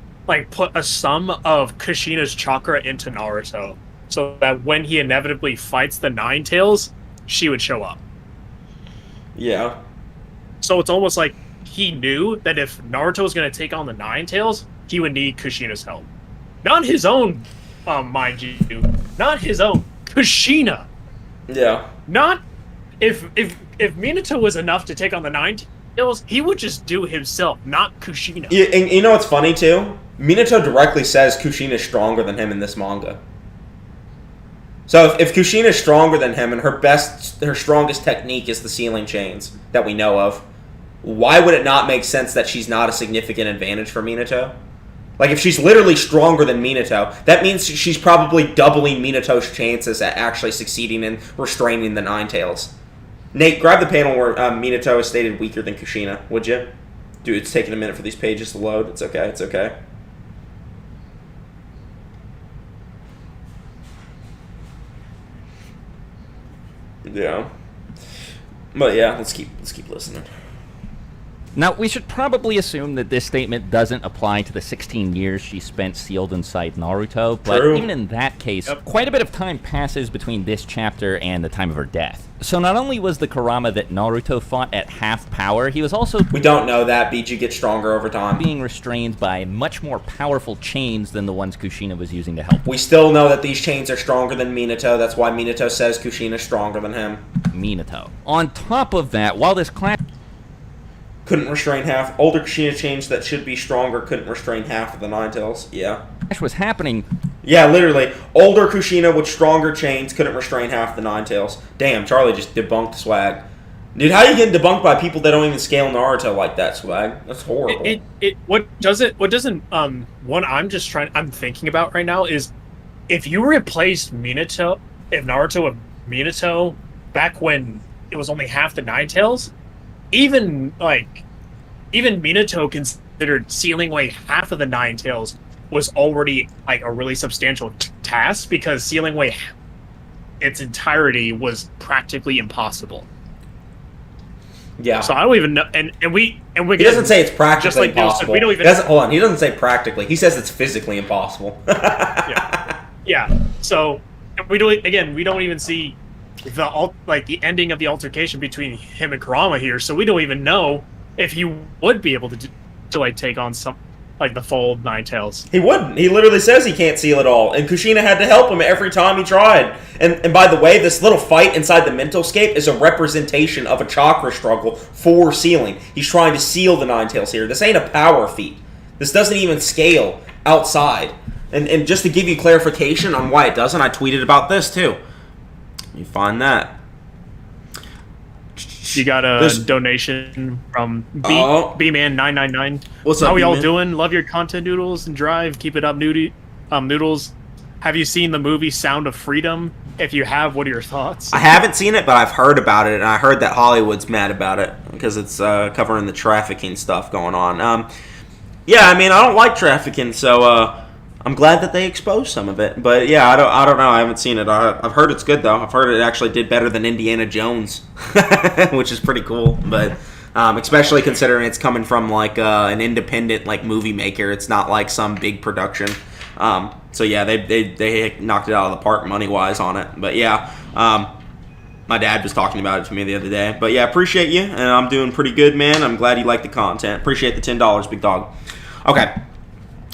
put a sum of Kushina's chakra into Naruto, so that when he inevitably fights the Ninetales, she would show up. Yeah. So it's almost like he knew that if Naruto was going to take on the Ninetales, he would need Kushina's help. Not his own, mind you. Not his own. Kushina. Yeah. Not... If Minato was enough to take on the Ninetales, he would just do himself, not Kushina. Yeah, and you know what's funny, too? Minato directly says Kushina's stronger than him in this manga. So if Kushina is stronger than him and her strongest technique is the sealing chains that we know of, why would it not make sense that she's not a significant advantage for Minato? If she's literally stronger than Minato, that means she's probably doubling Minato's chances at actually succeeding in restraining the Ninetales. Nate, grab the panel where Minato is stated weaker than Kushina, would you? Dude, it's taking a minute for these pages to load. It's okay, it's okay. Yeah. But yeah, let's keep listening. Now, we should probably assume that this statement doesn't apply to the 16 years she spent sealed inside Naruto, but True. even in that case, quite a bit of time passes between this chapter and the time of her death. So not only was the Kurama that Naruto fought at half power, he was also... We don't know that. Biji gets stronger over time. ...being restrained by much more powerful chains than the ones Kushina was using to help. We still know that these chains are stronger than Minato. That's why Minato says Kushina's stronger than him. Minato. On top of that, while this clash... couldn't restrain half. Older Kushina chains that should be stronger couldn't restrain half of the Nine Tails. Yeah. was happening... Yeah, literally. Older Kushina with stronger chains couldn't restrain half the Nine Tails. Damn, Charlie just debunked Swag. Dude, how you getting debunked by people that don't even scale Naruto like that, Swag? That's horrible. What I'm thinking about right now is if you replaced Minato, if Naruto with Minato back when it was only half the Nine Tails, even Minato considered sealing away half of the Nine Tails was already like a really substantial task, because sealing away its entirety was practically impossible. Yeah. So I don't even know, and we he doesn't say it's practically just like impossible. we don't even hold on. He doesn't say practically. He says it's physically impossible. Yeah. So we don't even see the ending of the altercation between him and Kurama here. So we don't even know if he would be able to take on some the full Nine Tails. He wouldn't. He literally says he can't seal it all, and Kushina had to help him every time he tried. And by the way, this little fight inside the mental scape is a representation of a chakra struggle for sealing. He's trying to seal the Nine Tails here. This ain't a power feat. This doesn't even scale outside. And just to give you clarification on why it doesn't, I tweeted about this too. You find that. You got a donation from B-Man999. What's up, How we all B-Man? doing? Love your content, Noodles, and Drive. Keep it up, Noodles. Have you seen the movie Sound of Freedom? If you have, what are your thoughts? I haven't seen it, but I've heard about it, and I heard that Hollywood's mad about it because it's covering the trafficking stuff going on. Yeah, I mean, I don't like trafficking, so I'm glad that they exposed some of it. But yeah, I don't know. I haven't seen it. I've heard it's good though. I've heard it actually did better than Indiana Jones, which is pretty cool. But especially considering it's coming from an independent movie maker. It's not like some big production. So yeah, they knocked it out of the park money wise on it. But yeah, my dad was talking about it to me the other day. But yeah, appreciate you, and I'm doing pretty good, man. I'm glad you like the content. Appreciate the $10, big dog. Okay.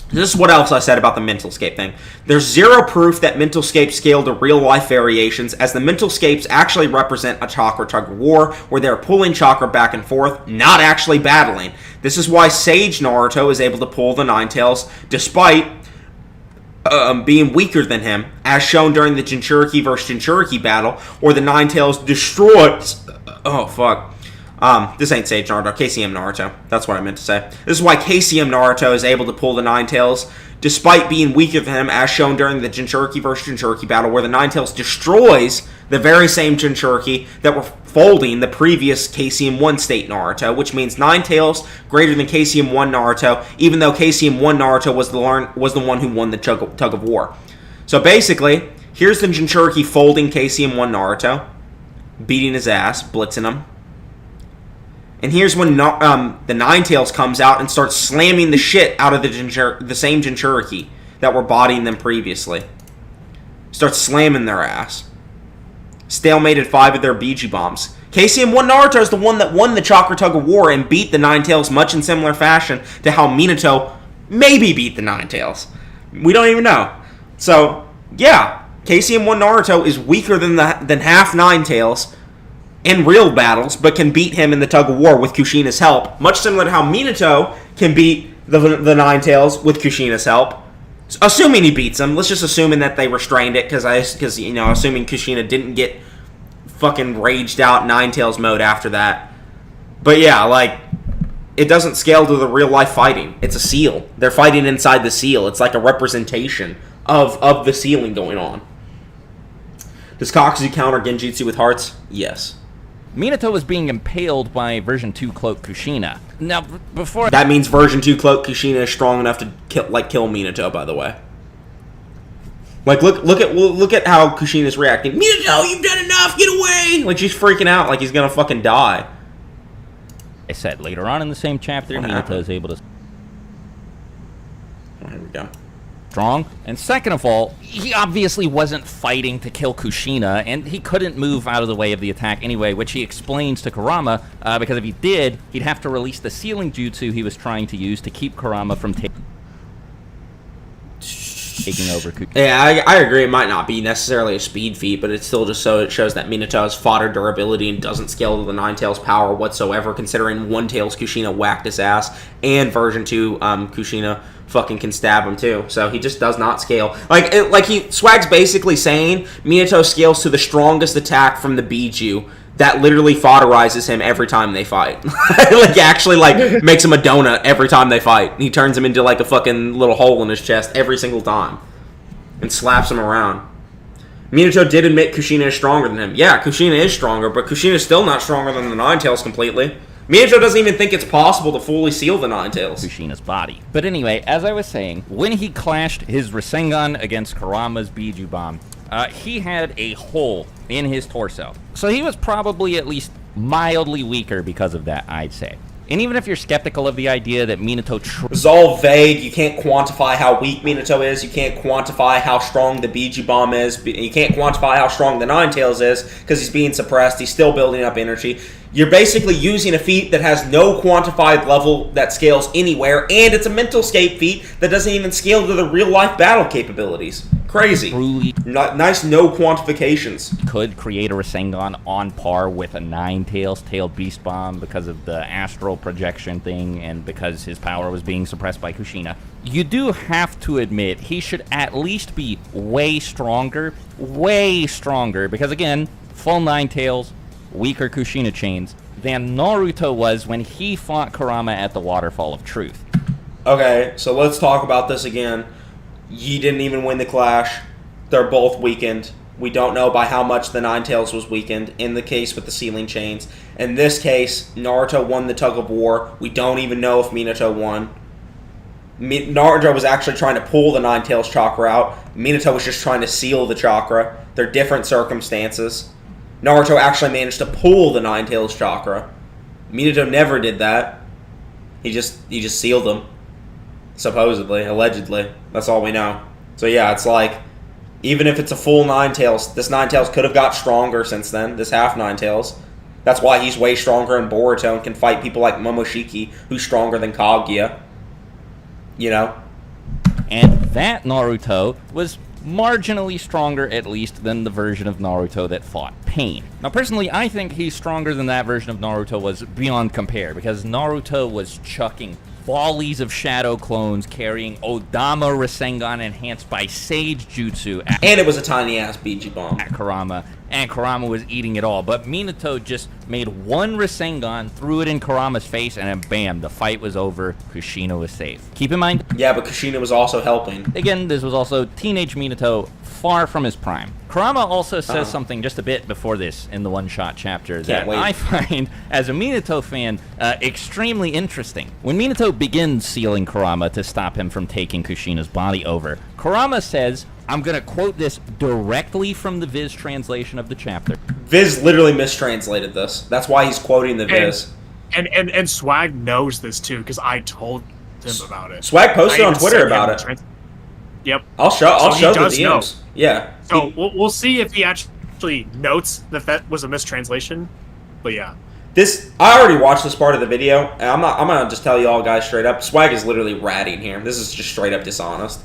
This is what else I said about the mental scape thing. There's zero proof that mental scapes scale to real-life variations, as the mental scapes actually represent a chakra tug-of-war, where they're pulling chakra back and forth, not actually battling. This is why Sage Naruto is able to pull the Nine Tails, despite being weaker than him, as shown during the Jinchuriki vs. Jinchuriki battle, where the Nine Tails destroys... Oh, fuck. This ain't Sage Naruto, KCM Naruto. That's what I meant to say. This is why KCM Naruto is able to pull the Nine Tails, despite being weaker than him, as shown during the Jinchuriki vs. Jinchuriki battle, where the Nine Tails destroys the very same Jinchuriki that were folding the previous KCM 1 state Naruto, which means Nine Tails greater than KCM 1 Naruto, even though KCM 1 Naruto was the one who won the tug of war. So basically, here's the Jinchuriki folding KCM 1 Naruto, beating his ass, blitzing him. And here's when the Nine Tails comes out and starts slamming the shit out of the same Jinchuriki that were bodying them previously. Starts slamming their ass. Stalemated 5 of their Biji bombs. KCM 1 Naruto is the one that won the Chakra Tug of War and beat the Nine Tails much in similar fashion to how Minato maybe beat the Nine Tails. We don't even know. So, yeah, KCM 1 Naruto is weaker than half Nine Tails in real battles, but can beat him in the tug of war with Kushina's help, much similar to how Minato can beat the Nine Tails with Kushina's help. Assuming he beats him, let's just assuming that they restrained it, because assuming Kushina didn't get fucking raged out Nine Tails mode after that. But yeah, it doesn't scale to the real life fighting. It's a seal. They're fighting inside the seal. It's like a representation of the sealing going on. Does Kakuzu counter Genjutsu with hearts? Yes. Minato was being impaled by version 2 Cloak Kushina. Now, before... That means version 2 Cloak Kushina is strong enough to kill Minato, by the way. Look at how Kushina's reacting. Minato, you've done enough, get away! She's freaking out like he's gonna fucking die. I said, later on in the same chapter, Minato is able to... Here we go. Strong. And second of all, he obviously wasn't fighting to kill Kushina, and he couldn't move out of the way of the attack anyway, which he explains to Kurama, because if he did, he'd have to release the sealing jutsu he was trying to use to keep Kurama from taking over Kushina. Yeah, I agree. It might not be necessarily a speed feat, but it's still just so it shows that Minato has fodder durability and doesn't scale to the Nine-Tails power whatsoever, considering One-Tails Kushina whacked his ass, and version 2 Kushina fucking can stab him too. So he just does not scale. Swag's basically saying Minato scales to the strongest attack from the Biju that literally fodderizes him every time they fight. Makes him a donut every time they fight. He turns him into like a fucking little hole in his chest every single time and slaps him around. Minato did admit Kushina is stronger than him. Yeah, Kushina is stronger, but Kushina is still not stronger than the Nine-Tails completely. Minato doesn't even think it's possible to fully seal the Nine-Tails. Kushina's body. But anyway, as I was saying, when he clashed his Rasengan against Kurama's Biju Bomb, he had a hole in his torso. So he was probably at least mildly weaker because of that, I'd say. And even if you're skeptical of the idea that Minato... It's all vague. You can't quantify how weak Minato is. You can't quantify how strong the Biju Bomb is. You can't quantify how strong the Nine-Tails is because he's being suppressed. He's still building up energy. You're basically using a feat that has no quantified level that scales anywhere, and it's a mental scape feat that doesn't even scale to the real-life battle capabilities. Crazy. Truly nice no quantifications. Could create a Rasengan on par with a Nine-Tails tailed Beast Bomb because of the astral projection thing and because his power was being suppressed by Kushina. You do have to admit he should at least be way stronger, because again, full Nine-Tails, weaker Kushina chains than Naruto was when he fought Kurama at the Waterfall of Truth. Okay, so let's talk about this again. Yi didn't even win the clash. They're both weakened. We don't know by how much the Nine-Tails was weakened in the case with the sealing chains. In this case, Naruto won the tug of war. We don't even know if Minato won. Naruto was actually trying to pull the Nine-Tails chakra out. Minato was just trying to seal the chakra. They're different circumstances. Naruto actually managed to pull the Nine-Tails chakra. Minato never did that. He just sealed them. Supposedly, allegedly. That's all we know. So yeah, it's like, even if it's a full Nine-Tails, this Nine-Tails could have got stronger since then, this half Nine-Tails. That's why he's way stronger in Boruto and can fight people like Momoshiki, who's stronger than Kaguya. You know? And that Naruto was marginally stronger, at least, than the version of Naruto that fought Pain. Now, personally, I think he's stronger than that version of Naruto was beyond compare, because Naruto was chucking volleys of shadow clones carrying Odama Rasengan enhanced by Sage Jutsu. And it was a tiny-ass Biju Bomb. At Kurama, and Kurama was eating it all. But Minato just made one Rasengan, threw it in Kurama's face, and then bam, the fight was over. Kushina was safe. Keep in mind... Yeah, but Kushina was also helping. Again, this was also teenage Minato, far from his prime. Kurama also says something just a bit before this in the one-shot chapter that I find, as a Minato fan, extremely interesting. When Minato begins sealing Kurama to stop him from taking Kushina's body over, Kurama says, I'm going to quote this directly from the Viz translation of the chapter. Viz literally mistranslated this. That's why he's quoting the Viz. And Swag knows this too, because I told him about it. Swag posted on Twitter about it. Yep. I'll show the DMs. Know. Yeah. So we'll see if he actually notes that was a mistranslation. But yeah. I already watched this part of the video, and I'm gonna just tell you all guys straight up. Swag is literally ratting here. This is just straight up dishonest.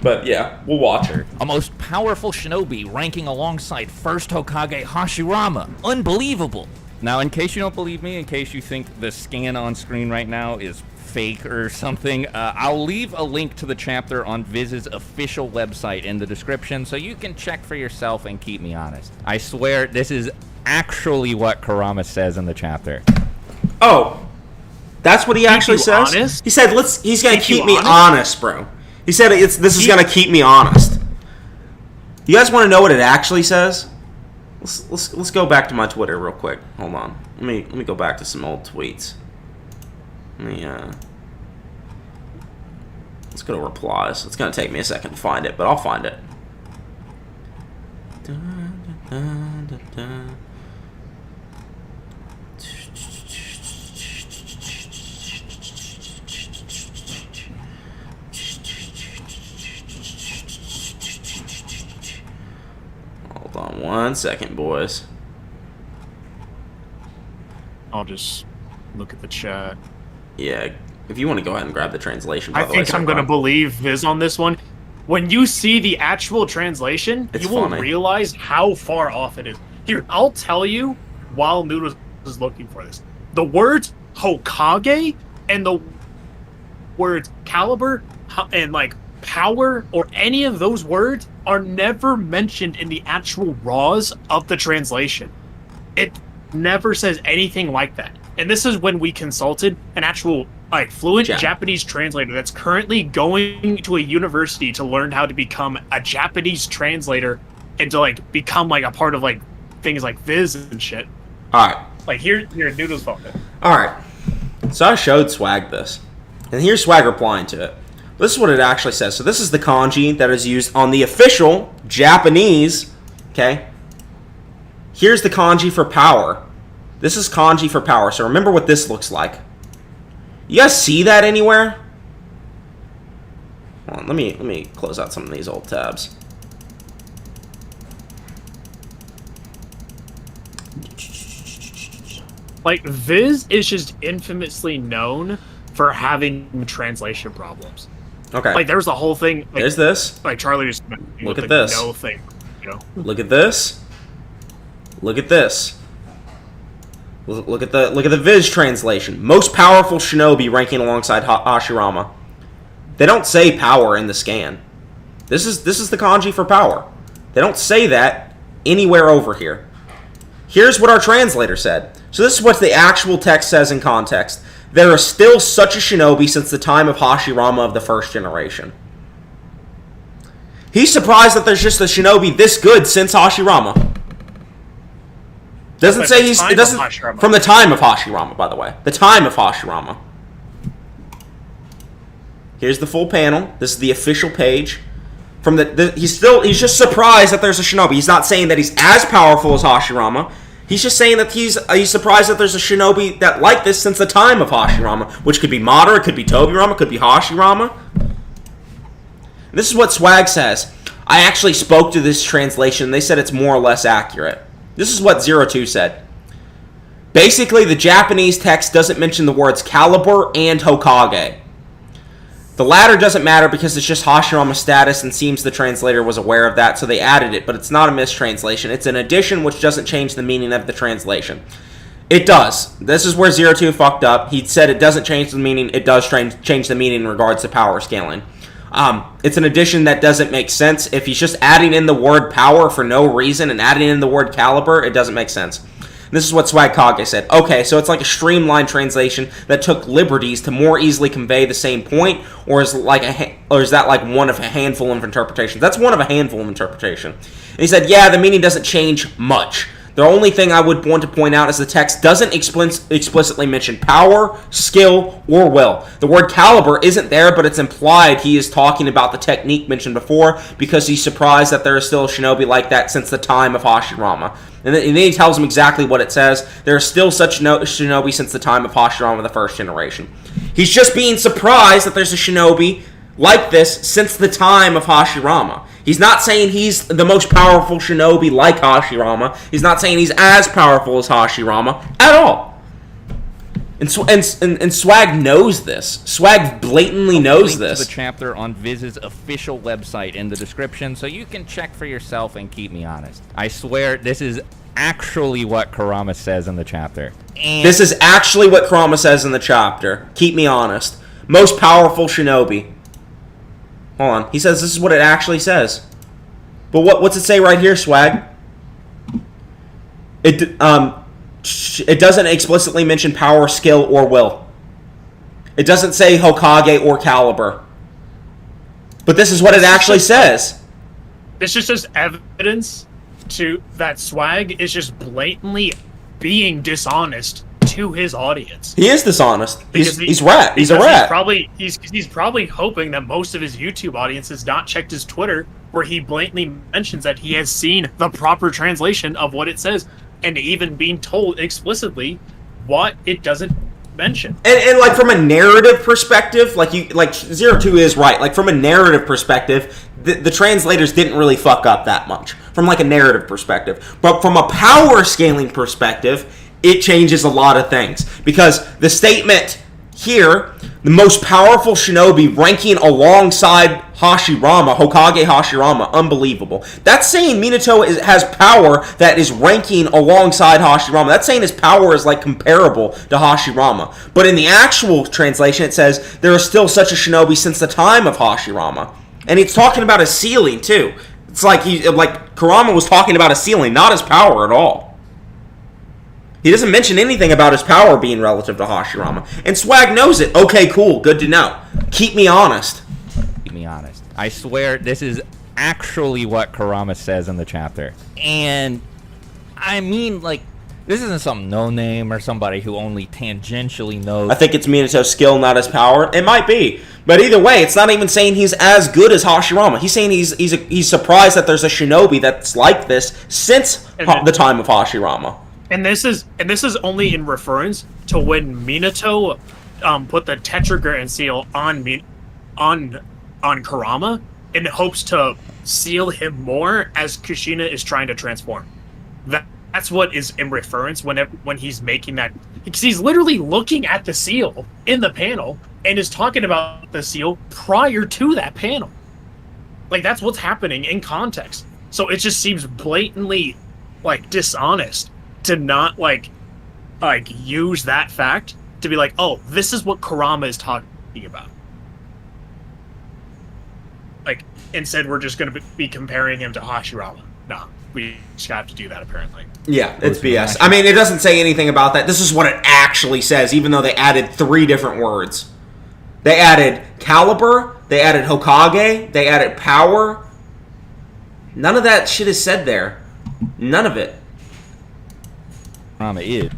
But yeah, we'll watch her. A most powerful shinobi ranking alongside first Hokage Hashirama. Unbelievable. Now, in case you don't believe me, in case you think the scan on screen right now is fake or something, I'll leave a link to the chapter on Viz's official website in the description so you can check for yourself and keep me honest. I swear this is actually what Kurama says in the chapter. Oh, that's what he actually says? Honest? He said he's gonna keep me honest, bro. He said this is gonna keep me honest. You guys want to know what it actually says? Let's go back to my Twitter real quick. Hold on. Let me go back to some old tweets. Let's go to replies. It's gonna take me a second to find it, but I'll find it. 1 second, boys. I'll just look at the chat. Yeah, if you want to go ahead and grab the translation. I think I'm going to believe Viz on this one. When you see the actual translation, you will realize how far off it is. Here, I'll tell you while Noodles is looking for this. The words Hokage and the words caliber and like power or any of those words are never mentioned in the actual raws of the translation. It never says anything like that. And this is when we consulted an actual fluent Japanese translator that's currently going to a university to learn how to become a Japanese translator and to become a part of things like Viz and shit. All right. Here Noodles phone. All right. So I showed Swag this, and here's Swag replying to it. This is what it actually says. So this is the kanji that is used on the official Japanese. Okay. Here's the kanji for power. This is kanji for power. So remember what this looks like. You guys see that anywhere? Hold on, let me close out some of these old tabs. Viz is just infamously known for having translation problems. Okay. There's a whole thing. There's this. Charlie just look at this. No thing. You know. Look at this. Look at this. Look at the Viz translation. Most powerful shinobi ranking alongside Hashirama. They don't say power in the scan. This is the kanji for power. They don't say that anywhere over here. Here's what our translator said. So this is what the actual text says in context. There is still such a shinobi since the time of Hashirama of the first generation. He's surprised that there's just a shinobi this good since Hashirama. Doesn't say he's. It doesn't from the time of Hashirama, by the way. The time of Hashirama. Here's the full panel. This is the official page. From he's just surprised that there's a shinobi. He's not saying that he's as powerful as Hashirama. He's just saying that he's surprised that there's a shinobi that like this since the time of Hashirama, which could be Madara, it could be Tobirama, could be Hashirama. And this is what Swag says. I actually spoke to this translation. They said it's more or less accurate. This is what 02 said. Basically, the Japanese text doesn't mention the words caliber and Hokage. The latter doesn't matter because it's just Hashirama's status and seems the translator was aware of that, so they added it, but it's not a mistranslation. It's an addition which doesn't change the meaning of the translation. It does. This is where 02 fucked up. He said it doesn't change the meaning. It does change the meaning in regards to power scaling. It's an addition that doesn't make sense. If he's just adding in the word power for no reason and adding in the word caliber, it doesn't make sense. This is what Swag Kage said. Okay, so it's like a streamlined translation that took liberties to more easily convey the same point, or is that like one of a handful of interpretations? That's one of a handful of interpretation. And he said, yeah, the meaning doesn't change much. The only thing I would want to point out is the text doesn't explicitly mention power, skill, or will. The word caliber isn't there, but it's implied he is talking about the technique mentioned before because he's surprised that there is still a shinobi like that since the time of Hashirama. And then he tells him exactly what it says. There is still such shinobi since the time of Hashirama, the first generation. He's just being surprised that there's a shinobi like this since the time of Hashirama. He's not saying he's the most powerful shinobi like Hashirama. He's not saying he's as powerful as Hashirama at all. And Swag knows this. Swag blatantly knows this. Link to the chapter on Viz's official website in the description, so you can check for yourself and keep me honest. I swear this is actually what Kurama says in the chapter. This is actually what Kurama says in the chapter. Keep me honest. Most powerful shinobi. Hold on. He says this is what it actually says. But what's it say right here, Swag? It doesn't explicitly mention power, skill, or will. It doesn't say Hokage or caliber. But this is what it actually says. This is just evidence to that Swag is just blatantly being dishonest to his audience. He is dishonest. He's rat. He's a rat. He's probably hoping that most of his YouTube audience has not checked his Twitter, where he blatantly mentions that he has seen the proper translation of what it says, and even being told explicitly what it doesn't mention. And like from a narrative perspective, like 02 is right. Like from a narrative perspective, the translators didn't really fuck up that much from like a narrative perspective. But from a power scaling perspective, it changes a lot of things. Because the statement here, the most powerful shinobi ranking alongside Hashirama, Hokage Hashirama, unbelievable. That's saying Minato has power that is ranking alongside Hashirama. That's saying his power is like comparable to Hashirama. But in the actual translation, it says there is still such a shinobi since the time of Hashirama. And it's talking about a ceiling too. It's like Kurama was talking about a ceiling, not his power at all. He doesn't mention anything about his power being relative to Hashirama. And Swag knows it. Okay, cool. Good to know. Keep me honest. Keep me honest. I swear this is actually what Kurama says in the chapter. And, I mean, like, this isn't some no-name or somebody who only tangentially knows. I think it's Minato's skill, not his power. It might be. But either way, it's not even saying he's as good as Hashirama. He's saying he's surprised that there's a shinobi that's like this since the time of Hashirama. And this is only in reference to when Minato put the tetragram seal on Kurama in hopes to seal him more as Kushina is trying to transform. That's what is in reference when he's making that, because he's literally looking at the seal in the panel and is talking about the seal prior to that panel. Like, that's what's happening in context. So it just seems blatantly like dishonest to not like use that fact to be like, oh, this is what Kurama is talking about. Like, instead we're just going to be comparing him to Hashirama. Nah, we just have to do that apparently. Yeah, it's BS. I mean, it doesn't say anything about that. This is what it actually says, even though they added 3 different words. They added caliber, they added Hokage, they added power. None of that shit is said there. None of it. Kurama is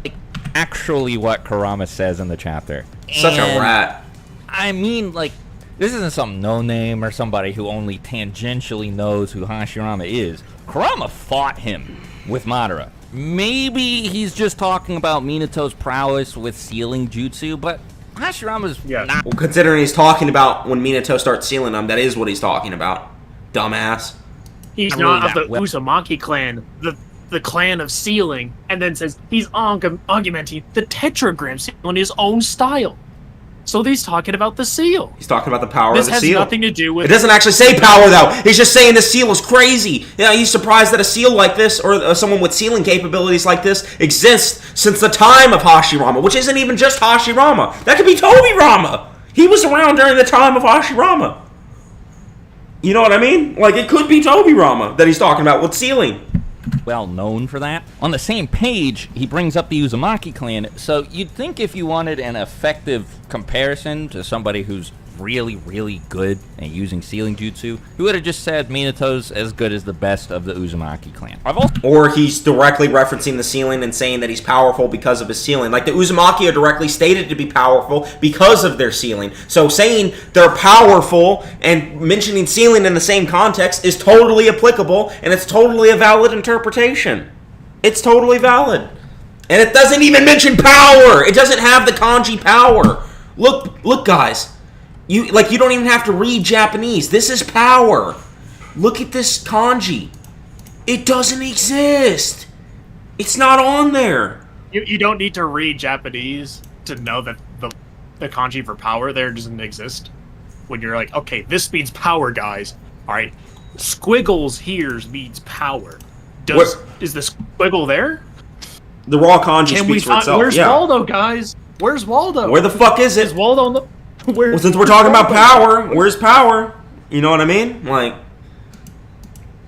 actually what Kurama says in the chapter. Such a rat. I mean, like, this isn't some no-name or somebody who only tangentially knows who Hashirama is. Kurama fought him with Madara. Maybe he's just talking about Minato's prowess with sealing jutsu, but Hashirama's not. Well, considering he's talking about when Minato starts sealing him, that is what he's talking about. Dumbass. He's not of the Uzumaki clan, the clan of sealing, and then says he's augmenting the tetragram seal in his own style. So he's talking about the seal. He's talking about the power of the seal. This has nothing to do with... It doesn't actually say power, though. He's just saying the seal is crazy. Yeah, he's surprised that a seal like this, or someone with sealing capabilities like this, exists since the time of Hashirama, which isn't even just Hashirama. That could be Tobirama. He was around during the time of Hashirama. You know what I mean? Like, it could be Tobirama that he's talking about with sealing. Well known for that. On the same page, he brings up the Uzumaki clan, so you'd think if you wanted an effective comparison to somebody who's really, really good at using sealing jutsu, he would have just said Minato's as good as the best of the Uzumaki clan. Or he's directly referencing the sealing and saying that he's powerful because of his sealing. Like, the Uzumaki are directly stated to be powerful because of their sealing. So saying they're powerful and mentioning sealing in the same context is totally applicable, and it's totally a valid interpretation. It's totally valid. And it doesn't even mention power! It doesn't have the kanji power! Look, guys. You don't even have to read Japanese. This is power. Look at this kanji. It doesn't exist. It's not on there. You don't need to read Japanese to know that the kanji for power there doesn't exist. When you're like, okay, this means power, guys. All right, squiggles here means power. Is the squiggle there? The raw kanji speaks for itself. Where's Waldo, guys? Where's Waldo? Where the fuck is it? Is Waldo on the... Well, since we're talking about power, where's power? You know what I mean? Like,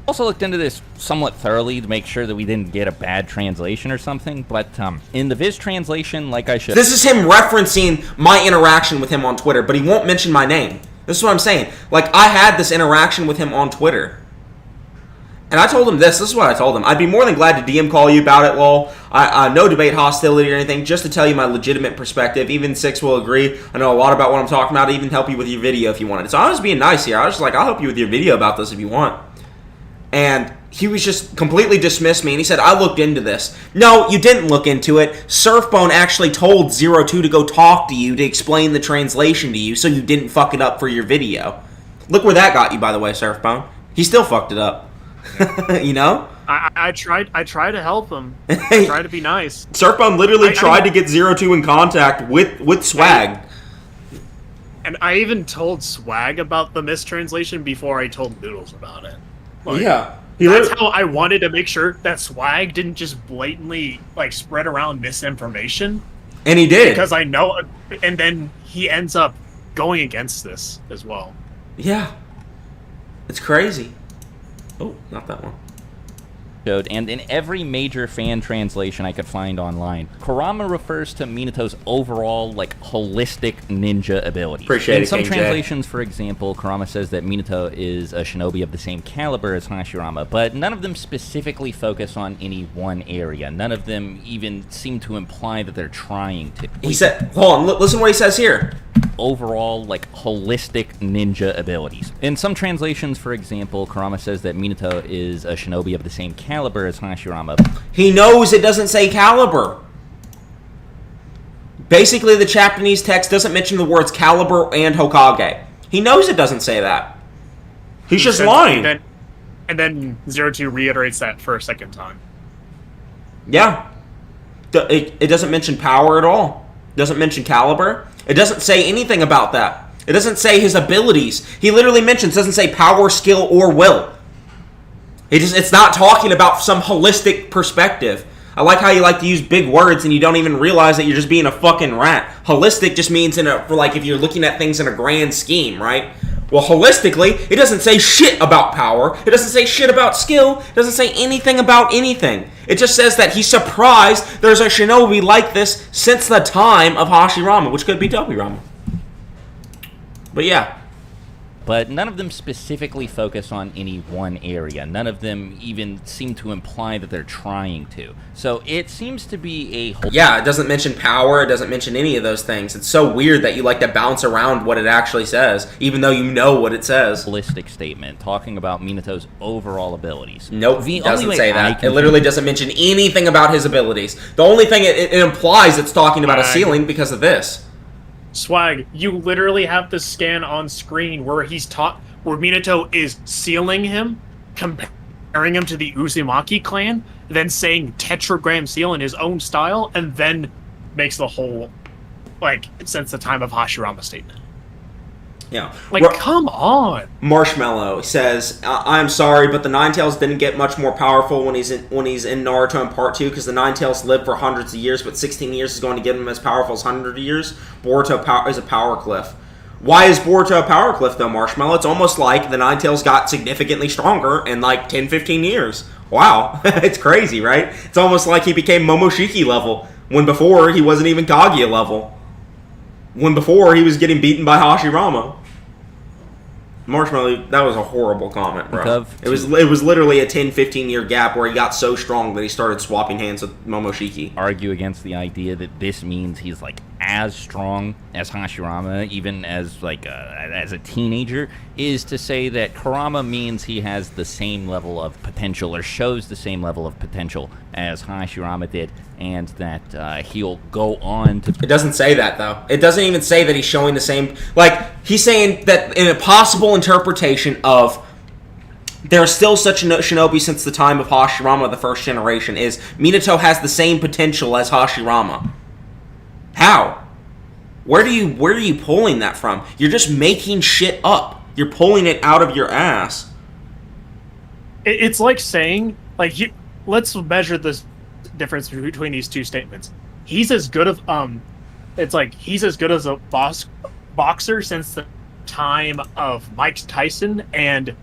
also looked into this somewhat thoroughly to make sure that we didn't get a bad translation or something, but in the Viz translation, like I should... This is him referencing my interaction with him on Twitter, but he won't mention my name. This is what I'm saying. Like, I had this interaction with him on Twitter. And I told him this. This is what I told him. I'd be more than glad to DM call you about it, lol. No debate, hostility, or anything. Just to tell you my legitimate perspective. Even Six will agree. I know a lot about what I'm talking about. I'd even help you with your video if you wanted. So I was being nice here. I was just like, I'll help you with your video about this if you want. And he was just completely dismissed me. And he said, I looked into this. No, you didn't look into it. Surfbone actually told 02 to go talk to you to explain the translation to you so you didn't fuck it up for your video. Look where that got you, by the way, Surfbone. He still fucked it up. You know? I tried to help him. I tried to be nice. Surfbone literally tried to get 0-2 in contact with Swag. And I even told Swag about the mistranslation before I told Noodles about it. Like, Yeah. That's how I wanted to make sure that Swag didn't just blatantly like spread around misinformation. And he did. Because I know, and then he ends up going against this as well. Yeah. It's crazy. Oh, not that one. And in every major fan translation I could find online, Kurama refers to Minato's overall, like, holistic ninja ability. Appreciate it, In some King J. translations, for example, Kurama says that Minato is a shinobi of the same caliber as Hashirama, but none of them specifically focus on any one area. None of them even seem to imply that they're trying to. He said, hold on, listen what he says here. Overall, like, holistic ninja abilities. In some translations, for example, Kurama says that Minato is a shinobi of the same caliber as Hashirama. He knows it doesn't say caliber. Basically, the Japanese text doesn't mention the words caliber and Hokage. He knows it doesn't say that. He's just lying. And then 0-2 reiterates that for a second time. Yeah. It doesn't mention power at all. It doesn't mention caliber. It doesn't say anything about that. It doesn't say his abilities. He literally doesn't say power, skill, or will. It's not talking about some holistic perspective. I like how you like to use big words and you don't even realize that you're just being a fucking rat. Holistic just means if you're looking at things in a grand scheme, right? Well, holistically, it doesn't say shit about power. It doesn't say shit about skill. It doesn't say anything about anything. It just says that he's surprised there's a shinobi like this since the time of Hashirama, which could be Tobirama. But yeah. But none of them specifically focus on any one area. None of them even seem to imply that they're trying to. So it seems to be a... Yeah, it doesn't mention power. It doesn't mention any of those things. It's so weird that you like to bounce around what it actually says, even though you know what it says. Holistic statement talking about Minato's overall abilities. Nope, it doesn't say that. It literally doesn't mention anything about his abilities. The only thing it implies it's talking about a ceiling because of this. Swag, you literally have the scan on screen where where Minato is sealing him, comparing him to the Uzumaki clan, then saying tetragram seal in his own style, and then makes the whole, since the time of Hashirama statement. Yeah. Come on! Marshmallow says, I'm sorry, but the Ninetales didn't get much more powerful when he's in Naruto in Part 2, because the Ninetales lived for hundreds of years, but 16 years is going to give him as powerful as 100 years. Boruto is a power cliff. Why is Boruto a power cliff, though, Marshmallow? It's almost like the Ninetales got significantly stronger in, 10, 15 years. Wow. It's crazy, right? It's almost like he became Momoshiki level, when before he wasn't even Kaguya level. When before he was getting beaten by Hashirama. Marshmallow, that was a horrible comment, bro. It was literally a 10, 15 year gap where he got so strong that he started swapping hands with Momoshiki. Argue against the idea that this means he's as strong as Hashirama, even as as a teenager, is to say that Kurama means he has the same level of potential, or shows the same level of potential as Hashirama did, and that he'll go on to... It doesn't say that, though. It doesn't even say that he's showing the same... he's saying that in a possible interpretation of there's still such a shinobi since the time of Hashirama, the first generation, is Minato has the same potential as Hashirama. How? Where are you pulling that from? You're just making shit up. You're pulling it out of your ass. It's like saying, let's measure this difference between these two statements. He's as good as he's as good as a boxer since the time of Mike Tyson, and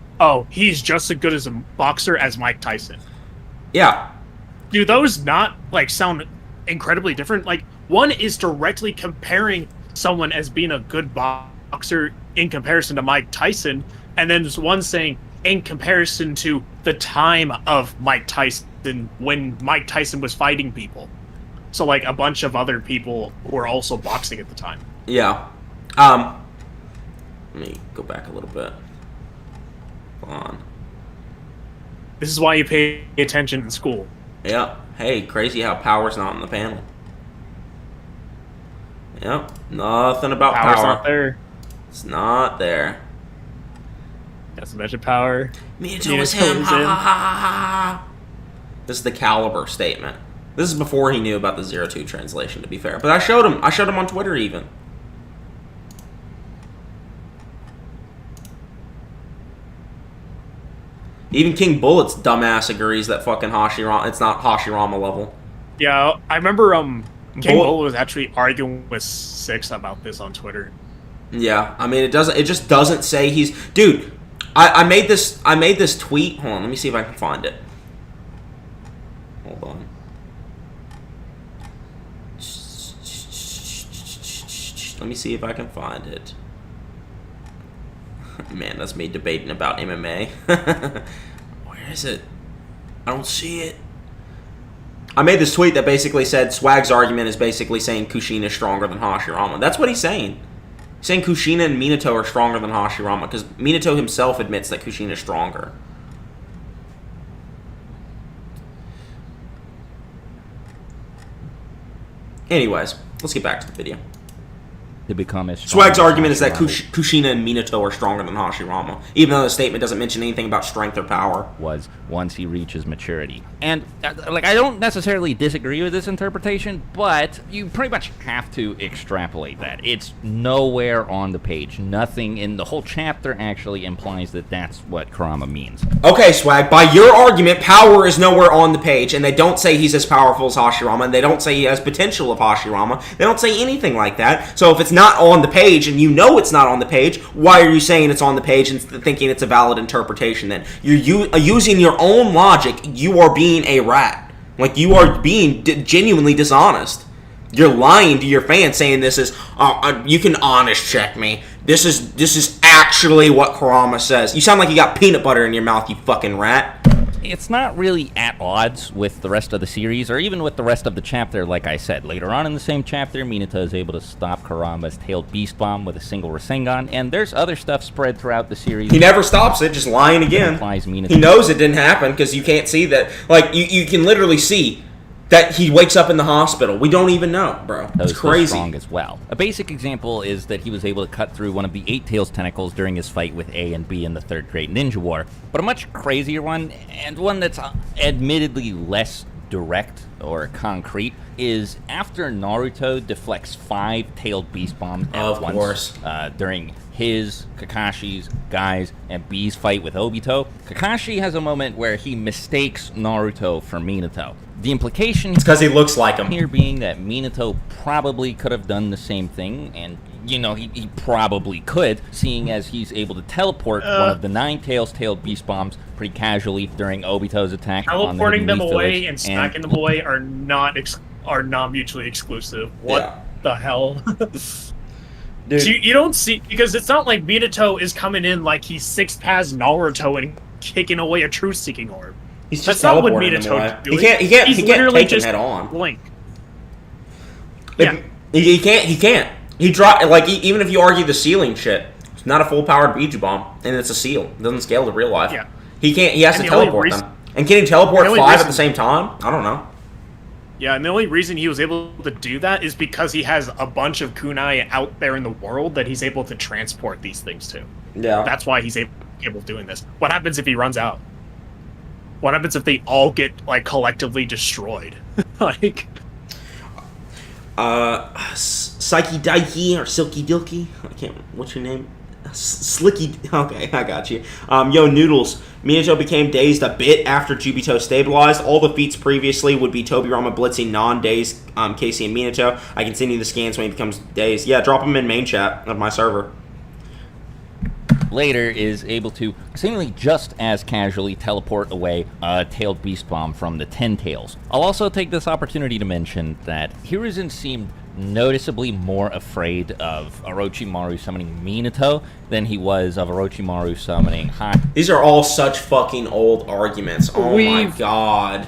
he's just as good as a boxer as Mike Tyson. Yeah. Do those not sound incredibly different? One is directly comparing someone as being a good boxer in comparison to Mike Tyson, and then there's one saying in comparison to the time of Mike Tyson, when Mike Tyson was fighting people. So a bunch of other people were also boxing at the time. Yeah. Let me go back a little bit. Hold on. This is why you pay attention in school. Yeah. Hey, crazy how power's not on the panel. Yep. Nothing about Power's power. not there. It's not there. That's a magic power. Minato is him. Ha ha ha ha ha. This is the caliber statement. This is before he knew about the 02 translation, to be fair. But I showed him on Twitter even. Even King Bullet's dumbass agrees that fucking Hashirama, it's not Hashirama level. Yeah, I remember King Bullet was actually arguing with Six about this on Twitter. Yeah, I mean it just doesn't say he's dude. I made this tweet. Hold on, let me see if I can find it. Hold on. Let me see if I can find it. Man, that's me debating about MMA. Where is it? I don't see it. I made this tweet that basically said Swag's argument is basically saying Kushina is stronger than Hashirama. That's what he's saying. He's saying Kushina and Minato are stronger than Hashirama because Minato himself admits that Kushina is stronger. Anyways, let's get back to the video. To become as Swag's argument is that Kushina and Minato are stronger than Hashirama, even though the statement doesn't mention anything about strength or power. Was once he reaches maturity. And, like, I don't necessarily disagree with this interpretation, but you pretty much have to extrapolate that. It's nowhere on the page. Nothing in the whole chapter actually implies that that's what Kurama means. Okay, Swag, by your argument, power is nowhere on the page, and they don't say he's as powerful as Hashirama, and they don't say he has potential of Hashirama. They don't say anything like that. So if it's not on the page, and you know it's not on the page, why are you saying it's on the page and thinking it's a valid interpretation then? You're using your own logic. You are being a rat. Like, you are being genuinely dishonest. You're lying to your fans saying this is, you can honest check me. This is actually what Kurama says. You sound like you got peanut butter in your mouth, you fucking rat. It's not really at odds with the rest of the series, or even with the rest of the chapter, like I said. Later on in the same chapter, Minato is able to stop Kurama's tailed beast bomb with a single Rasengan, and there's other stuff spread throughout the series. He never stops it, just lying again. He knows it didn't happen, because you can't see that. Like, you can literally see that he wakes up in the hospital. We don't even know, bro. It's crazy. Strong as well. A basic example is that he was able to cut through one of the Eight Tails tentacles during his fight with A and B in the Third Great Ninja War. But a much crazier one, and one that's admittedly less direct or concrete, is after Naruto deflects 5 tailed beast bombs at once during his, Kakashi's, Guy's, and B's fight with Obito, Kakashi has a moment where he mistakes Naruto for Minato. The implication is because he looks like him here being that Minato probably could have done the same thing, and you know, he probably could, seeing as he's able to teleport one of the 9 tailed beast bombs pretty casually during Obito's attack. Teleporting them away and smacking them away are not mutually exclusive. What the hell? Dude. So you don't see, because it's not like Minato is coming in like he's 6 past Naruto and kicking away a truth-seeking orb. He's just not what Minato doing. He can't take him head on. Blink. Yeah. He can't. He dropped, like, even if you argue the ceiling shit, it's not a full-powered Biju Bomb, and it's a seal. It doesn't scale to real life. Yeah. He has to teleport them. And can he teleport 5 at the same time? I don't know. Yeah, and the only reason he was able to do that is because he has a bunch of kunai out there in the world that he's able to transport these things to. Yeah. That's why he's able of doing this. What happens if he runs out? What happens if they all get, like, collectively destroyed? Like... Psyche Daiki or Silky Dilky? I can't... What's your name? Slicky... Okay, I got you. Yo, Noodles. Minato became dazed a bit after Jubito stabilized. All the feats previously would be Tobirama blitzing non-dazed Casey and Minato. I continue the scans when he becomes dazed. Yeah, drop him in main chat of my server. Later is able to seemingly just as casually teleport away a tailed beast bomb from the 10 tails. I'll also take this opportunity to mention that Hiruzen seemed noticeably more afraid of Orochimaru summoning Minato than he was of Orochimaru summoning Haki. These are all such fucking old arguments. Oh my god.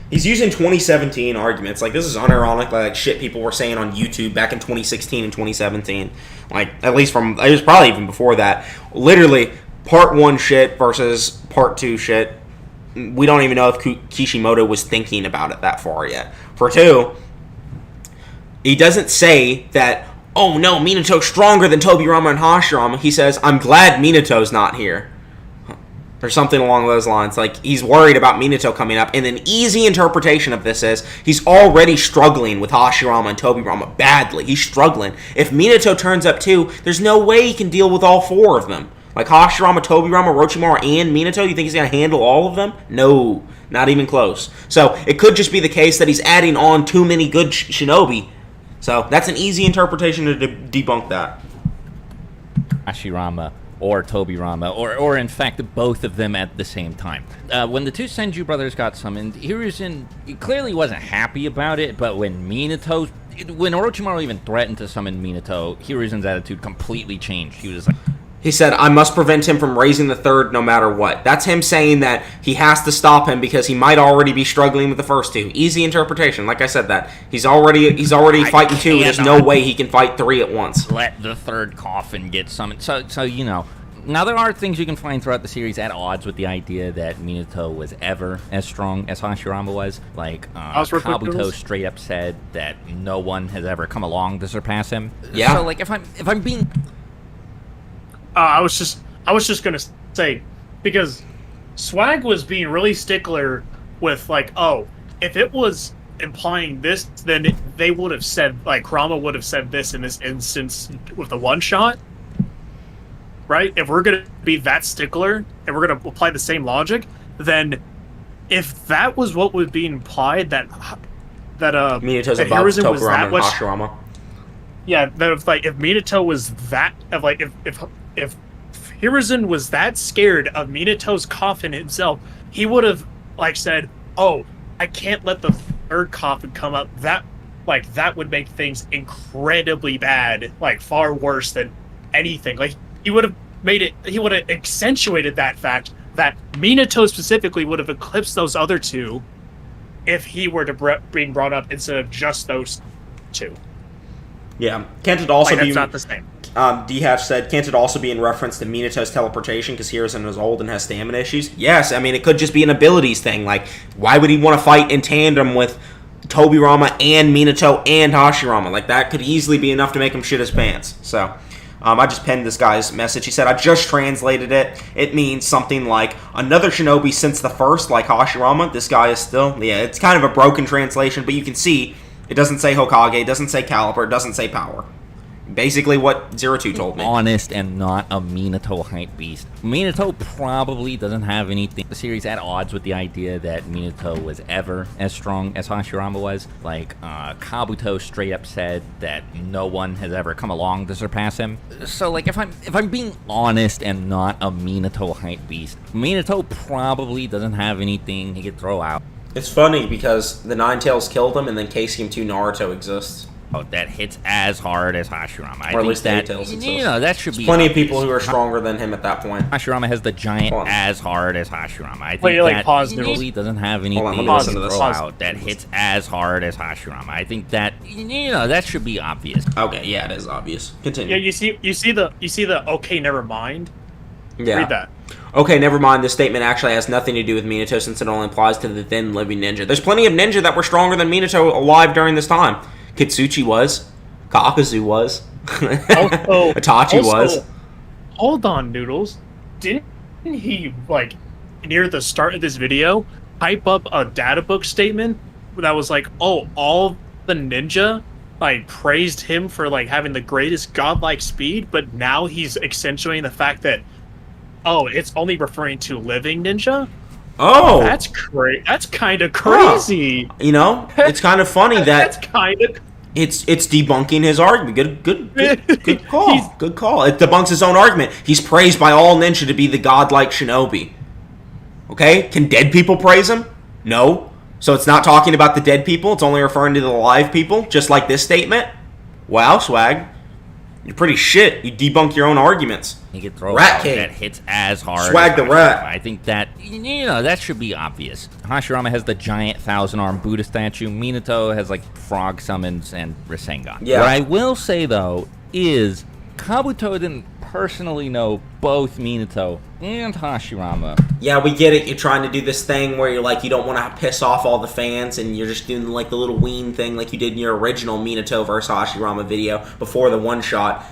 He's using 2017 arguments. Like, this is unironically like shit people were saying on YouTube back in 2016 and 2017. Like, at least it was probably even before that. Literally, part 1 shit versus part 2 shit. We don't even know if Kishimoto was thinking about it that far yet. For 2, he doesn't say that, oh no, Minato's stronger than Tobirama and Hashirama. He says, I'm glad Minato's not here. or something along those lines. Like, he's worried about Minato coming up, and an easy interpretation of this is he's already struggling with Hashirama and Tobirama badly. He's struggling. If Minato turns up too, there's no way he can deal with all 4 of them. Like, Hashirama, Tobirama, Orochimaru, and Minato, you think he's going to handle all of them? No, not even close. So, it could just be the case that he's adding on too many good shinobi. So, that's an easy interpretation to debunk that. Hashirama or Tobirama, or in fact, both of them at the same time. When the 2 Senju brothers got summoned, Hiruzen clearly wasn't happy about it, but when Orochimaru even threatened to summon Minato, Hiruzen's attitude completely changed. He was like... He said, I must prevent him from raising the 3rd no matter what. That's him saying that he has to stop him because he might already be struggling with the first 2. Easy interpretation. Like I said that. He's already fighting 2. There's no way he can fight 3 at once. Let the 3rd coffin get summoned. So you know. Now, there are things you can find throughout the series at odds with the idea that Minato was ever as strong as Hashirama was. Like, Kabuto straight up said that no one has ever come along to surpass him. Yeah. So, like, if I'm being... I was just gonna say, because Swag was being really stickler with, like, oh, if it was implying this, then they would have said, like, Kurama would have said this in this instance with the one shot, right? If we're gonna be that stickler and we're gonna apply the same logic, then if that was what was being implied, that Minato's above Tobirama and Hashirama. Yeah, that if Minato was that, if Hiruzen was that scared of Minato's coffin himself, he would have, like, said, oh, I can't let the 3rd coffin come up. That would make things incredibly bad, like, far worse than anything. Like, he would have accentuated that fact that Minato specifically would have eclipsed those other 2 if he were to being brought up instead of just those 2. Yeah, can't it also be... That's not the same. D-Hatch said, can't it also be in reference to Minato's teleportation because Hiruzen is old and has stamina issues? Yes, I mean, it could just be an abilities thing. Like, why would he want to fight in tandem with Tobirama and Minato and Hashirama? Like, that could easily be enough to make him shit his pants. So, I just penned this guy's message. He said, I just translated it. It means something like, another shinobi since the first, like Hashirama. This guy is still... Yeah, it's kind of a broken translation, but you can see it doesn't say Hokage, it doesn't say caliber, it doesn't say power. Basically what 02 told me. Honest and not a Minato hype beast. Minato probably doesn't have anything. The series at odds with the idea that Minato was ever as strong as Hashirama was. Like, Kabuto straight up said that no one has ever come along to surpass him. So, like, if I'm being honest and not a Minato hype beast, Minato probably doesn't have anything he could throw out. It's funny because the Nine Tails killed him and then KCM 2 Naruto exists. That hits as hard as Hashirama. Or at least that, you know, that should be plenty of people who are stronger than him at that point. Hashirama has the giant as hard as Hashirama. I think that really doesn't have anything to throw out that hits as hard as Hashirama. I think that, you know, that should be obvious. Okay, yeah, it is obvious. Continue. Yeah, you see the okay, never mind. Yeah. Read that. Okay, never mind. This statement actually has nothing to do with Minato since it only applies to the then living ninja. There's plenty of ninja that were stronger than Minato alive during this time. Kitsuchi was. Kakazu was. Itachi was. Hold on, Noodles. Didn't he, like, near the start of this video, hype up a data book statement that was like, oh, all the ninja, like, praised him for, like, having the greatest godlike speed, but now he's accentuating the fact that, oh, it's only referring to living ninja? Oh, that's great. That's kind of crazy. Huh. You know, it's kind of funny that that's kind of. It's debunking his argument. Good call. Good call. It debunks his own argument. He's praised by all ninja to be the godlike shinobi. Okay, can dead people praise him? No. So it's not talking about the dead people. It's only referring to the alive people, just like this statement. Wow, Swag. You're pretty shit. You debunk your own arguments. He could throw Rat out King. That hits as hard. Swag the rat. I think that, you know, that should be obvious. Hashirama has the giant 1,000-arm Buddha statue. Minato has, like, frog summons and Rasengan. Yeah. What I will say, though, is Kabuto didn't personally know both Minato and Hashirama. Yeah, we get it. You're trying to do this thing where you're like, you don't want to piss off all the fans, and you're just doing like the little ween thing like you did in your original Minato versus Hashirama video before the one shot.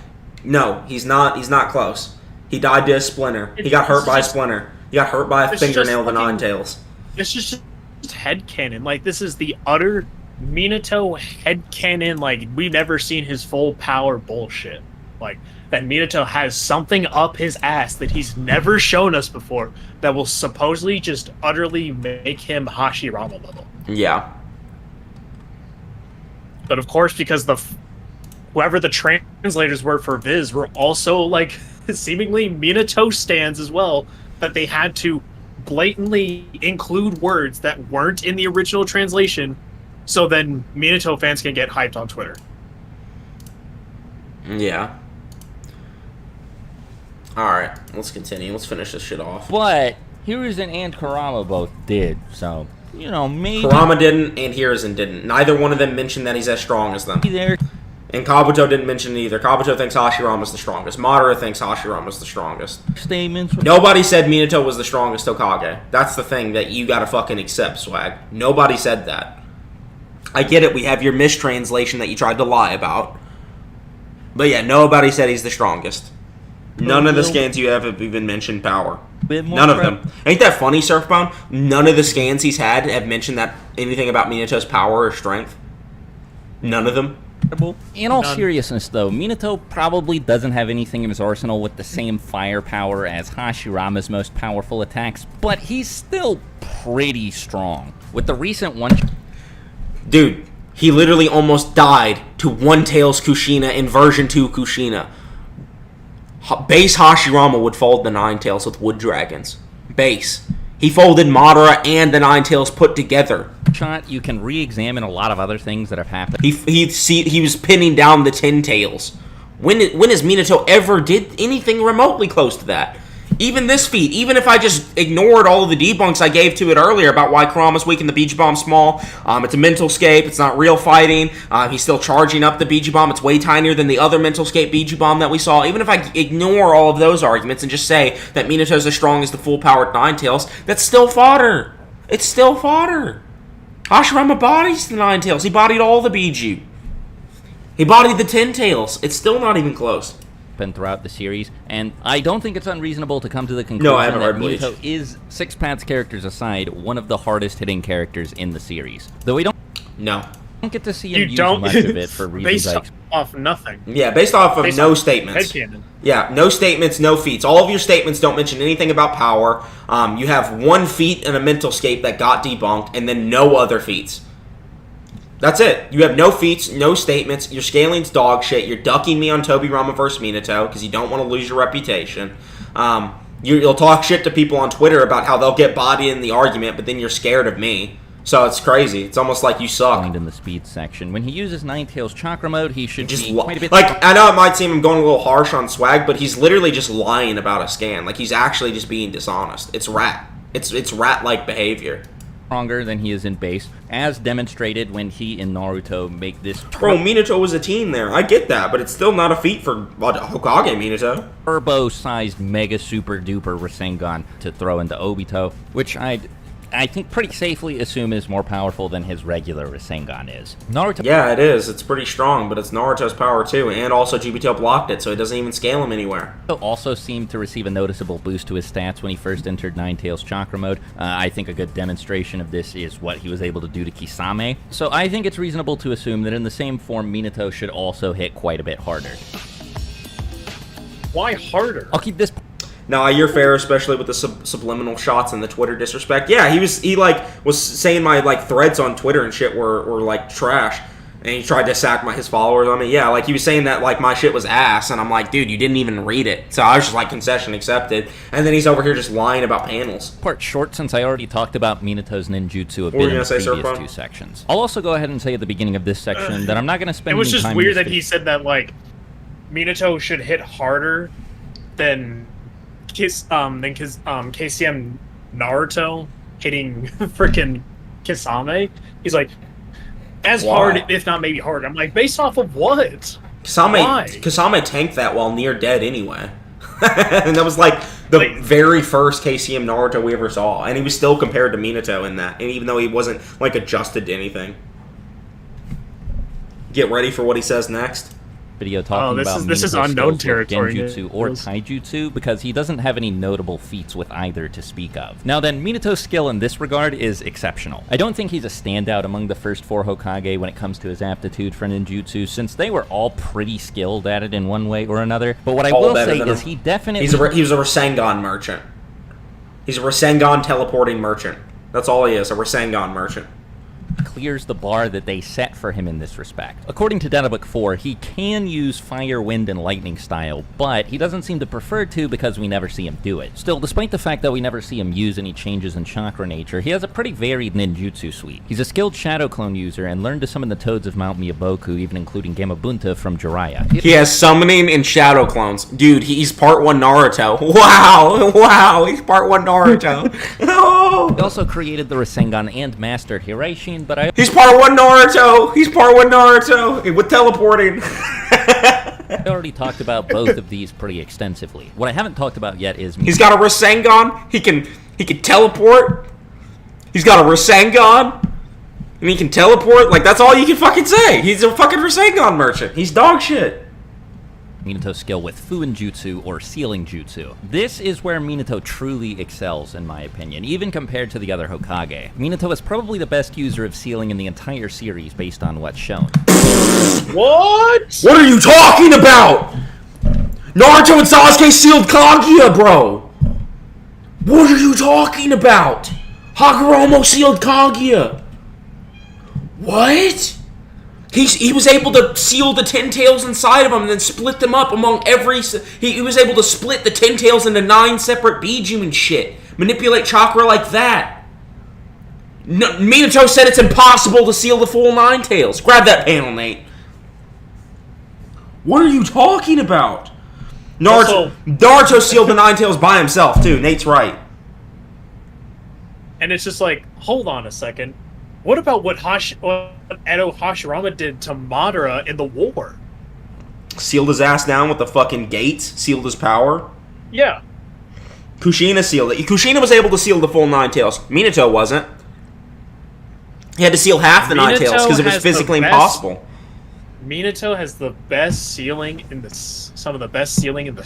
No, he's not close. He died to a splinter. He got hurt by a splinter. He got hurt by a This is fingernail just of the fucking- Ninetales. It's just headcanon. Like, this is the utter Minato headcanon. Like, we've never seen his full power bullshit. Like, that Minato has something up his ass that he's never shown us before that will supposedly just utterly make him Hashirama level. Yeah. But of course, because whoever the translators were for Viz were also, like, seemingly Minato stands as well, that they had to blatantly include words that weren't in the original translation, so then Minato fans can get hyped on Twitter. Yeah. Alright, let's continue. Let's finish this shit off. But Hiruzen and Kurama both did, so, you know, maybe Kurama didn't, and Hiruzen didn't. Neither one of them mentioned that he's as strong as them. there. And Kabuto didn't mention it either. Kabuto thinks Hashirama's the strongest. Madara thinks Hashirama's the strongest. Statements. Nobody said Minato was the strongest Hokage. That's the thing that you gotta fucking accept, Swag. Nobody said that. I get it, we have your mistranslation that you tried to lie about. But yeah, nobody said he's the strongest. None of the scans you have even mentioned power. None of them. Ain't that funny, Surfbound? None of the scans he's had have mentioned that anything about Minato's power or strength. None of them. In all seriousness, though, Minato probably doesn't have anything in his arsenal with the same firepower as Hashirama's most powerful attacks, but he's still pretty strong. With the recent one... Dude, he literally almost died to One Tails Kushina in version 2 Kushina. Base Hashirama would fold the Ninetales with Wood Dragons. Base. He folded Madara and the Ninetales put together. Shot, you can re-examine a lot of other things that have happened. He was pinning down the Ten Tails. When has Minato ever did anything remotely close to that? Even this feat, even if I just ignored all of the debunks I gave to it earlier about why Kurama's weak and the Beach Bomb small, it's a mental scape, it's not real fighting, he's still charging up the Beach Bomb, it's way tinier than the other mental scape Beach Bomb that we saw. Even if I ignore all of those arguments and just say that Minato's as strong as the full-powered Ninetales, that's still fodder. It's still fodder. Hashirama bodies the Ninetales. He bodied all the Biju. He bodied the Ten Tails. It's still not even close. Throughout the series, and I don't think it's unreasonable to come to the conclusion that Minato is, Six Paths characters aside, one of the hardest hitting characters in the series. Though we don't get to see him use much of it for reasons based off nothing. Yeah, based off of no statements. Headcanon. Yeah, no statements, no feats. All of your statements don't mention anything about power. You have one feat and a mental scape that got debunked, and then no other feats. That's it. You have no feats, no statements. Your scaling's dog shit. You're ducking me on Tobirama versus Minato because you don't want to lose your reputation. You'll talk shit to people on Twitter about how they'll get bodied in the argument, but then you're scared of me. So it's crazy. It's almost like you suck. In the speed section, when he uses Ninetales chakra mode, he should just be quite a bit. Like, I know it might seem I'm going a little harsh on Swag, but he's literally just lying about a scan. Like, he's actually just being dishonest. It's rat. It's rat-like behavior. Stronger than he is in base, as demonstrated when he and Naruto make this Bro, Minato was a team there. I get that, but it's still not a feat for Hokage Minato. turbo-sized mega super duper Rasengan to throw into Obito, which I think pretty safely assume is more powerful than his regular Rasengan is. Naruto Yeah, it is. It's pretty strong, but it's Naruto's power too, and also Obito blocked it, so it doesn't even scale him anywhere. also seemed to receive a noticeable boost to his stats when he first entered Ninetales chakra mode. I think a good demonstration of this is what he was able to do to Kisame. So I think it's reasonable to assume that in the same form, Minato should also hit quite a bit harder. Why harder? I'll keep this... Nah, you're fair, especially with the subliminal shots and the Twitter disrespect. Yeah, he was saying my threads on Twitter and shit were like trash, and he tried to sack his followers on me. Yeah, he was saying that my shit was ass, and I'm like, dude, you didn't even read it. So I was just concession accepted, and then he's over here just lying about panels. Part short since I already talked about Minato's ninjutsu a bit in the previous two sections. I'll also go ahead and say at the beginning of this section that I'm not going to spend. It was any just time weird that he said that Minato should hit harder than KCM Naruto hitting freaking Kisame. He's like, as hard, if not maybe harder. I'm like, based off of what? Kisame tanked that while near dead anyway. And that was the very first KCM Naruto we ever saw. And he was still compared to Minato in that. And even though he wasn't adjusted to anything. Get ready for what he says next. video talking about this is Minato's unknown skills with territory. Genjutsu or Taijutsu because he doesn't have any notable feats with either to speak of. Now then, Minato's skill in this regard is exceptional. I don't think he's a standout among the first 4 Hokage when it comes to his aptitude for ninjutsu, since they were all pretty skilled at it in one way or another. But what I will say is he definitely... He was a Rasengan merchant. He's a Rasengan teleporting merchant. That's all he is, a Rasengan merchant. Clears the bar that they set for him in this respect. According to Databook 4, he can use fire, wind, and lightning style, but he doesn't seem to prefer to because we never see him do it. Still, despite the fact that we never see him use any changes in chakra nature, he has a pretty varied ninjutsu suite. He's a skilled shadow clone user and learned to summon the toads of Mount Miyaboku, even including Gamabunta from Jiraiya. He has summoning and shadow clones. Dude, he's part 1 Naruto. Wow, he's part 1 Naruto. Oh. He also created the Rasengan and mastered Hiraishin, but He's part 1 Naruto! He's part 1 Naruto! With teleporting! I already talked about both of these pretty extensively. What I haven't talked about yet is... He's got a Rasengan, he can teleport, he's got a Rasengan, and he can teleport, like, that's all you can fucking say! He's a fucking Rasengan merchant! He's dog shit! Minato's skill with Fuin Jutsu or Sealing Jutsu. This is where Minato truly excels, in my opinion, even compared to the other Hokage. Minato is probably the best user of sealing in the entire series based on what's shown. What? What are you talking about? Naruto and Sasuke sealed Kaguya, bro! What are you talking about? Hagoromo sealed Kaguya! What? He was able to seal the 10 tails inside of him and then split them up among every... He was able to split the 10 tails into 9 separate Biju and shit. Manipulate chakra like that. No, Minato said it's impossible to seal the full 9 tails. Grab that panel, Nate. What are you talking about? Naruto sealed the 9 tails by himself, too. Nate's right. And it's just like, hold on a second. What about what Edo Hashirama did to Madara in the war? Sealed his ass down with the fucking gates. Sealed his power. Yeah. Kushina sealed it. Kushina was able to seal the full 9 tails. Minato wasn't. He had to seal half the 9 tails because it was physically impossible. Minato has the best sealing in the some of the best sealing in the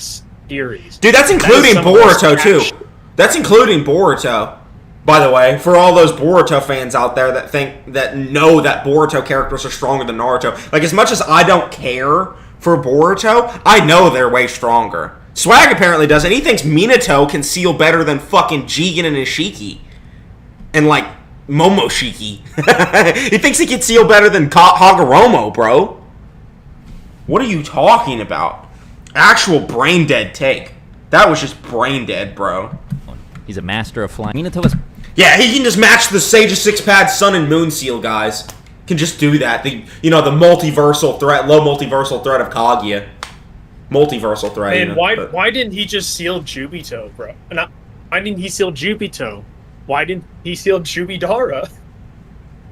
series. Dude, that's including Boruto too. That's including Boruto. By the way, for all those Boruto fans out there that know that Boruto characters are stronger than Naruto, like as much as I don't care for Boruto, I know they're way stronger. Swag apparently doesn't. He thinks Minato can seal better than fucking Jigen and Ishiki. And like Momoshiki. He thinks he can seal better than Hagoromo, bro. What are you talking about? Actual brain dead take. That was just brain dead, bro. He's a master of flying. Minato is... Yeah, he can just match the Sage of Six-Pad Sun and Moon Seal guys. Can just do that. The multiversal threat, low multiversal threat of Kaguya. Multiversal threat. And why didn't he just seal Jubito, bro? Why didn't he seal Jubito? Why didn't he seal Jubidara?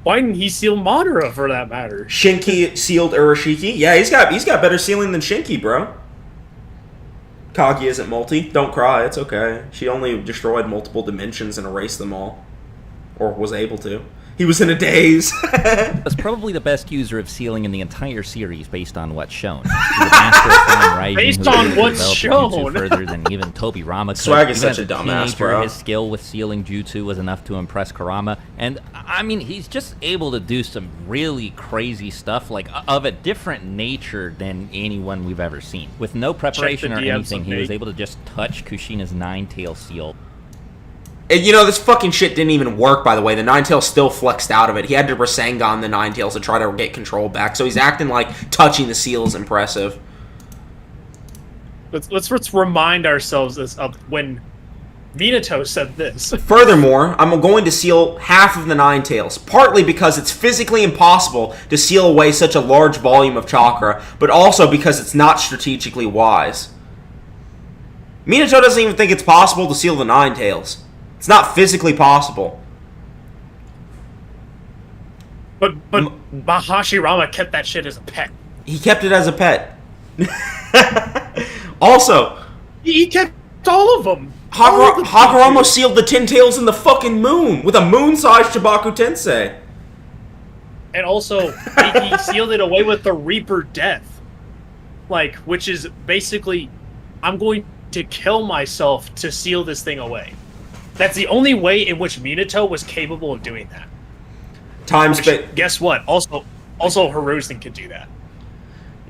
Why didn't he seal Madara, for that matter? Shinki sealed Urashiki. Yeah, he's got better sealing than Shinki, bro. Kaguya isn't multi. Don't cry, it's okay. She only destroyed multiple dimensions and erased them all. Or was able to. He was in a daze. That's probably the best user of sealing in the entire series based on what's shown. He's a master of flying Raijin based on what's shown. Further than even Tobirama. Swag is such a dumbass, bro. His skill with sealing jutsu was enough to impress Kurama. And, I mean, he's just able to do some really crazy stuff, like, of a different nature than anyone we've ever seen. With no preparation or anything, he was able to just touch Kushina's 9-tail seal. And, this fucking shit didn't even work, by the way. The 9-tails still flexed out of it. He had to Rasengan the 9-tails to try to get control back. So he's acting like touching the seal is impressive. Let's remind ourselves of when Minato said this. Furthermore, I'm going to seal half of the 9-tails, partly because it's physically impossible to seal away such a large volume of chakra, but also because it's not strategically wise. Minato doesn't even think it's possible to seal the 9-tails. It's not physically possible. But Hashirama kept that shit as a pet. He kept it as a pet. Also, he kept all of them. Hagoromo sealed the 10 tails in the fucking moon with a moon-sized Chibaku Tensei. And also, he sealed it away with the Reaper Death. like, which is basically, I'm going to kill myself to seal this thing away. That's the only way in which Minato was capable of doing that. Time space. Guess what? Also Hiruzen could do that.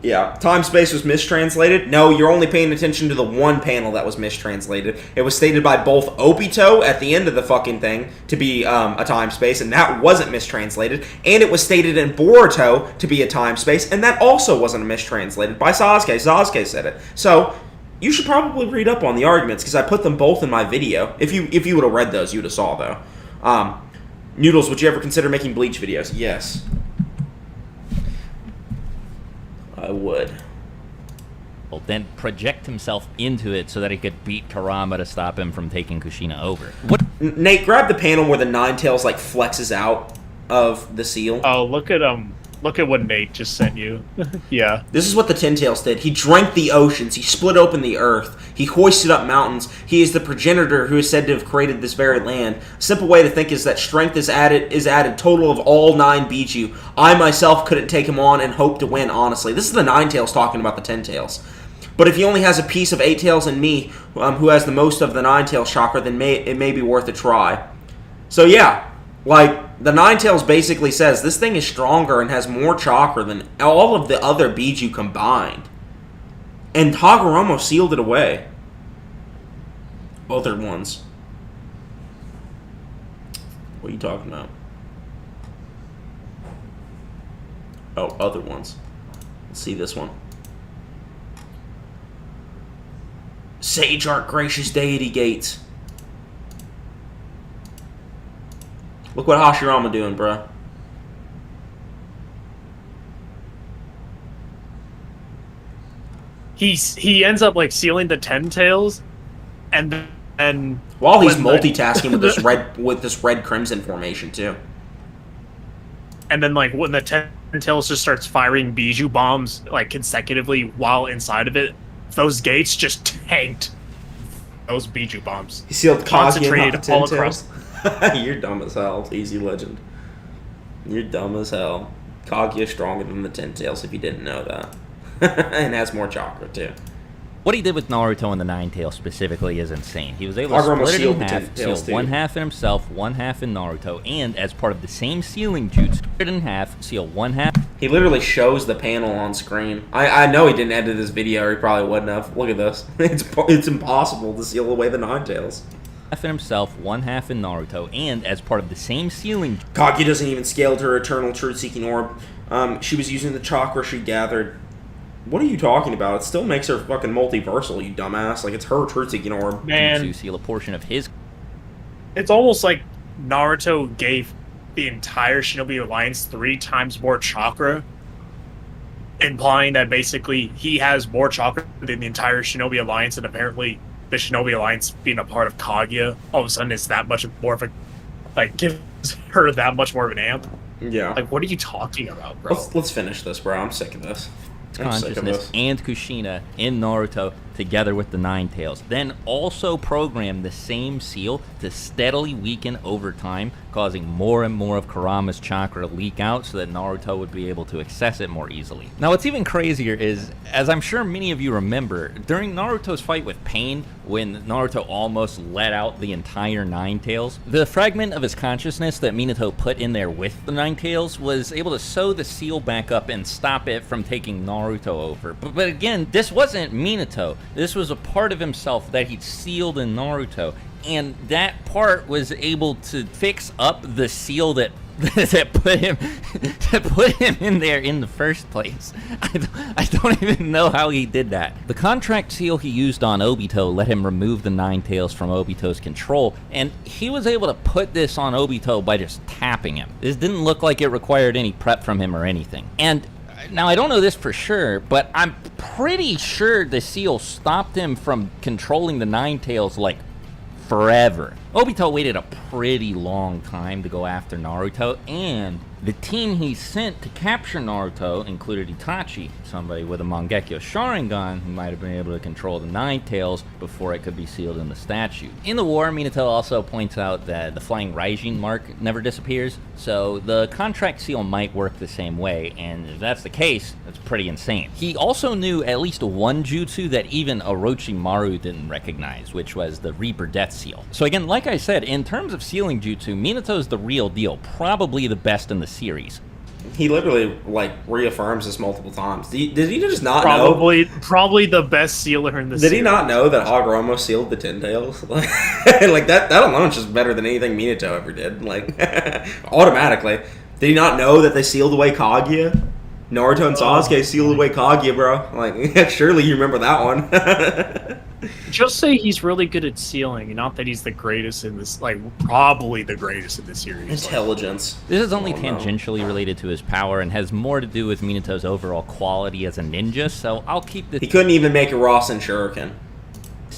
Yeah, time space was mistranslated. No, you're only paying attention to the one panel that was mistranslated. It was stated by both Obito at the end of the fucking thing to be a time space, and that wasn't mistranslated. And it was stated in Boruto to be a time space, and that also wasn't mistranslated by Sasuke. Sasuke said it. So you should probably read up on the arguments because I put them both in my video. If you would have read those, you would have saw though. Noodles, would you ever consider making Bleach videos? Yes. I would. Well, then project himself into it so that he could beat Kurama to stop him from taking Kushina over. What? Nate, grab the panel where the Nine Tails like flexes out of the seal. Oh, look at what Nate just sent you. Yeah. This is what the Ten Tails did. He drank the oceans. He split open the earth. He hoisted up mountains. He is the progenitor who is said to have created this very land. A simple way to think is that strength is added total of all 9 Biju. I myself couldn't take him on and hope to win, honestly. This is the Nine Tails talking about the Ten Tails. But if he only has a piece of 8 Tails and me, who has the most of the 9 Tails chakra, then it may be worth a try. So yeah, like, the Nine Tails basically says this thing is stronger and has more chakra than all of the other Biju combined. And Hagoromo sealed it away. Other ones. What are you talking about? Oh, other ones. Let's see this one. Sage art, gracious deity gates. Look what Hashirama doing, bruh. He ends up like sealing the 10 tails, and then while he's multitasking with this red crimson formation too. And then like when the 10 tails just starts firing Biju bombs like consecutively while inside of it, those gates just tanked those Biju bombs. He sealed concentrated all across. You're dumb as hell, Easy Legend. You're dumb as hell. Kaguya's stronger than the Ten Tails if you didn't know that. And has more chakra too. What he did with Naruto and the Nine Tails specifically is insane. He was able to split it in half, seal one half in himself, one half in Naruto, and as part of the same sealing jutsu, split it in half, seal one half. He literally shows the panel on screen. I know he didn't edit this video, or he probably wouldn't have. Look at this. It's impossible to seal away the Nine Tails. Half in himself, one half in Naruto, and as part of the same sealing. Kaguya doesn't even scale to her eternal truth-seeking orb. She was using the chakra she gathered. What are you talking about? It still makes her fucking multiversal, you dumbass. Like, it's her truth-seeking orb. Man, to seal a portion of his. It's almost like Naruto gave the entire Shinobi Alliance 3 times more chakra, implying that basically he has more chakra than the entire Shinobi Alliance, and apparently the Shinobi Alliance being a part of Kaguya, all of a sudden it's that much more of a, like, gives her that much more of an amp. Yeah. Like, what are you talking about, bro? Let's finish this, bro. I'm sick of this. Consciousness and Kushina in Naruto together with the Nine Tails. Then also program the same seal to steadily weaken over time, causing more and more of Kurama's chakra to leak out so that Naruto would be able to access it more easily. Now what's even crazier is, as I'm sure many of you remember, during Naruto's fight with Pain, when Naruto almost let out the entire Nine Tails, the fragment of his consciousness that Minato put in there with the Nine Tails was able to sew the seal back up and stop it from taking Naruto over. But again, this wasn't Minato. This was a part of himself that he'd sealed in Naruto, and that part was able to fix up the seal that put him in there in the first place. I don't even know how he did that. The contract seal he used on Obito let him remove the Nine Tails from Obito's control, and he was able to put this on Obito by just tapping him. This didn't look like it required any prep from him or anything. And now, I don't know this for sure, but I'm pretty sure the seal stopped him from controlling the Nine Tails, like, forever. Obito waited a pretty long time to go after Naruto, and the team he sent to capture Naruto included Itachi, somebody with a Mangekyo Sharingan who might have been able to control the Nine Tails before it could be sealed in the statue. In the war, Minato also points out that the Flying Raijin mark never disappears, so the contract seal might work the same way, and if that's the case, that's pretty insane. He also knew at least one jutsu that even Orochimaru didn't recognize, which was the Reaper Death Seal. So again, like I said, in terms of sealing jutsu, Minato's the real deal, probably the best in the series. He literally, like, reaffirms this multiple times. Did he just not Probably, know? Probably the best sealer in the series. Did he not know that Hagoromo sealed the Ten Tails? Like, that alone is just better than anything Minato ever did. Like, automatically. Did he not know that they sealed away Kaguya? Naruto and Sasuke sealed away Kaguya, bro. Like, surely you remember that one. Just say he's really good at sealing, not that he's the greatest in this, like, probably the greatest in the series. Intelligence. This is only tangentially related to his power and has more to do with Minato's overall quality as a ninja, so I'll keep this He couldn't even make a Rasen Shuriken.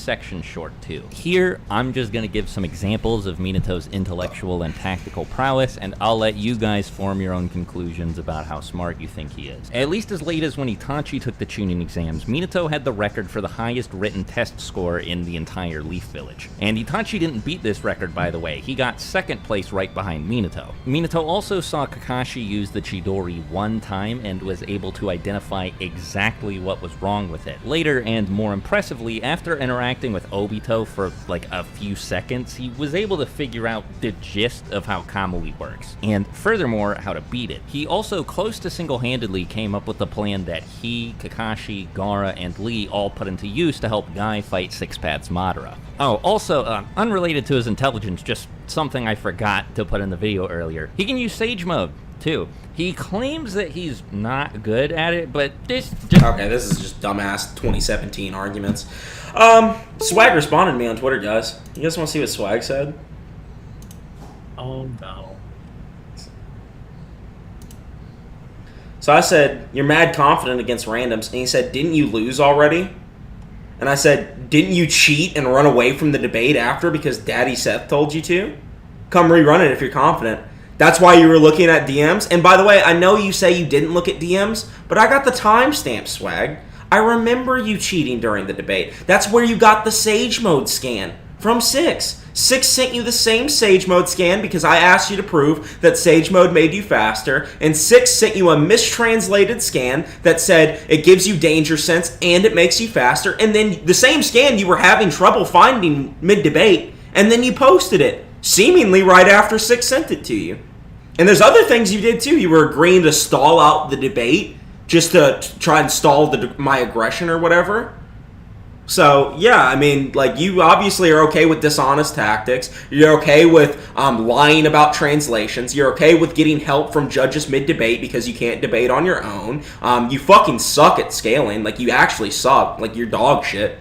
section short too. Here, I'm just going to give some examples of Minato's intellectual and tactical prowess, and I'll let you guys form your own conclusions about how smart you think he is. At least as late as when Itachi took the Chunin exams, Minato had the record for the highest written test score in the entire Leaf Village. And Itachi didn't beat this record, by the way. He got second place right behind Minato. Minato also saw Kakashi use the Chidori one time and was able to identify exactly what was wrong with it. Later, and more impressively, after interacting with Obito for like a few seconds, he was able to figure out the gist of how Kamui works, and furthermore, how to beat it. He also close to single-handedly came up with the plan that he, Kakashi, Gaara, and Lee all put into use to help Guy fight Six Paths Madara. Oh, also, unrelated to his intelligence, just something I forgot to put in the video earlier, he can use Sage Mode, too. He claims that he's not good at it, but this just... Okay, this is just dumbass 2017 arguments. Swag responded to me on Twitter, guys. You guys want to see what Swag said? Oh, no. So I said, you're mad confident against randoms. And he said, didn't you lose already? And I said, didn't you cheat and run away from the debate after because Daddy Seth told you to? Come rerun it if you're confident. That's why you were looking at DMs. And by the way, I know you say you didn't look at DMs, but I got the timestamp, Swag. I remember you cheating during the debate. That's where you got the Sage Mode scan from Six. Six sent you the same Sage Mode scan because I asked you to prove that Sage Mode made you faster, and Six sent you a mistranslated scan that said it gives you danger sense and it makes you faster, and then the same scan you were having trouble finding mid-debate, and then you posted it, seemingly right after Six sent it to you. And there's other things you did too. You were agreeing to stall out the debate just to try and stall my aggression or whatever. So, yeah, I mean, like, you obviously are okay with dishonest tactics. You're okay with lying about translations. You're okay with getting help from judges mid-debate because you can't debate on your own. You fucking suck at scaling. Like, you actually suck. Like, you're dog shit.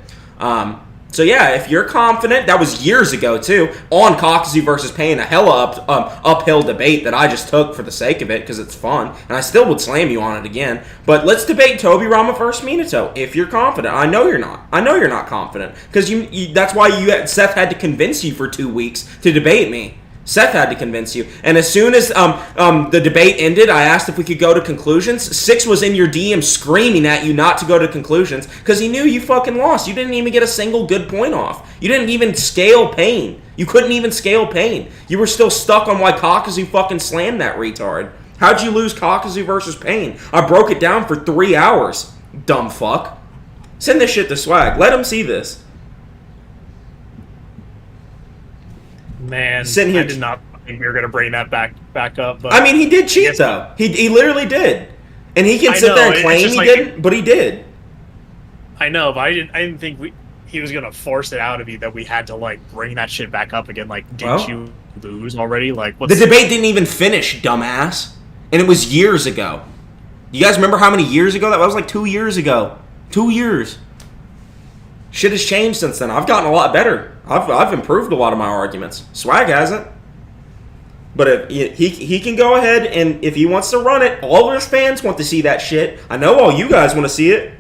So yeah, if you're confident, that was years ago too, on Kakuzu versus Pain, a hella uphill debate that I just took for the sake of it because it's fun, and I still would slam you on it again. But let's debate Tobirama versus Minato if you're confident. I know you're not. I know you're not confident because that's why Seth had to convince you for 2 weeks to debate me. Seth had to convince you. And as soon as the debate ended, I asked if we could go to conclusions. Six was in your DM screaming at you not to go to conclusions because he knew you fucking lost. You didn't even get a single good point off. You didn't even scale Pain. You couldn't even scale Pain. You were still stuck on why Kakuzu fucking slammed that retard. How'd you lose Kakuzu versus Pain? I broke it down for 3 hours. Dumb fuck. Send this shit to Swag. Let him see this. Man, Sitting here I did not think we were going to bring that back up. But I mean, he did cheat, though. He literally did. And he can sit there and claim he didn't, but he did. I know, but I didn't think he was going to force it out of you that we had to, like, bring that shit back up again. Like, didn't you lose already? Like, the debate didn't even finish, dumbass. And it was years ago. You guys remember how many years ago? That was like 2 years ago. 2 years. Shit has changed since then. I've gotten a lot better. I've improved a lot of my arguments. Swag hasn't. But if he can go ahead, and if he wants to run it, all of his fans want to see that shit. I know all you guys want to see it.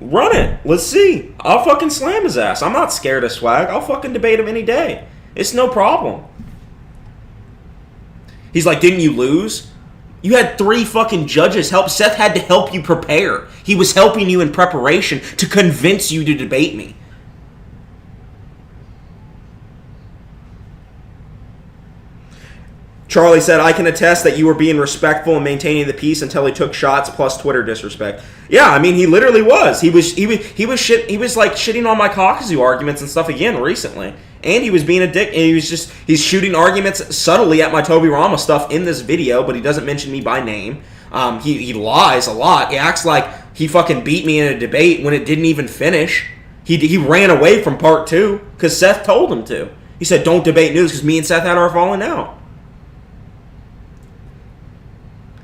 Run it. Let's see. I'll fucking slam his ass. I'm not scared of Swag. I'll fucking debate him any day. It's no problem. He's like, didn't you lose? You had 3 fucking judges help. Seth had to help you prepare. He was helping you in preparation to convince you to debate me. Charlie said, I can attest that you were being respectful and maintaining the peace until he took shots plus Twitter disrespect. Yeah, I mean, he literally was. He was like shitting on my Kakuzu arguments and stuff again recently. And he was being a dick. And he's shooting arguments subtly at my Tobirama stuff in this video, but he doesn't mention me by name. He lies a lot. He acts like he fucking beat me in a debate when it didn't even finish. He ran away from part 2 because Seth told him to. He said, don't debate Noodles because me and Seth had our falling out.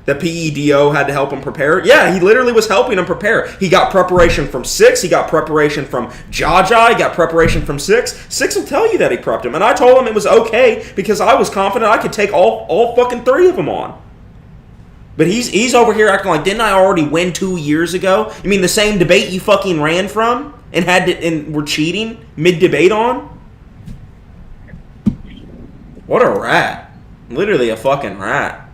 The PEDO had to help him prepare. Yeah, he literally was helping him prepare. He got preparation from 6. He got preparation from Jaja. He got preparation from 6. 6 will tell you that he prepped him. And I told him it was okay because I was confident I could take all fucking 3 of them on. But he's over here acting like, didn't I already win 2 years ago? You mean the same debate you fucking ran from and were cheating mid-debate on? What a rat. Literally a fucking rat.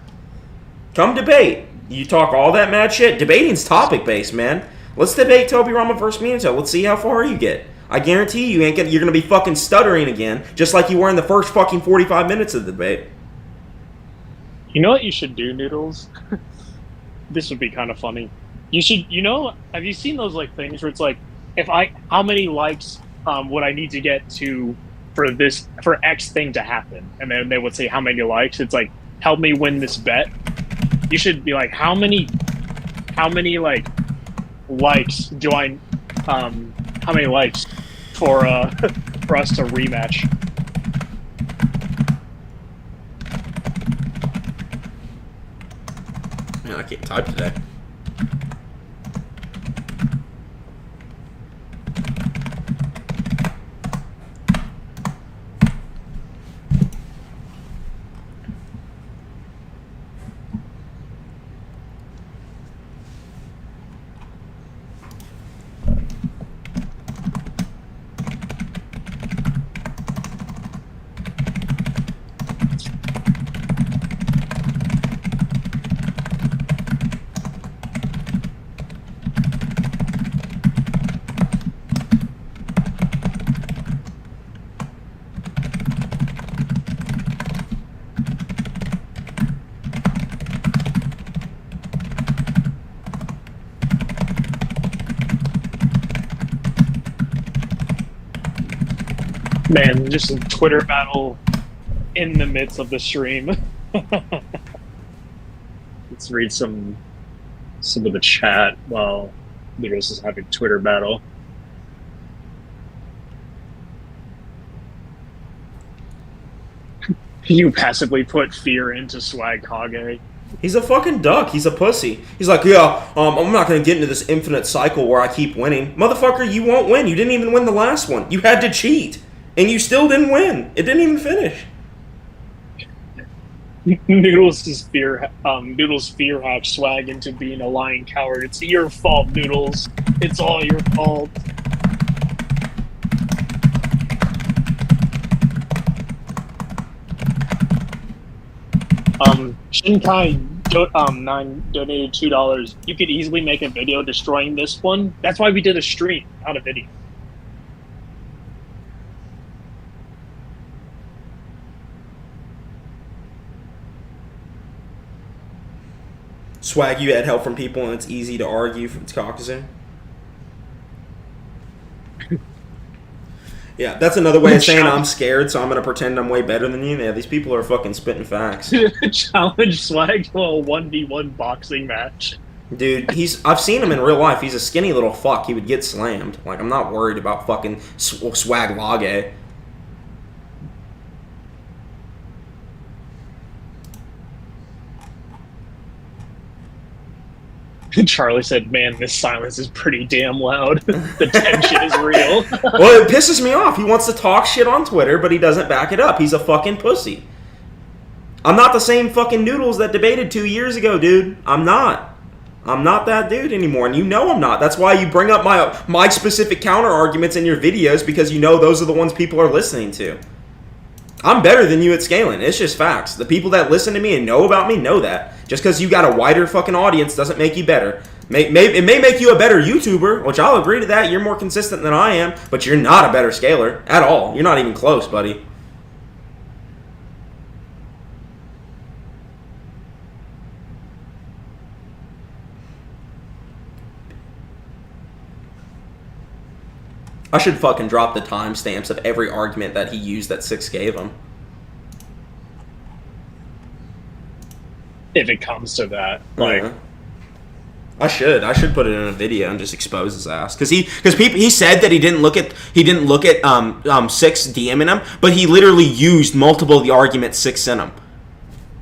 Come debate. You talk all that mad shit. Debating's topic-based, man. Let's debate Tobirama versus Minato. Let's see how far you get. I guarantee you're gonna be fucking stuttering again, just like you were in the first fucking 45 minutes of the debate. You know what you should do, Noodles? This would be kind of funny. You should, have you seen those like things where it's like, how many likes would I need to get for X thing to happen? And then they would say how many likes. It's like, help me win this bet. You should be like, how many like likes do I, how many likes for us to rematch? Man, I can't type today. Man, just a Twitter battle in the midst of the stream. Let's read some of the chat while Noodles is having Twitter battle. You passively put fear into Swag Kage. He's a fucking duck. He's a pussy. He's like, yeah, I'm not going to get into this infinite cycle where I keep winning. Motherfucker, you won't win. You didn't even win the last one. You had to cheat. And you still didn't win. It didn't even finish. Noodles' fear hacked Swag into being a lying coward. It's your fault, Noodles. It's all your fault. Shinkai9 donated $2. You could easily make a video destroying this one. That's why we did a stream, not a video. Swag, you had help from people and it's easy to argue from Kakuzu. Yeah, that's another way of saying I'm scared, so I'm going to pretend I'm way better than you. Yeah, these people are fucking spitting facts. Challenge Swag to a 1v1 boxing match. Dude, I've seen him in real life. He's a skinny little fuck. He would get slammed. Like, I'm not worried about fucking Swag Lage. Charlie said, man, this silence is pretty damn loud. The tension is real. Well, it pisses me off. He wants to talk shit on Twitter, but he doesn't back it up. He's a fucking pussy. I'm not the same fucking Noodles that debated 2 years ago, dude. I'm not. I'm not that dude anymore, and you know I'm not. That's why you bring up my specific counter arguments in your videos, because you know those are the ones people are listening to. I'm better than you at scaling. It's just facts. The people that listen to me and know about me know that. Just because you got a wider fucking audience doesn't make you better. It may make you a better YouTuber, which I'll agree to that. You're more consistent than I am, but you're not a better scaler at all. You're not even close, buddy. I should fucking drop the timestamps of every argument that he used that Six gave him. If it comes to that, like, I should put it in a video and just expose his ass because he said that he didn't look at Six DMing him, but he literally used multiple of the arguments Six sent him.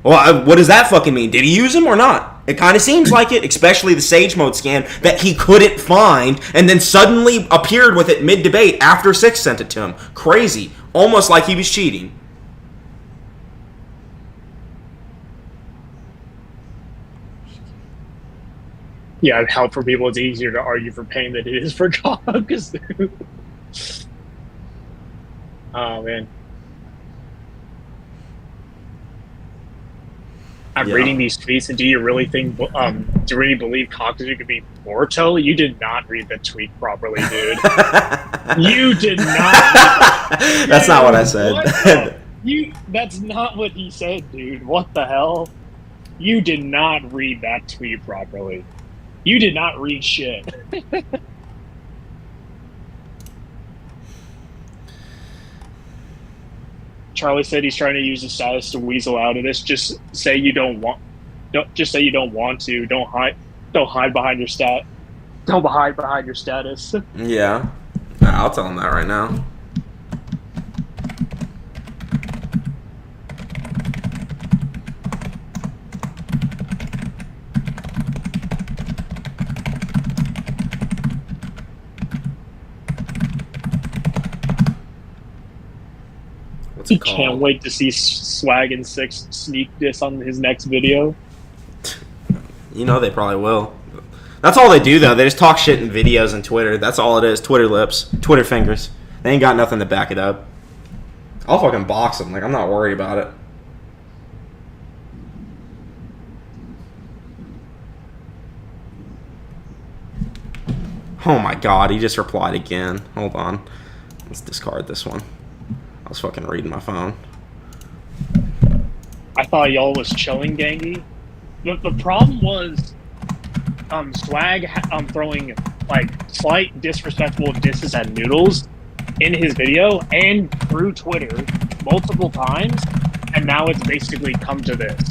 Well, what does that fucking mean? Did he use him or not? It kind of seems like it, especially the Sage Mode scan that he couldn't find and then suddenly appeared with it mid-debate after Six sent it to him. Crazy. Almost like he was cheating. yeah, and how for people it's easier to argue for pain than it is for cogs. Oh, man. I'm reading these tweets, and do you really think, do you really believe Cognitive could be mortal? You did not read the tweet properly, dude. You did not. That's not what I said. That's not what he said, dude. What the hell? You did not read that tweet properly. You did not read shit. Charlie said he's trying to use his status to weasel out of this. Just say you don't want. Just say you don't want to. Don't hide behind your stat. Don't hide behind your status. Yeah, I'll tell him that right now. He can't wait to see Swag and Six sneak this on his next video. You know they probably will. That's all they do, though. They just talk shit in videos and Twitter. That's all it is. Twitter lips. Twitter fingers. They ain't got nothing to back it up. I'll fucking box them. Like, I'm not worried about it. Oh my god, he just replied again. Hold on. Let's discard this one. I was fucking reading my phone. I thought y'all was chilling, gangy. The problem was Swag throwing like slight disrespectful disses at Noodles in his video and through Twitter multiple times, and now it's basically come to this.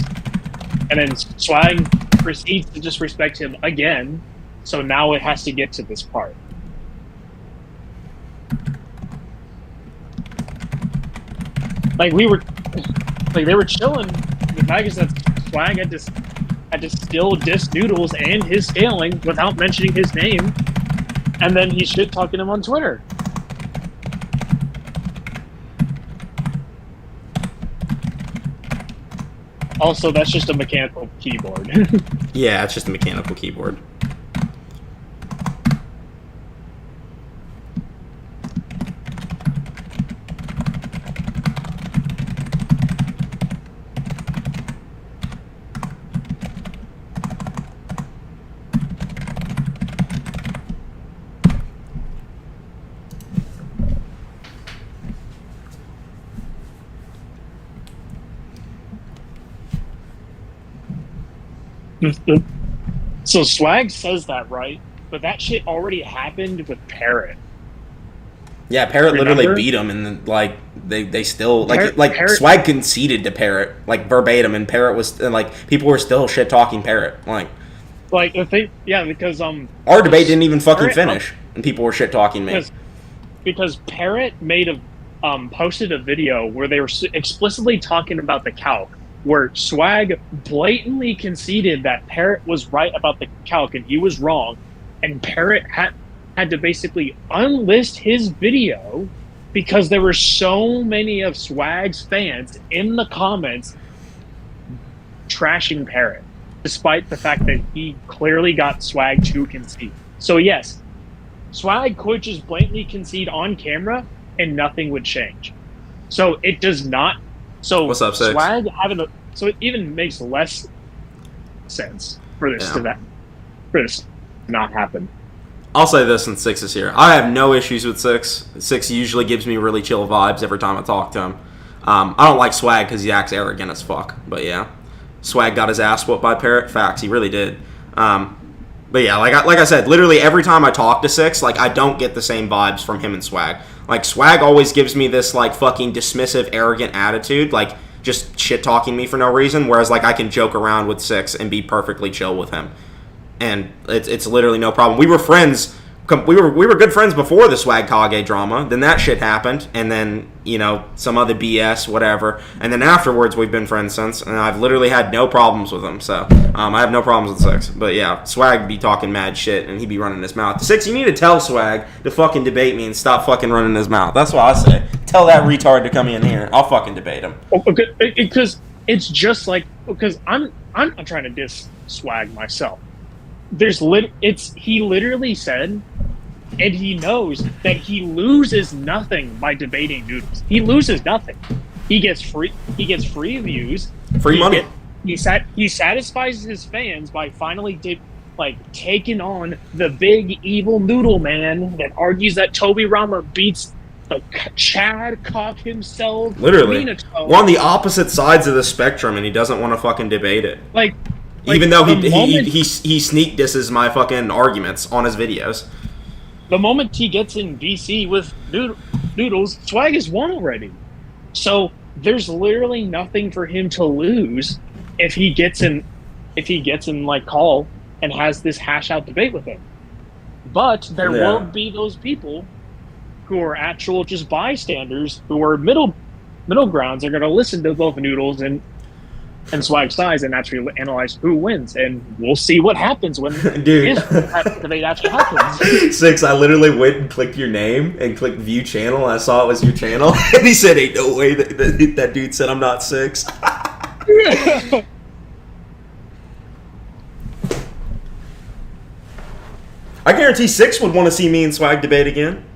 And then Swag proceeds to disrespect him again, so now it has to get to this part. Like they were chilling. The fact is that Swag had to still diss Noodles and his scaling without mentioning his name, and then he's shit talking him on Twitter. Also, that's just a mechanical keyboard. Yeah, it's just a mechanical keyboard. So Swag says that, right? But that shit already happened with Parrot. Yeah, Parrot Remember? literally beat him, and then, like they still like Parrot, Swag conceded to Parrot like verbatim, and Parrot was and, like people were still shit talking Parrot like the thing, yeah, because our debate didn't even fucking finish, and people were shit talking me because Parrot posted a video where they were explicitly talking about the calc, where Swag blatantly conceded that Parrot was right about the calc and he was wrong, and Parrot had to basically unlist his video because there were so many of Swag's fans in the comments trashing Parrot, despite the fact that he clearly got Swag to concede. So yes, Swag could just blatantly concede on camera and nothing would change. So it does not. So What's up, Six? Swag having a. So it even makes less sense for this for this to not happen. I'll say this since Six is here. I have no issues with Six. Six usually gives me really chill vibes every time I talk to him. I don't like Swag because he acts arrogant as fuck. But yeah, Swag got his ass whooped by Parrot. Facts, he really did. But yeah, like I said, literally every time I talk to Six, like I don't get the same vibes from him and Swag. Like Swag always gives me this like fucking dismissive, arrogant attitude, like just shit talking me for no reason. Whereas like I can joke around with Six and be perfectly chill with him, and it's literally no problem. We were friends. We were good friends before the Swag Kage drama. Then that shit happened, and then some other BS, whatever. And then afterwards, we've been friends since, and I've literally had no problems with him. So I have no problems with Six. But yeah, Swag be talking mad shit, and he be running his mouth. Six, you need to tell Swag to fucking debate me and stop fucking running his mouth. That's what I say. Tell that retard to come in here. I'll fucking debate him. Because it's just like because I'm not trying to diss Swag myself. He literally said. And he knows that he loses nothing by debating Noodles. He loses nothing. He gets free views. Free money. He satisfies his fans by finally taking on the big evil Noodle man that argues that Tobirama beats the Chad cock himself. Literally. Minato. We're on the opposite sides of the spectrum, and he doesn't want to fucking debate it. Even though he sneak disses my fucking arguments on his videos. The moment he gets in BC with Noodles, Swag has won already. So there's literally nothing for him to lose if he gets in like call and has this hash out debate with him. But there will be those people who are actual just bystanders who are middle grounds are going to listen to both Noodles and Swag's sides and actually analyze who wins, and we'll see what happens when if that debate actually happens. Six, I literally went and clicked your name and clicked view channel, and I saw it was your channel, and he said, "Ain't no way that dude said I'm not Six." I guarantee Six would want to see me and Swag debate again.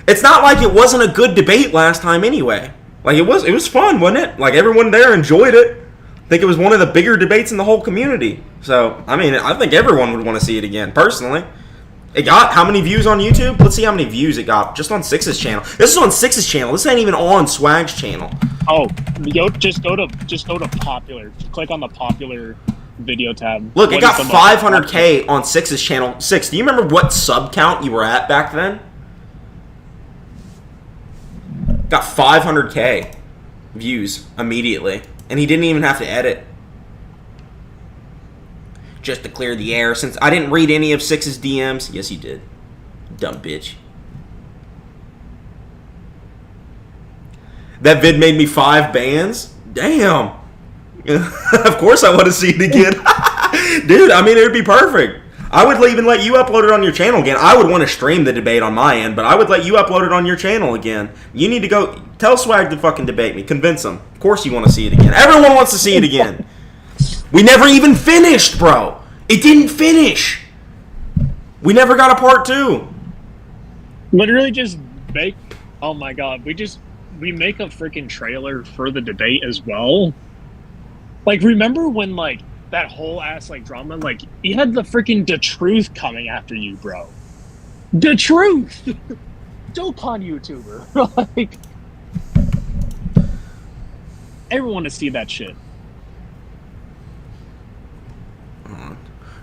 It's not like it wasn't a good debate last time anyway. Like it was fun, wasn't it? Like everyone there enjoyed it. I think it was one of the bigger debates in the whole community. So, I mean, I think everyone would want to see it again, personally. It got how many views on YouTube? Let's see how many views it got just on Six's channel. This is on Six's channel. This ain't even on Swag's channel. Oh, just go to popular. Click on the popular video tab. Look, it got 500K on Six's channel. Six, do you remember what sub count you were at back then? Got 500K views immediately. And he didn't even have to edit. Just to clear the air, since I didn't read any of Six's DMs. Yes, he did. Dumb bitch. That vid made me 5 bans? Damn. Of course I want to see it again. Dude, I mean, it would be perfect. I would even let you upload it on your channel again. I would want to stream the debate on my end, but I would let you upload it on your channel again. You need to go tell Swag to fucking debate me. Convince him. Of course you want to see it again. Everyone wants to see it again. We never even finished, bro. It didn't finish. We never got a part 2. Literally just make... Oh my god. We make a freaking trailer for the debate as well. Like, remember when, like, that whole ass like drama, like you had the freaking The Truth coming after you, bro. The Truth, Dokkan YouTuber. Like, everyone to see that shit.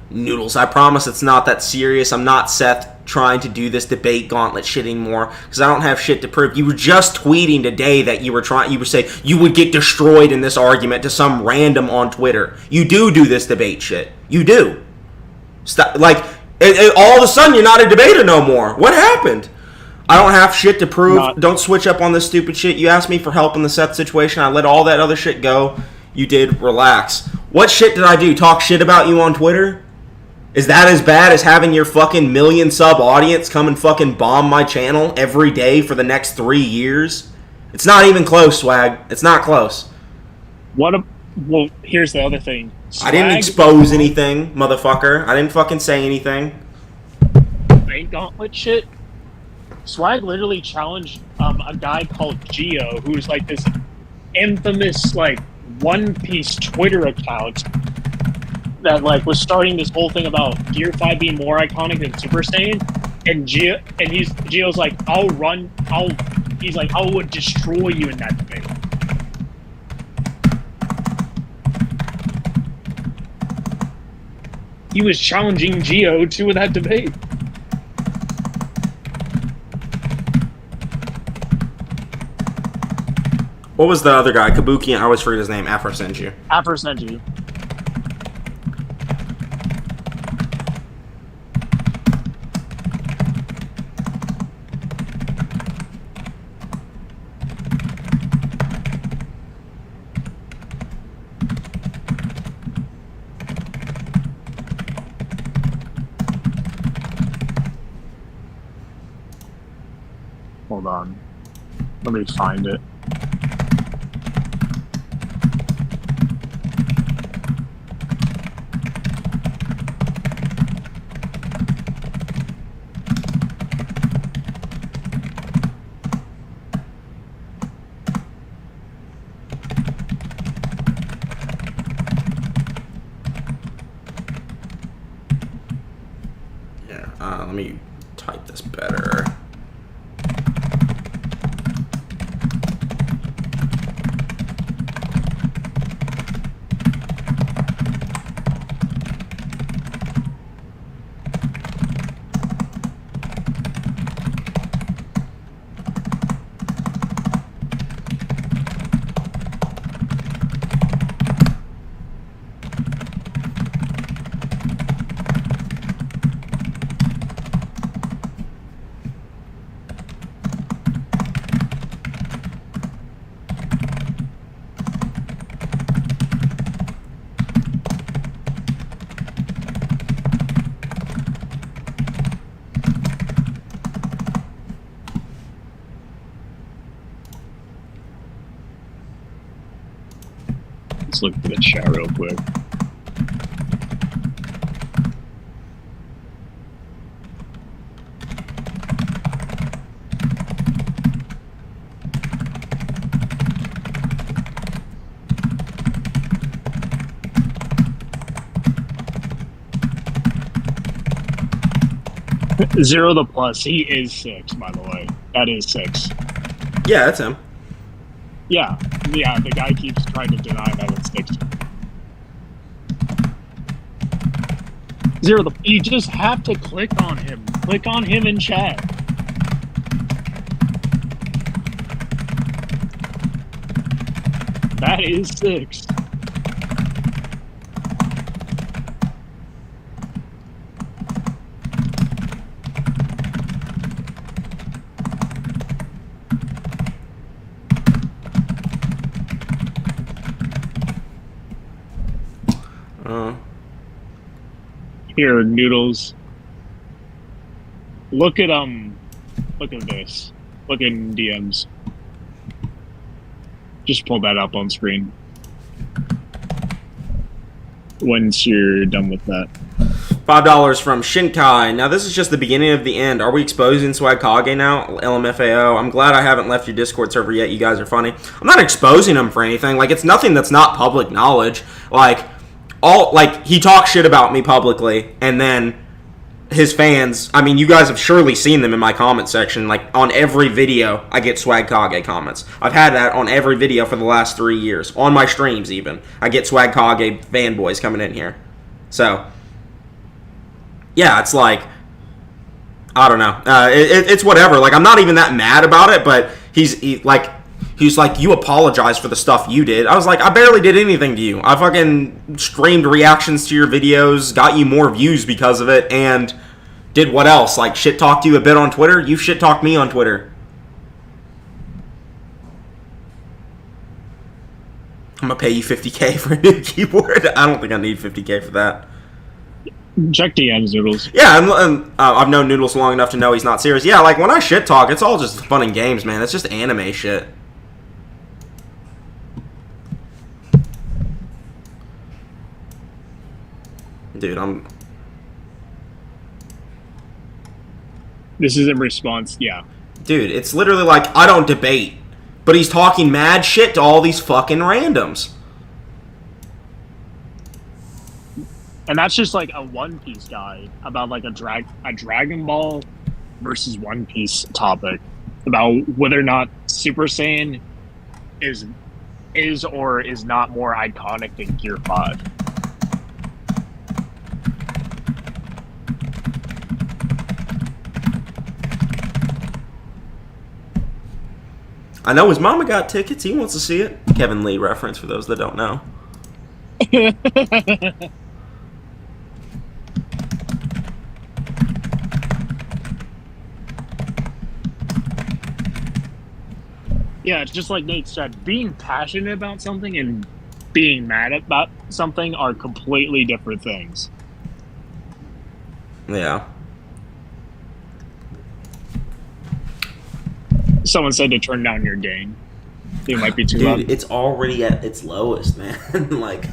Noodles, I promise it's not that serious. I'm not Seth trying to do this debate gauntlet shit anymore because I don't have shit to prove. You were just tweeting today that you were saying you would get destroyed in this argument to some random on Twitter. You do this debate shit. You do. Stop. Like, all of a sudden you're not a debater no more. What happened? I don't have shit to prove. Don't switch up on this stupid shit. You asked me for help in the Seth situation. I let all that other shit go. You did. Relax. What shit did I do? Talk shit about you on Twitter? Is that as bad as having your fucking million sub audience come and fucking bomb my channel every day for the next 3 years? It's not even close, Swag. It's not close. Well, here's the other thing. I didn't expose anything, motherfucker. I didn't fucking say anything. Bank gauntlet shit. Swag literally challenged a guy called Geo, who's like this infamous like One Piece Twitter account that like was starting this whole thing about Gear 5 being more iconic than Super Saiyan. And Geo's like, I would destroy you in that debate. He was challenging Geo to that debate. What was the other guy? Kabuki, I always forget his name. Afro Senju. Afro Senju. Hold on. Let me find it. Let me type this better. Let's look at the chat real quick. Zero the plus. He is 6, by the way. That is 6. Yeah, that's him. Yeah, the guy keeps trying to deny that it's 6. Zero the. You just have to click on him. Click on him in chat. That is 6. Here, Noodles. Look at this. Look in DMs. Just pull that up on screen. Once you're done with that. $5 from Shinkai. Now this is just the beginning of the end. Are we exposing Swag Kage now? LMFAO. I'm glad I haven't left your Discord server yet. You guys are funny. I'm not exposing him for anything. Like, it's nothing that's not public knowledge. He talks shit about me publicly, and then his fans, I mean, you guys have surely seen them in my comment section. Like, on every video, I get Swag Kage comments. I've had that on every video for the last 3 years. On my streams, even. I get Swag Kage fanboys coming in here. So, yeah, it's like, I don't know. It's whatever. Like, I'm not even that mad about it, but he's like, you apologize for the stuff you did. I was like, I barely did anything to you. I fucking streamed reactions to your videos, got you more views because of it, and did what else? Like, shit-talked you a bit on Twitter? You shit-talked me on Twitter. I'm gonna pay you $50K for a new keyboard. I don't think I need $50K for that. Check DMs, Noodles. Yeah, I've known Noodles long enough to know he's not serious. Yeah, like, when I shit-talk, it's all just fun and games, man. It's just anime shit. Dude, This is in response, yeah. Dude, it's literally like, I don't debate. But he's talking mad shit to all these fucking randoms. And that's just like a One Piece guy about like a Dragon Ball versus One Piece topic about whether or not Super Saiyan is or is not more iconic than Gear 5. I know his mama got tickets. He wants to see it. Kevin Lee reference for those that don't know. Yeah, it's just like Nate said, being passionate about something and being mad about something are completely different things. Yeah. Someone said to turn down your gain. It might be too Dude, loud. it's already at its lowest, man. Like,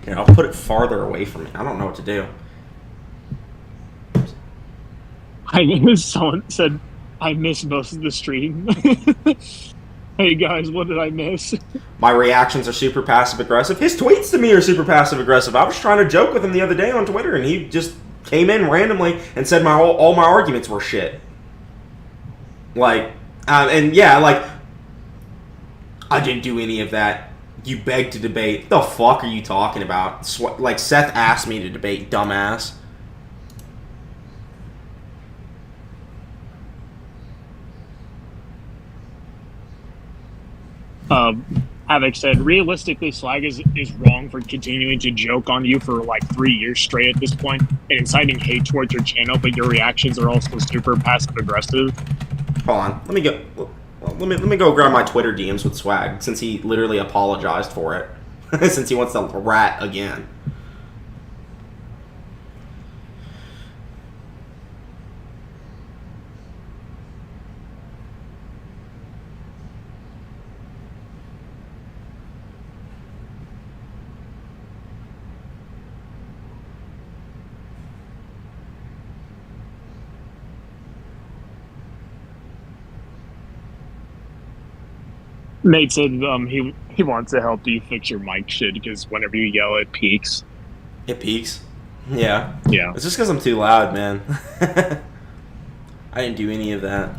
here, I'll put it farther away from me. I don't know what to do. Someone said, I missed most of the stream. Hey guys, what did I miss? My reactions are super passive-aggressive. His tweets to me are super passive-aggressive. I was trying to joke with him the other day on Twitter, and he just came in randomly and said all my arguments were shit. Like, and yeah, like, I didn't do any of that. You begged to debate. The fuck are you talking about? Like, Seth asked me to debate, dumbass. Havoc said, realistically, Slag is wrong for continuing to joke on you for like 3 years straight at this point and inciting hate towards your channel, but your reactions are also super passive-aggressive. Hold on. Let me go. Let me go grab my Twitter DMs with Swag, since he literally apologized for it. Since he wants to rat again. Nate said he wants to help you fix your mic shit because whenever you yell, it peaks. It peaks? Yeah. Yeah. It's just because I'm too loud, man. I didn't do any of that.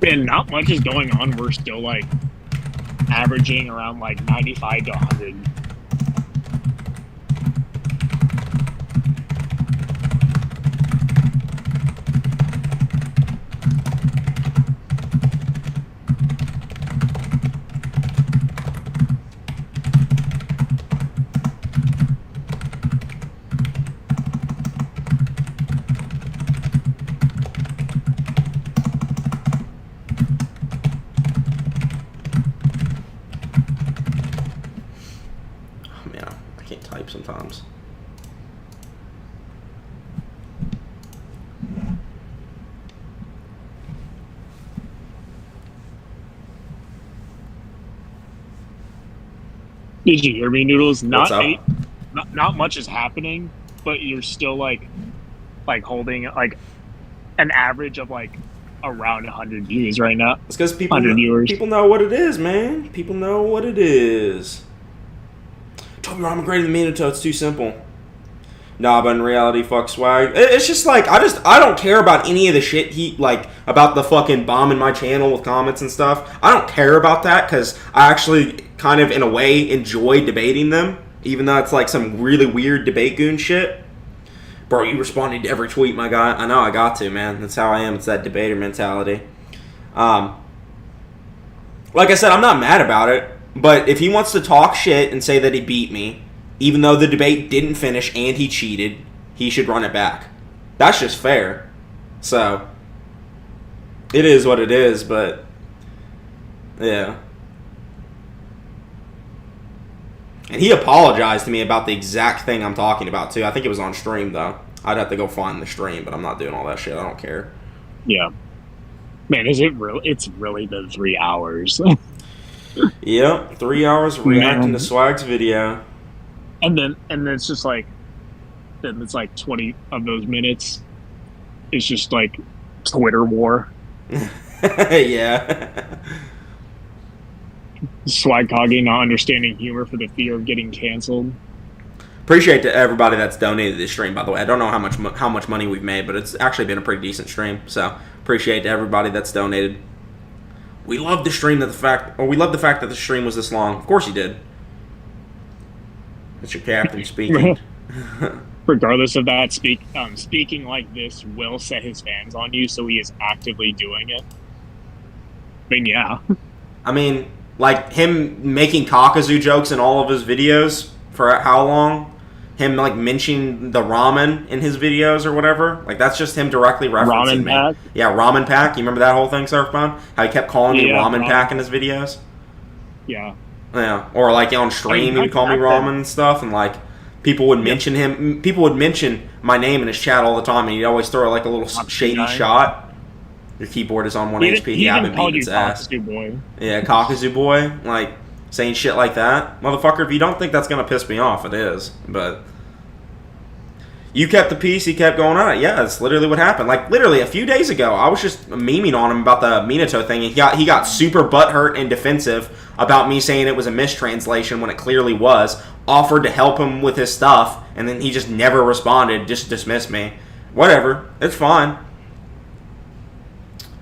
And not much is going on. We're still like averaging around like 95 to 100. Sometimes. Did you hear me, Noodles? What's up? Not much is happening, but you're still like holding like an average of like around 100 views right now. It's because people know what it is, man. People know what it is. Tobirama greater than Minato, it's too simple. Nah, but in reality, fuck Swag. It's just like, I don't care about any of the shit about the fucking bombing my channel with comments and stuff. I don't care about that, because I actually kind of, in a way, enjoy debating them, even though it's like some really weird debate goon shit. Bro, you responded to every tweet, my guy. I know, I got to, man. That's how I am. It's that debater mentality. Like I said, I'm not mad about it. But if he wants to talk shit and say that he beat me, even though the debate didn't finish and he cheated, he should run it back. That's just fair. So, it is what it is, but, yeah. And he apologized to me about the exact thing I'm talking about, too. I think it was on stream, though. I'd have to go find the stream, but I'm not doing all that shit. I don't care. Yeah. Man, is it really? It's really been 3 hours. Yep, 3 hours reacting to Swag's video. And then it's just like, then it's like 20 of those minutes. It's just like Twitter war. Yeah. Swag Kage not understanding humor for the fear of getting canceled. Appreciate to everybody that's donated this stream, by the way. I don't know how much money we've made, but it's actually been a pretty decent stream. So appreciate to everybody that's donated. We love the stream we love the fact that the stream was this long. Of course you did. That's your captain speaking. Regardless of that, speaking like this will set his fans on you, so he is actively doing it. I mean, yeah. I mean, like him making Kakazu jokes in all of his videos for how long? Him like mentioning the ramen in his videos or whatever. Like that's just him directly referencing Ramen pack? Yeah, ramen pack. You remember that whole thing, Surfbound? How he kept calling me ramen pack in his videos? Yeah. Yeah. Or like on stream he would call me ramen and stuff, and like people would mention him. People would mention my name in his chat all the time, and he'd always throw like a little shady shot. Your keyboard is on 1 HP. He I've even been called beating his you ass. Kakazu boy. Yeah, Kakazu boy. Like saying shit like that, motherfucker. If you don't think that's gonna piss me off, it is. But you kept the peace. He kept going on it. Yeah, that's literally what happened. Like literally a few days ago, I was just memeing on him about the Minato thing, and he got super butthurt and defensive about me saying it was a mistranslation when it clearly was. Offered to help him with his stuff, and then he just never responded. Just dismissed me. Whatever. It's fine.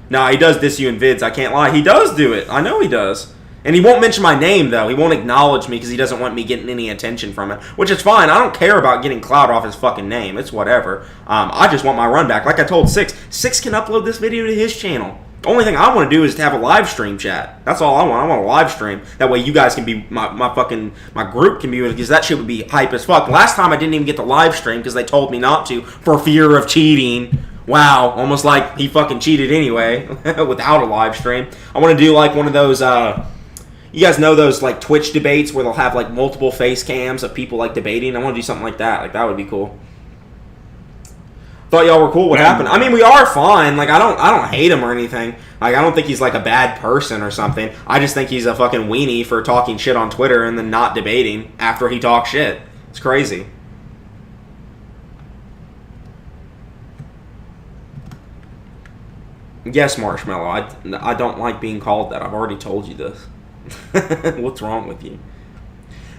Nah, he does diss you in vids. I can't lie. He does do it. I know he does. And he won't mention my name, though. He won't acknowledge me because he doesn't want me getting any attention from it. Which is fine. I don't care about getting clout off his fucking name. It's whatever. I just want my run back. Like I told Six. Six can upload this video to his channel. The only thing I want to do is to have a live stream chat. That's all I want. I want a live stream. That way you guys can be, my group can be with it, because that shit would be hype as fuck. Last time I didn't even get the live stream because they told me not to for fear of cheating. Wow, almost like he fucking cheated anyway without a live stream. I want to do like one of those, you guys know those like Twitch debates where they'll have like multiple face cams of people like debating? I want to do something like that. Like that would be cool. Thought y'all were cool. What happened? I mean, we are fine. Like I don't hate him or anything. Like I don't think he's like a bad person or something. I just think he's a fucking weenie for talking shit on Twitter and then not debating after he talks shit. It's crazy. Yes, Marshmallow. I don't like being called that. I've already told you this. What's wrong with you?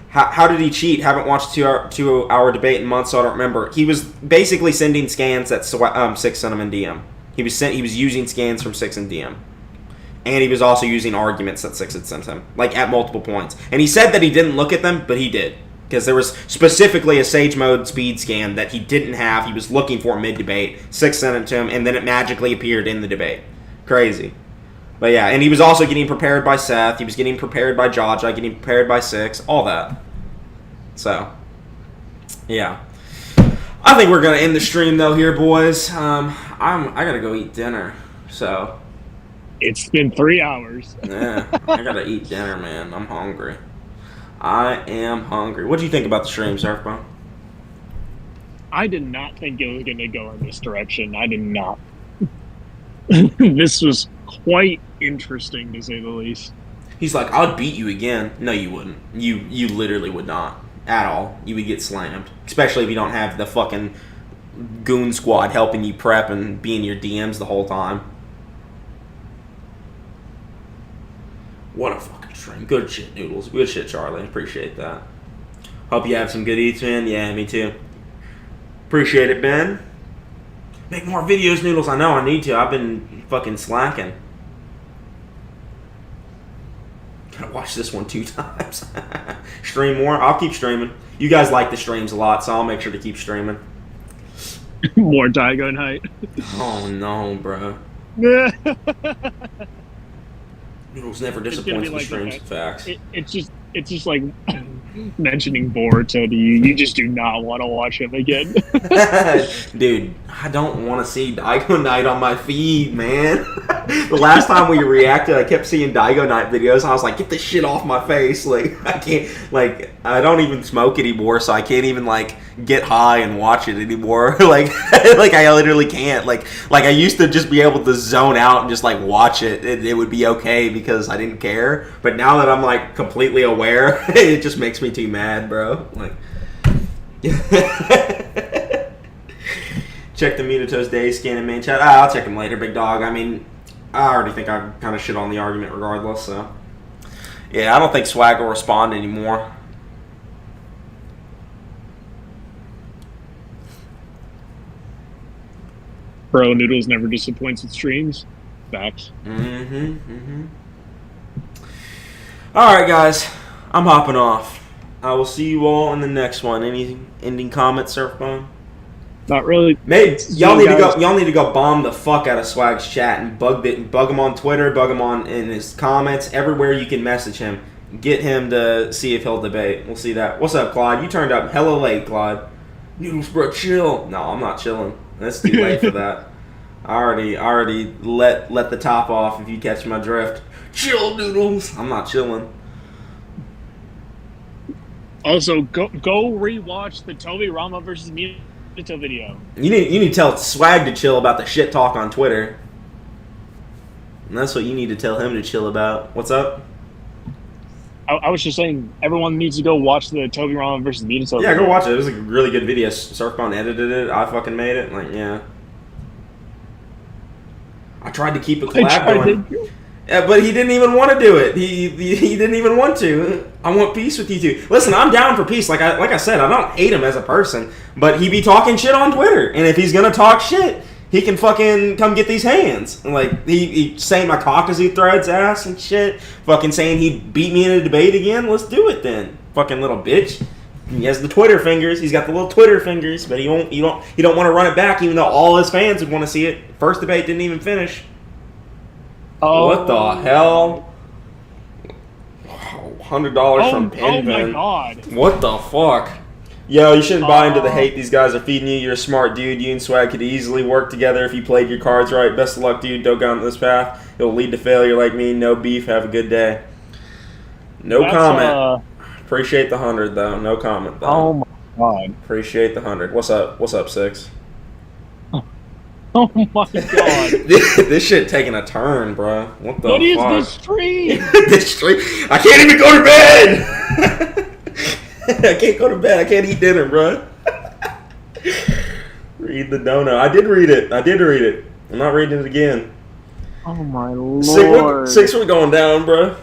How did he cheat? Haven't watched 2 hour debate in months, so I don't remember. He was basically sending scans that Six sent him in DM. He was using scans from Six in DM, and he was also using arguments that Six had sent him, like at multiple points. And he said that he didn't look at them, but he did, because there was specifically a Sage Mode speed scan that he didn't have. He was looking for mid debate. Six sent it to him, and then it magically appeared in the debate. Crazy. But yeah, and he was also getting prepared by Seth. He was getting prepared by Jaja, getting prepared by Six, all that. So, yeah. I think we're gonna end the stream though here, boys. I gotta go eat dinner. So. It's been 3 hours. Yeah, I gotta eat dinner, man. I'm hungry. I am hungry. What do you think about the stream, Surfbone? I did not think it was gonna go in this direction. I did not. This was quite interesting, to say the least. He's like, I'd beat you again. No, you wouldn't. You literally would not. At all. You would get slammed. Especially if you don't have the fucking goon squad helping you prep and be in your DMs the whole time. What a fucking stream. Good shit, Noodles. Good shit, Charlie. Appreciate that. Hope you have some good eats, man. Yeah, me too. Appreciate it, Ben. Make more videos, Noodles. I know I need to. I've been fucking slacking. Gotta watch this one 2 times. Stream more? I'll keep streaming. You guys like the streams a lot, so I'll make sure to keep streaming. More Daigo night. Oh no, bro. Noodles never disappoints with like streams. Facts. It's just like mentioning Boruto to you. You just do not want to watch him again. Dude, I don't want to see Daigo Knight on my feed, man. The last time we reacted, I kept seeing Daigo Knight videos, and I was like, get this shit off my face. Like, I can't, like, I don't even smoke anymore, so I can't even, like, get high and watch it anymore. Like, I literally can't. Like I used to just be able to zone out and just, like, watch it. It would be okay because I didn't care. But now that I'm, like, completely aware, it just makes me too mad, bro. Like, check the Minato's day scan in main chat. I'll check him later, big dog. I mean, I already think I kind of shit on the argument regardless, so. Yeah, I don't think Swag will respond anymore. Bro, Noodles never disappoints with streams. Facts. Alright, guys. I'm hopping off. I will see you all in the next one. Any ending comments, Surfbone? Not really. Maybe y'all need to go. Y'all need to go bomb the fuck out of Swag's chat and bug him on Twitter, bug him on in his comments, everywhere you can message him. Get him to see if he'll debate. We'll see that. What's up, Clyde? You turned up hella late, Clyde. Noodles, bro, chill. No, I'm not chilling. That's too late for that. I already let the top off. If you catch my drift, chill, Noodles. I'm not chilling. Also, go rewatch the Toby Rama versus Minato video. You need to tell Swag to chill about the shit talk on Twitter. And that's what you need to tell him to chill about. What's up? I was just saying, everyone needs to go watch the Toby Rama versus Minato Yeah, video. go watch it. It was a really good video. Surfbone edited it. I fucking made it. Like, yeah. I tried to keep a collab going. Yeah, but he didn't even want to do it. He didn't even want to. I want peace with you two. Listen, I'm down for peace. Like I said, I don't hate him as a person, but he be talking shit on Twitter. And if he's gonna talk shit, he can fucking come get these hands. And like he saying my caucusy threads ass and shit. Fucking saying he'd beat me in a debate again. Let's do it then. Fucking little bitch. He has the Twitter fingers. He's got the little Twitter fingers, but he don't want to run it back, even though all his fans would want to see it. First debate didn't even finish. Oh. What the hell? $100 from Pinpin. Oh my god. What the fuck? Yo, you shouldn't buy into the hate these guys are feeding you. You're a smart dude. You and Swag could easily work together if you played your cards right. Best of luck, dude. Don't go on this path. It'll lead to failure like me. No beef. Have a good day. No comment. Appreciate the 100 though. No comment though. Oh my god. Appreciate the 100. What's up? What's up, Six? Oh my god. This shit taking a turn, bro. What the fuck? What is this stream? This stream? I can't even go to bed! I can't go to bed. I can't eat dinner, bro. Read the donut. I did read it. I'm not reading it again. Oh my lord. Six, we're going down, bro.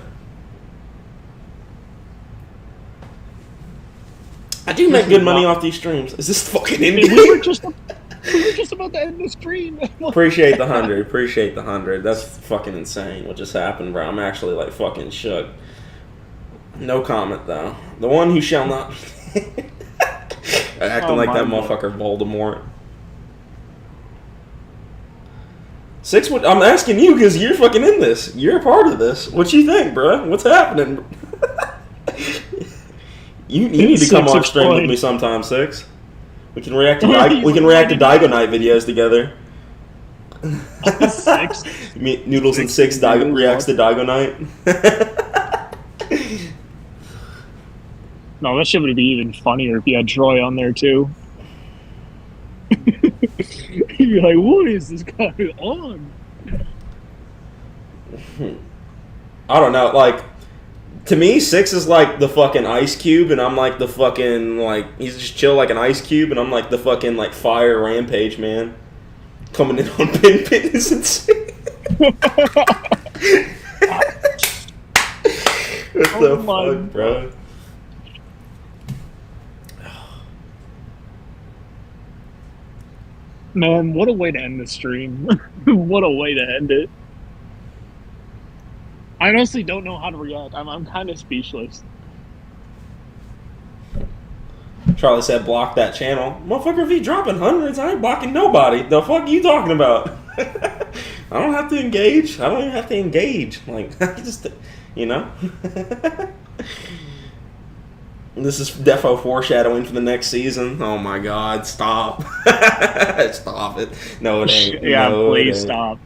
I do make good money off these streams. Is this fucking Indian? We were just about to end the stream. Appreciate the 100. Appreciate the 100. That's fucking insane what just happened, bro. I'm actually like fucking shook. No comment though. The one who shall not acting like that motherfucker Voldemort. Six, I'm asking you because you're fucking in this. You're a part of this. What you think, bro? What's happening? You need to come on stream with me sometime, Six. We can react to Daigo Knight videos together. Six. Noodles and Six reacts to Daigo Knight. No, that shit would be even funnier if you had Troy on there too. You're like, what is this guy on? I don't know, like, to me, Six is like the fucking Ice Cube, and I'm like the fucking, like, he's just chill like an Ice Cube, and I'm like the fucking, like, Fire Rampage, man. Coming in on Pinpin is insane. What the fuck, bro? Man, what a way to end the stream. What a way to end it. I honestly don't know how to react. I'm kind of speechless. Charlie said, block that channel. Motherfucker, if he dropping hundreds, I ain't blocking nobody. The fuck you talking about? I don't have to engage. I don't even have to engage. Like, I just, you know? This is defo foreshadowing for the next season. Oh my god, stop. Stop it. No, it ain't. Yeah, no, please it ain't. stop.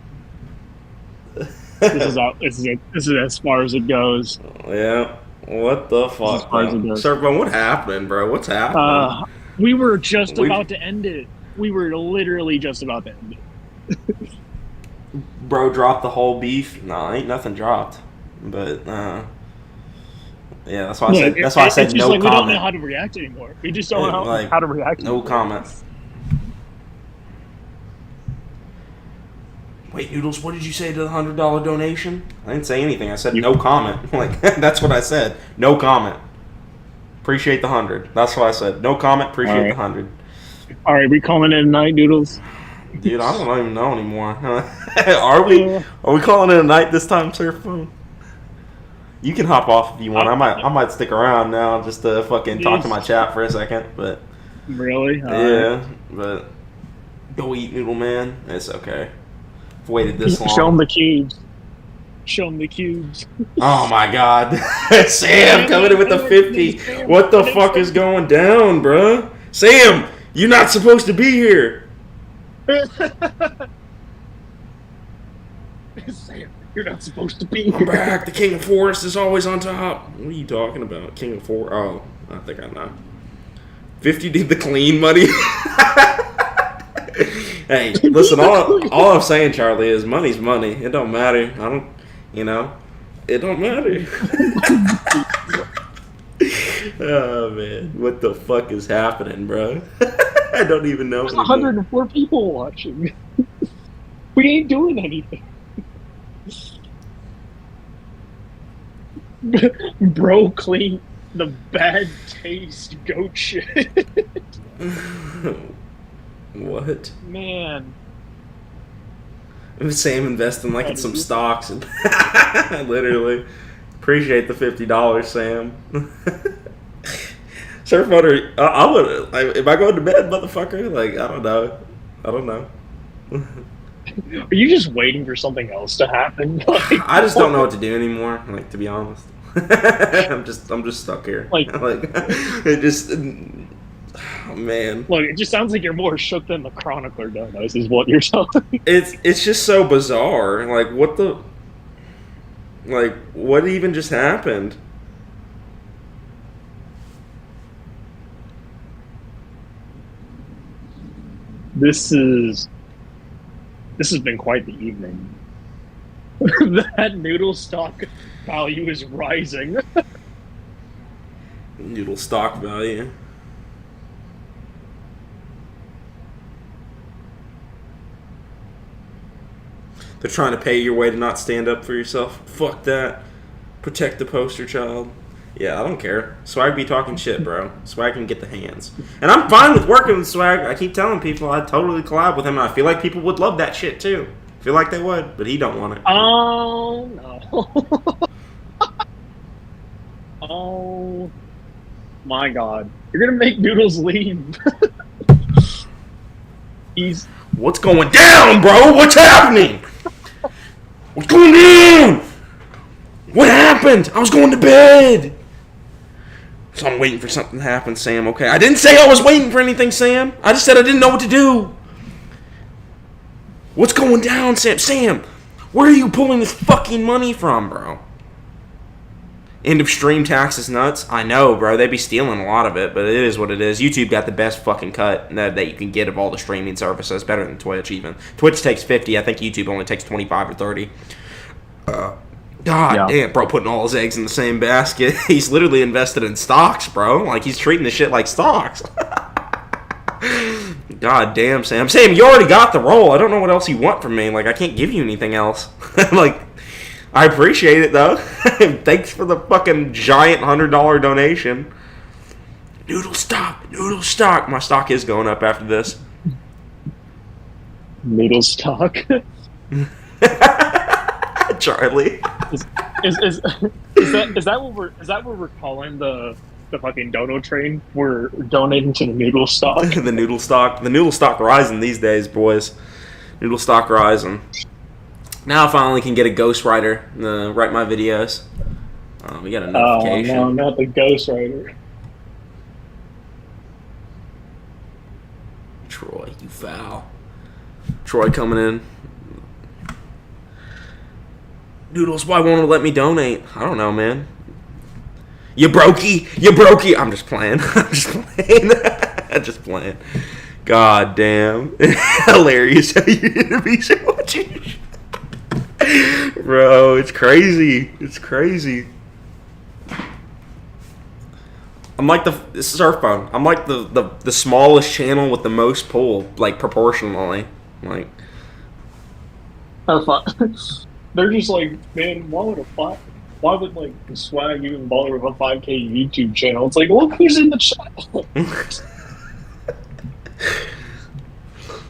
This is out. This is as far as it goes. Yeah. What the fuck? As far as it goes. Servo, what happened, bro? What's happening? We were just about to end it. We were literally just about to end it. Bro dropped the whole beef. No, ain't nothing dropped. But yeah, that's why I said. That's why I said no like comment. We don't know how to react anymore. We just don't know like, how to react. No comment. Wait, Noodles, what did you say to the $100 donation? I didn't say anything. I said no comment. Like, that's what I said. No comment. Appreciate the 100. That's what I said. No comment. Appreciate the 100. All right, we calling it a night, Noodles? Dude, I don't even know anymore. Are we? Are we calling it a night this time, Surfphone? You can hop off if you want. I might stick around now just to fucking talk to my chat for a second. But really, yeah. But go eat, Noodle Man. It's okay. I've waited this long. Show them the cubes. Show them the cubes. Oh my god. Sam coming in with the 50. What the fuck is going down, bruh? Sam, you're not supposed to be here. Sam, you're not supposed to be I'm here. back. The King of Forest is always on top. What are you talking about? King of Forest? Oh, I think I know. 50 did the clean money. Hey, listen, all I'm saying, Charlie, is money's money. It don't matter. I don't, it don't matter. Oh, man. What the fuck is happening, bro? I don't even know. There's 104 people watching. We ain't doing anything. Bro, clean the bad taste goat shit. What? Man. Sam investing like in some stocks. And literally. Appreciate the $50, Sam. Surf motor, I would, like, if I go to bed, motherfucker, like, I don't know. Are you just waiting for something else to happen? Like, I just don't know what to do anymore, like, to be honest. I'm just stuck here. Like it just, oh, man. Look, it just sounds like you're more shook than the Chronicler does, is what you're telling me. It's just so bizarre. Like, what even just happened? This has been quite the evening. That noodle stock value is rising. Noodle stock value. They're trying to pay your way to not stand up for yourself. Fuck that. Protect the poster child. Yeah, I don't care. Swag be talking shit, bro. Swag can get the hands. And I'm fine with working with Swag. I keep telling people I'd totally collab with him, and I feel like people would love that shit, too. I feel like they would, but he don't want it. Oh, no. Oh, my God. You're going to make Noodles leave. What's going down, bro? What's happening? What's going down? What happened? I was going to bed. So I'm waiting for something to happen, Sam, okay? I didn't say I was waiting for anything, Sam. I just said I didn't know what to do. What's going down, Sam? Sam, where are you pulling this fucking money from, bro? End of stream tax is nuts. I know, bro. They be stealing a lot of it, but it is what it is. YouTube got the best fucking cut that you can get of all the streaming services. Better than Twitch, even. Twitch takes 50. I think YouTube only takes 25 or 30. God damn, bro, putting all his eggs in the same basket. He's literally invested in stocks, bro. Like, he's treating this shit like stocks. God damn, Sam. Sam, you already got the role. I don't know what else you want from me. Like, I can't give you anything else. Like, I appreciate it, though. Thanks for the fucking giant $100 donation. Noodle stock. Noodle stock. My stock is going up after this. Noodle stock? Charlie. Is that what we're calling the fucking dono train? We're donating to the noodle stock. The noodle stock rising these days, boys. Noodle stock rising. Now I finally can get a ghostwriter to write my videos. We got a notification. Oh no, not the ghostwriter. Troy, you foul. Troy coming in. Noodles, why won't it let me donate? I don't know, man. You brokey. I'm just playing. I'm just playing. God damn. Hilarious how you did to be so much. Bro, it's crazy. It's crazy. I'm like the surf phone. I'm like the smallest channel with the most pull, like proportionally. Like That's fine. They're just like, man, why would like Swag even bother with a 5K YouTube channel? It's like, look who's in the channel.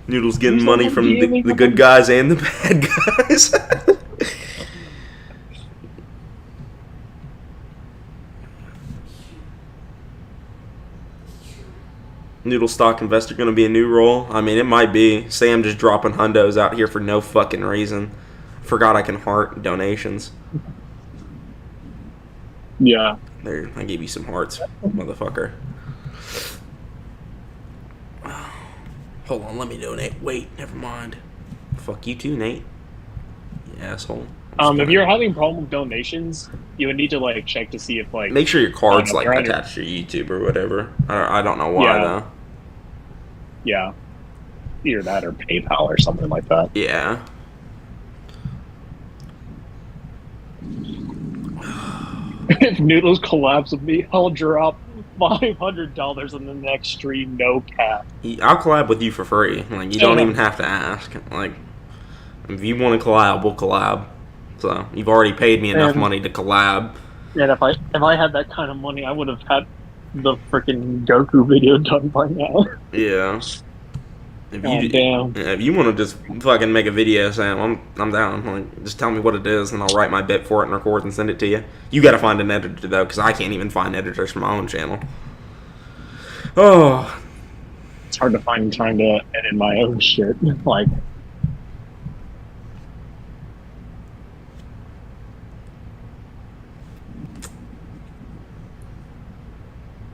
Noodles getting money from the good guys and the bad guys. Noodle stock investor gonna be a new role? I mean, it might be. Sam just dropping hundos out here for no fucking reason. Forgot I can heart donations. Yeah. There, I gave you some hearts, motherfucker. Hold on, let me donate. Wait, never mind. Fuck you too, Nate. You asshole. If you're having problem with donations, you would need to like check to see if like make sure your card's like they're attached to your YouTube or whatever. I don't know why though. Yeah. Either that or PayPal or something like that. Yeah. If Noodles collabs with me, I'll drop $500 in the next stream, no cap. I'll collab with you for free. Like, you don't even have to ask. Like, if you want to collab, we'll collab. So, you've already paid me enough money to collab. And if I had that kind of money, I would have had the freaking Goku video done by now. Yeah. Damn. If you want to just fucking make a video, Sam, I'm down. Like, just tell me what it is, and I'll write my bit for it and record and send it to you. You got to find an editor though, because I can't even find editors for my own channel. Oh, it's hard to find time to edit my own shit. Like,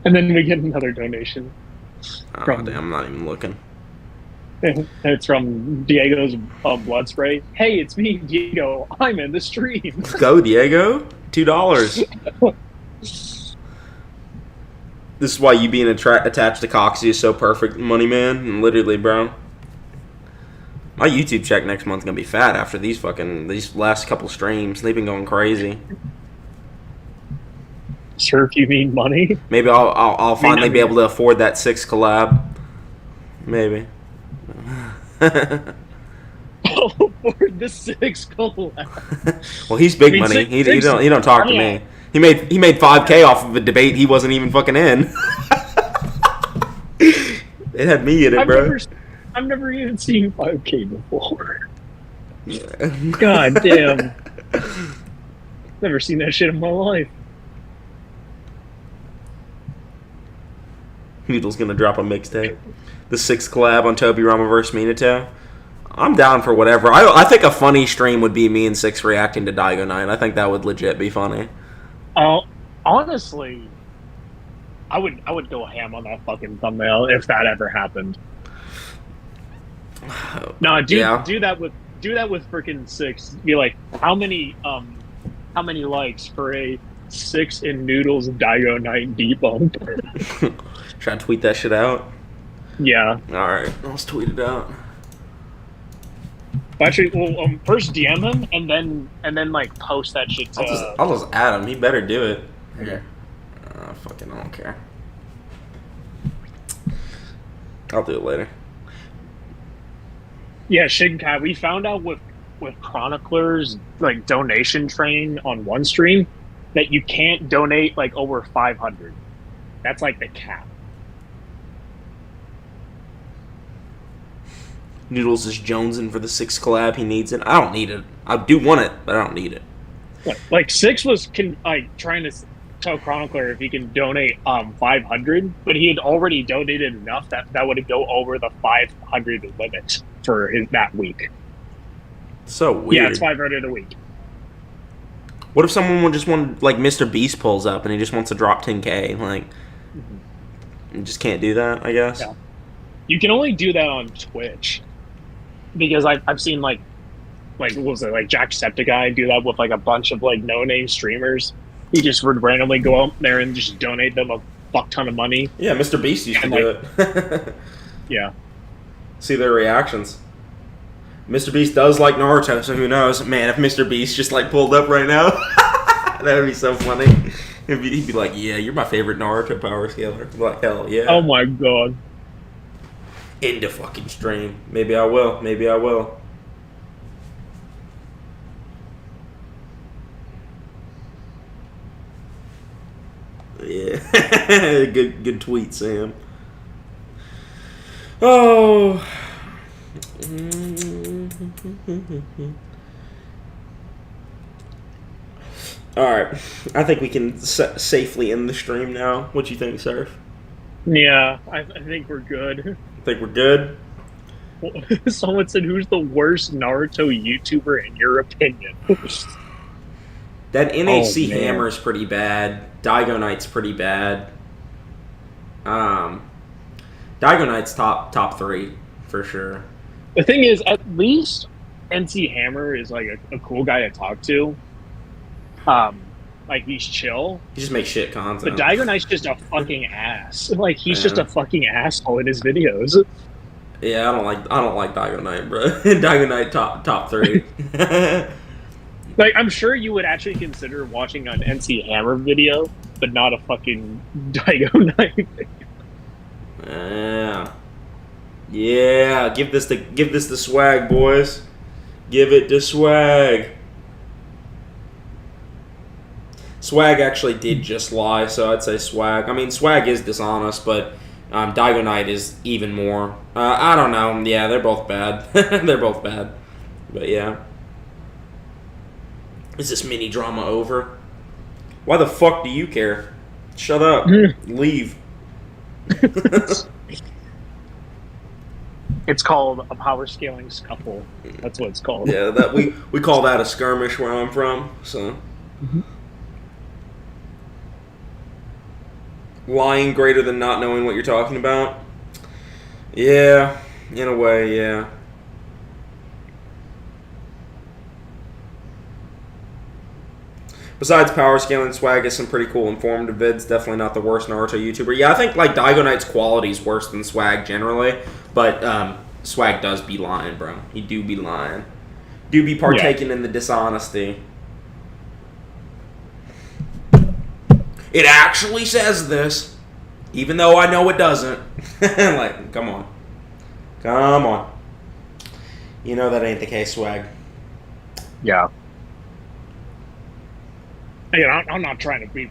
and then we get another donation. Oh damn! I'm not even looking. It's from Diego's blood spray. Hey, it's me, Diego. I'm in the stream. Let's go, Diego. $2. This is why you being attached to Coxie is so perfect, money man. And literally, bro. My YouTube check next month's gonna be fat after these last couple streams. They've been going crazy. Sure, if you mean money. Maybe I'll finally be able to afford that 6 collab. Maybe. For the 6 collab. Well, he's big money. He don't talk to me. He made $5K off of a debate he wasn't even fucking in. It had me in it, bro. I've never even seen 5K before. Yeah. God damn. Never seen that shit in my life. Noodle's gonna drop a mixtape. The 6th collab on Tobirama vs. Minato. I'm down for whatever. I think a funny stream would be me and 6 reacting to Daigo 9. I think that would legit be funny. Honestly, I would go ham on that fucking thumbnail if that ever happened. No, do that with freaking 6. Be like, how many likes for a 6 in Noodles Daigo 9 debunk? Try to tweet that shit out. Yeah. Alright, let's tweet it out. Actually, well, first DM him and then like post that shit to... I'll just add him. He better do it. Here. Fucking I don't care. I'll do it later. Yeah, Shinkai, we found out with Chronicler's like donation train on one stream that you can't donate like over 500. That's like the cap. Noodles is jonesing for the 6th collab. He needs it. I don't need it. I do want it, but I don't need it. Like 6 was trying to tell Chronicler if he can donate 500, but he had already donated enough that would go over the 500 limit for that week. So weird. Yeah, it's 500 a week. What if someone just wanted, like, Mr. Beast pulls up and he just wants to drop 10K? Like, you just can't do that, I guess? Yeah. You can only do that on Twitch because I've seen what was it, like Jacksepticeye do that with like a bunch of like no name streamers. He just would randomly go out there and just donate them a fuck ton of money. Yeah, Mr. Beast used to And, do like- it. Yeah. See their reactions. Mr. Beast does like Naruto, so who knows? Man, if Mr. Beast just like pulled up right now, that would be so funny. He'd be like, "Yeah, you're my favorite Naruto power scaler." I'm like, hell yeah. Oh my god. Into fucking stream. Maybe I will. Maybe I will. Yeah. Good tweet, Sam. Oh. Alright. I think we can safely end the stream now. What do you think, Surf? Yeah, I think we're good. Think we're good? Someone said, "Who's the worst Naruto YouTuber in your opinion?" That NHC man. Hammer is pretty bad. Daigo Knight's pretty bad. Daigo Knight's top 3 for sure. The thing is, at least NC Hammer is like a cool guy to talk to. Like he's chill. He just makes shit content. But Daigo Knight's just a fucking ass. Like he's just a fucking asshole in his videos. Yeah, I don't like Daigo Knight, bro. Daigo Knight top 3. Like I'm sure you would actually consider watching an NC Hammer video, but not a fucking Daigo Knight. Yeah. Yeah, give this the swag, boys. Give it the swag. Swag actually did just lie, so I'd say swag. I mean, swag is dishonest, but Daigo Knight is even more. I don't know. Yeah, they're both bad. They're both bad. But yeah. Is this mini drama over? Why the fuck do you care? Shut up. Leave. It's called a power scaling scuffle. That's what it's called. Yeah, that we call that a skirmish where I'm from. So. Lying greater than not knowing what you're talking about? Yeah, in a way, yeah. Besides power scaling, Swag has some pretty cool informative vids. Definitely not the worst Naruto YouTuber. Yeah, I think like Daigo Knight's quality is worse than Swag generally, but Swag does be lying, bro. He do be lying. Do be partaking in the dishonesty. It actually says this, even though I know it doesn't. Like, come on. Come on. You know that ain't the case, Swag. Yeah. Again, I'm not trying to beef.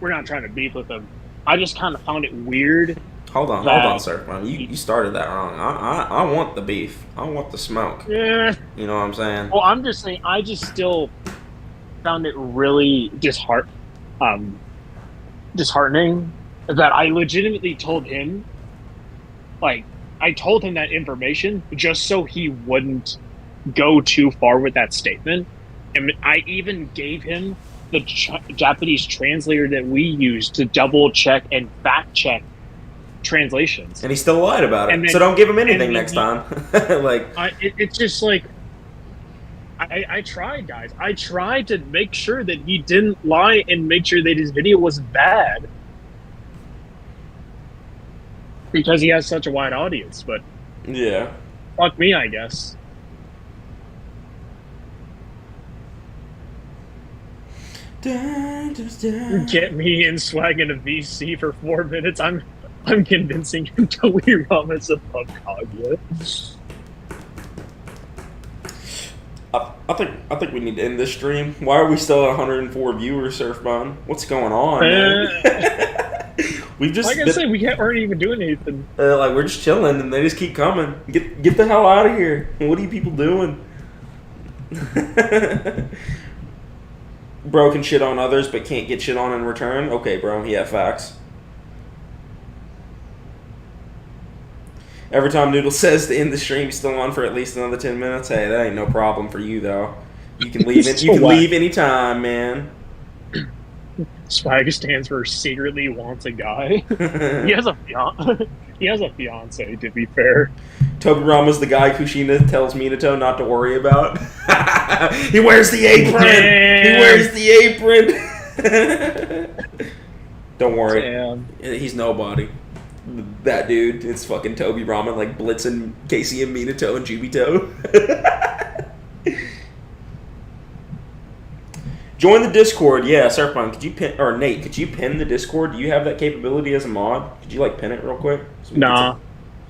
We're not trying to beef with him. I just kind of found it weird. Hold on, sir. Well, you started that wrong. I want the beef. I want the smoke. Yeah. You know what I'm saying? Well, I'm just saying, I just still found it really disheartening that I legitimately told him, like, I told him that information just so he wouldn't go too far with that statement. And I even gave him the Japanese translator that we use to double check and fact check translations. And he still lied about it. And then, so don't give him anything next time. Like, it's just like, I tried, guys. I tried to make sure that he didn't lie and make sure that his video was bad. Because he has such a wide audience, but yeah. fuck me, I guess. Get me in Swag in a VC for 4 minutes. I'm convincing him to Rama's above Kaguya. I think we need to end this stream. Why are we still at 104 viewers, Surfbond? What's going on, man? We've just like I said, we aren't even doing anything. Like we're just chilling, and they just keep coming. Get the hell out of here! What are you people doing? Bro can shit on others, but can't get shit on in return. Okay, bro. Yeah, facts. Every time Noodles says to end the stream, he's still on for at least another 10 minutes. Hey, that ain't no problem for you, though. You can leave. You can leave anytime, man. Swag stands for secretly wants a guy. He has a He has a fiance, to be fair. Tobirama's the guy Kushina tells Minato not to worry about. He wears the apron! Damn. He wears the apron! Don't worry. Damn. He's nobody. That dude, it's fucking Tobirama, like blitzing Casey and Minato and Jubito. Join the Discord. Yeah, Surfbomb, could you pin, or Nate, could you pin the Discord? Do you have that capability as a mod? Could you like pin it real quick? So Nah.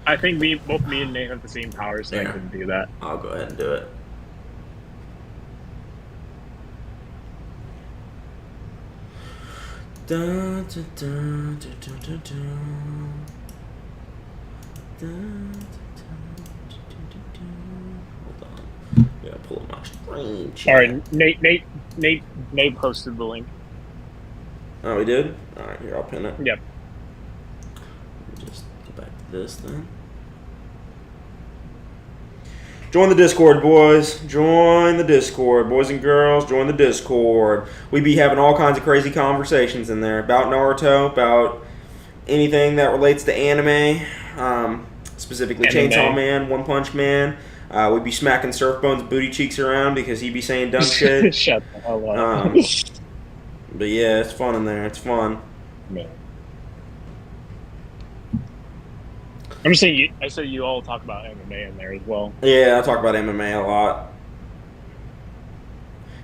I think both me and Nate have the same power, so Yeah. I couldn't do that. I'll go ahead and do it. Dun, dun, dun, dun, dun, dun, dun. Dun, dun, dun, dun, dun, dun. Hold on. Yeah, pull up my screen. All right, Nate posted the link. Oh, we did? Alright, here, I'll pin it. Yep. Let me just go back to this then. Join the Discord, boys. Join the Discord. Boys and girls, join the Discord. We be having all kinds of crazy conversations in there about Naruto, about anything that relates to anime, specifically Chainsaw Man, One Punch Man. We be smacking Surfbone's booty cheeks around because he be saying dumb shit. Shut the hell up. But yeah, it's fun in there. It's fun. Man. I'm just saying, I said you all talk about MMA in there as well. Yeah, I talk about MMA a lot.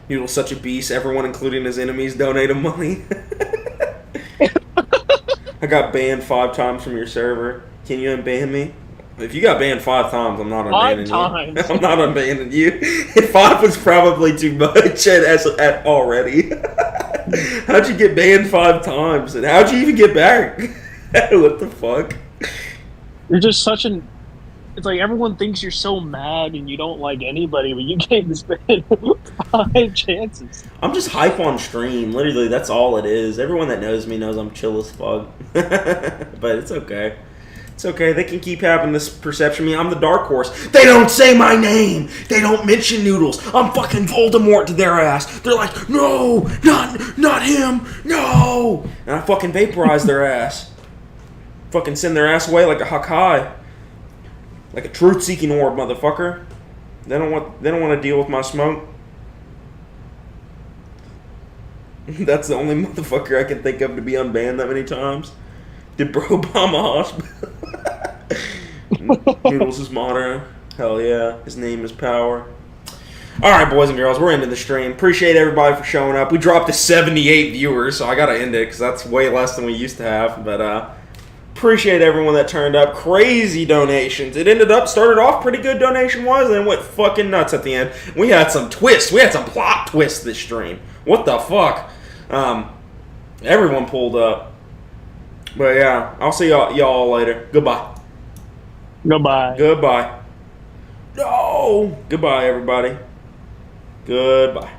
Noodle's such a beast. Everyone, including his enemies, donate him money. I got banned 5 times from your server. Can you unban me? If you got banned 5 times, I'm not unbanning 5 times. you. I'm not unbanning you. 5 was probably too much at already. How'd you get banned 5 times? And how'd you even get back? What the fuck? You're just such an... It's like everyone thinks you're so mad and you don't like anybody, but you gave this man 5 chances. I'm just hype on stream. Literally, that's all it is. Everyone that knows me knows I'm chill as fuck. But it's okay. It's okay. They can keep having this perception of me. I'm the dark horse. They don't say my name. They don't mention Noodles. I'm fucking Voldemort to their ass. They're like, no, not him, no. And I fucking vaporize their ass. Fucking send their ass away like a Hakai. Like a truth-seeking orb, motherfucker. They don't want to deal with my smoke. That's the only motherfucker I can think of to be unbanned that many times. Did bro bomb a hospital? Noodles is motto. Hell yeah. His name is power. Alright, boys and girls, we're ending the stream. Appreciate everybody for showing up. We dropped to 78 viewers, so I gotta end it because that's way less than we used to have. But appreciate everyone that turned up. Crazy donations. It started off pretty good donation-wise, and then went fucking nuts at the end. We had some twists. We had some plot twists this stream. What the fuck? Everyone pulled up. But yeah, I'll see y'all later. Goodbye. Goodbye. Goodbye. No! Goodbye, everybody. Goodbye.